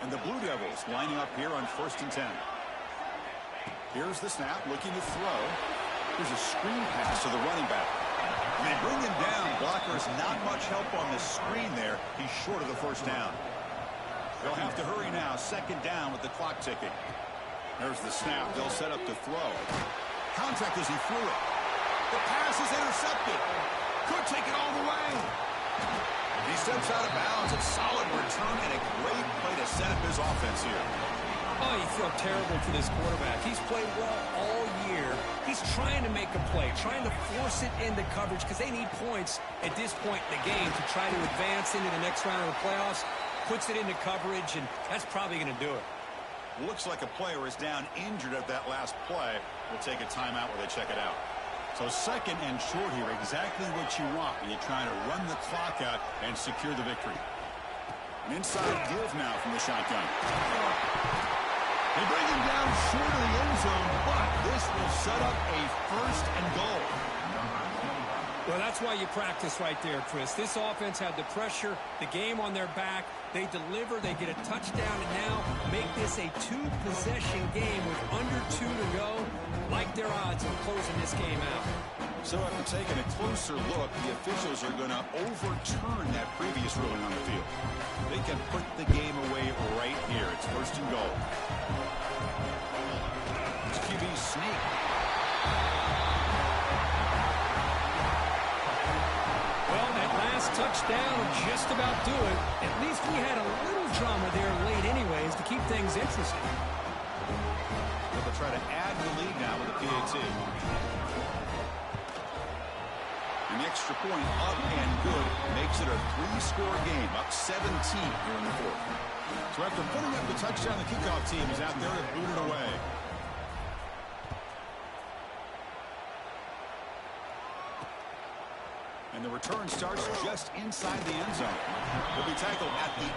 And the Blue Devils lining up here on 1st and 10. Here's the snap, looking to throw. Here's a screen pass to the running back. And they bring him down. Blockers not much help on the screen there. He's short of the 1st down. They'll have to hurry now. 2nd down with the clock ticking. There's the snap. They'll set up to throw. Contact as he threw it. The pass is intercepted. Could take it all the way. He steps out of bounds. A solid return and a great play to set up his offense here. Oh, you feel terrible for this quarterback. He's played well all year. He's trying to make a play, trying to force it into coverage because they need points at this point in the game to try to advance into the next round of the playoffs. Puts it into coverage, and that's probably going to do it. Looks like a player is down injured at that last play. We'll take a timeout where they check it out. So 2nd and short here, exactly what you want when you're trying to run the clock out and secure the victory. An inside give now from the shotgun. They bring him down short of the end zone, but this will set up a 1st and goal. That's why you practice right there, Chris. This offense had the pressure, the game on their back. They deliver, they get a touchdown, and now make this a two-possession game with under 2 to go. Like their odds of closing this game out. So after taking a closer look, the officials are going to overturn that previous ruling on the field. They can put the game away right here. It's 1st and goal. It's QB sneak. Well, that last touchdown will just about do it. At least we had a little drama there late anyways to keep things interesting. They'll try to add the lead now with a PAT. An extra point up and good makes it a 3-score game, up 17 here in the 4th. So after putting up the touchdown, the kickoff team is out there to boot it away. And the return starts just inside the end zone. He'll be tackled at the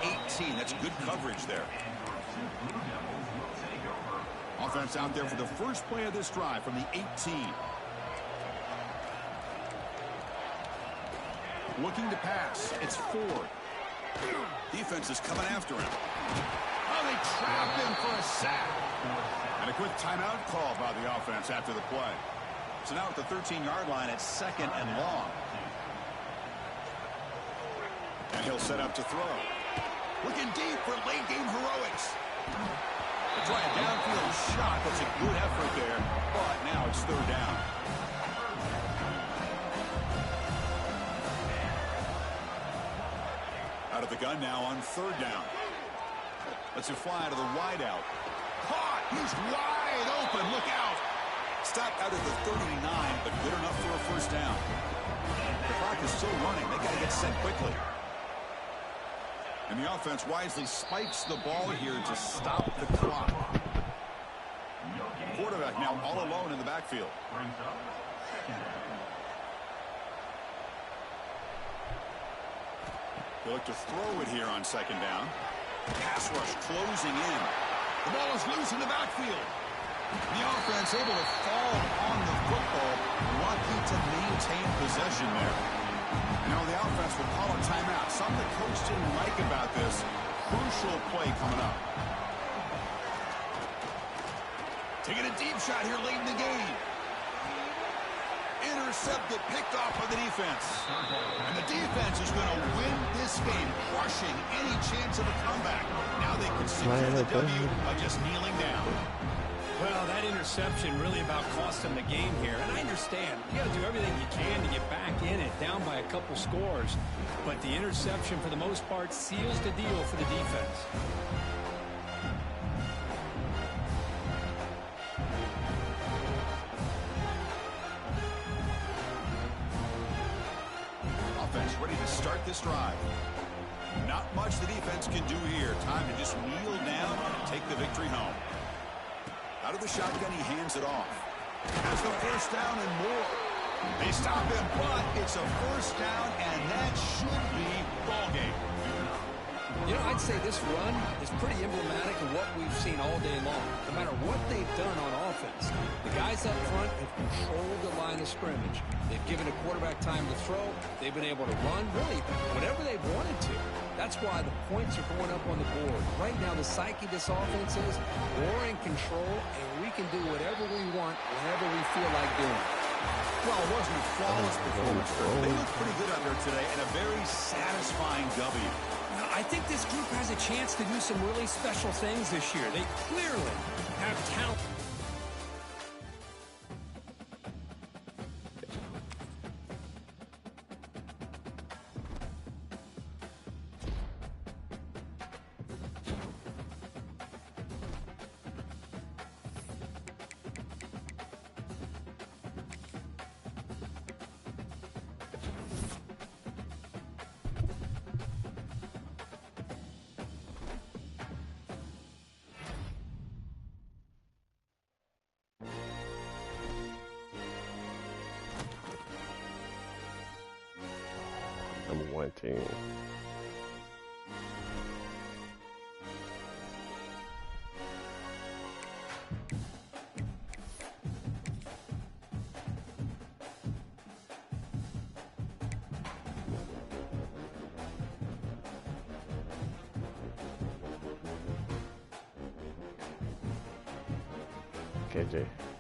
18. That's good coverage there. Offense out there for the first play of this drive from the 18. Looking to pass. It's Ford. Defense is coming after him. Oh, they trap him for a sack. And a quick timeout call by the offense after the play. So now at the 13-yard line, it's 2nd and long. And he'll set up to throw. Looking deep for late-game heroics. They try a downfield shot. That's a good effort there. But now it's 3rd down. Out of the gun now on 3rd down. Let's it fly to the wideout. Caught! He's wide open. Look out! Stopped out at the 39, but good enough for a 1st down. The clock is still running. They got to get set quickly. And the offense wisely spikes the ball here to stop the clock. Quarterback now all alone in the backfield. They look to throw it here on 2nd down. Pass rush closing in. The ball is loose in the backfield. The offense able to fall on the football. Lucky to maintain possession there. You know, the offense will call a timeout. Something the coach didn't like about this. Crucial play coming up. Taking a deep shot here late in the game. Intercepted, picked off by the defense. And the defense is going to win this game, crushing any chance of a comeback. Now they can secure the W of just kneeling down. Well, that interception really about cost them the game here. And I understand. You got to do everything you can to get back in it, down by a couple scores. But the interception, for the most part, seals the deal for the defense. Offense ready to start this drive. Not much the defense can do here. Time to just kneel down and take the victory home. Out of the shotgun, he hands it off. Has the 1st down and more. They stop him, but it's a 1st down, and that should be ball game. You know, I'd say this run is pretty emblematic of what we've seen all day long. No matter what they've done on offense, the guys up front have controlled the line of scrimmage. They've given a quarterback time to throw. They've been able to run, really, whatever they've wanted to. That's why the points are going up on the board. Right now, the psyche of this offense is we're in control, and we can do whatever we want, whenever we feel like doing. Well, it wasn't a flawless performance. They looked pretty good out there today, and a very satisfying W. Now, I think this group has a chance to do some really special things this year. They clearly have talent. Number 1 team. KJ.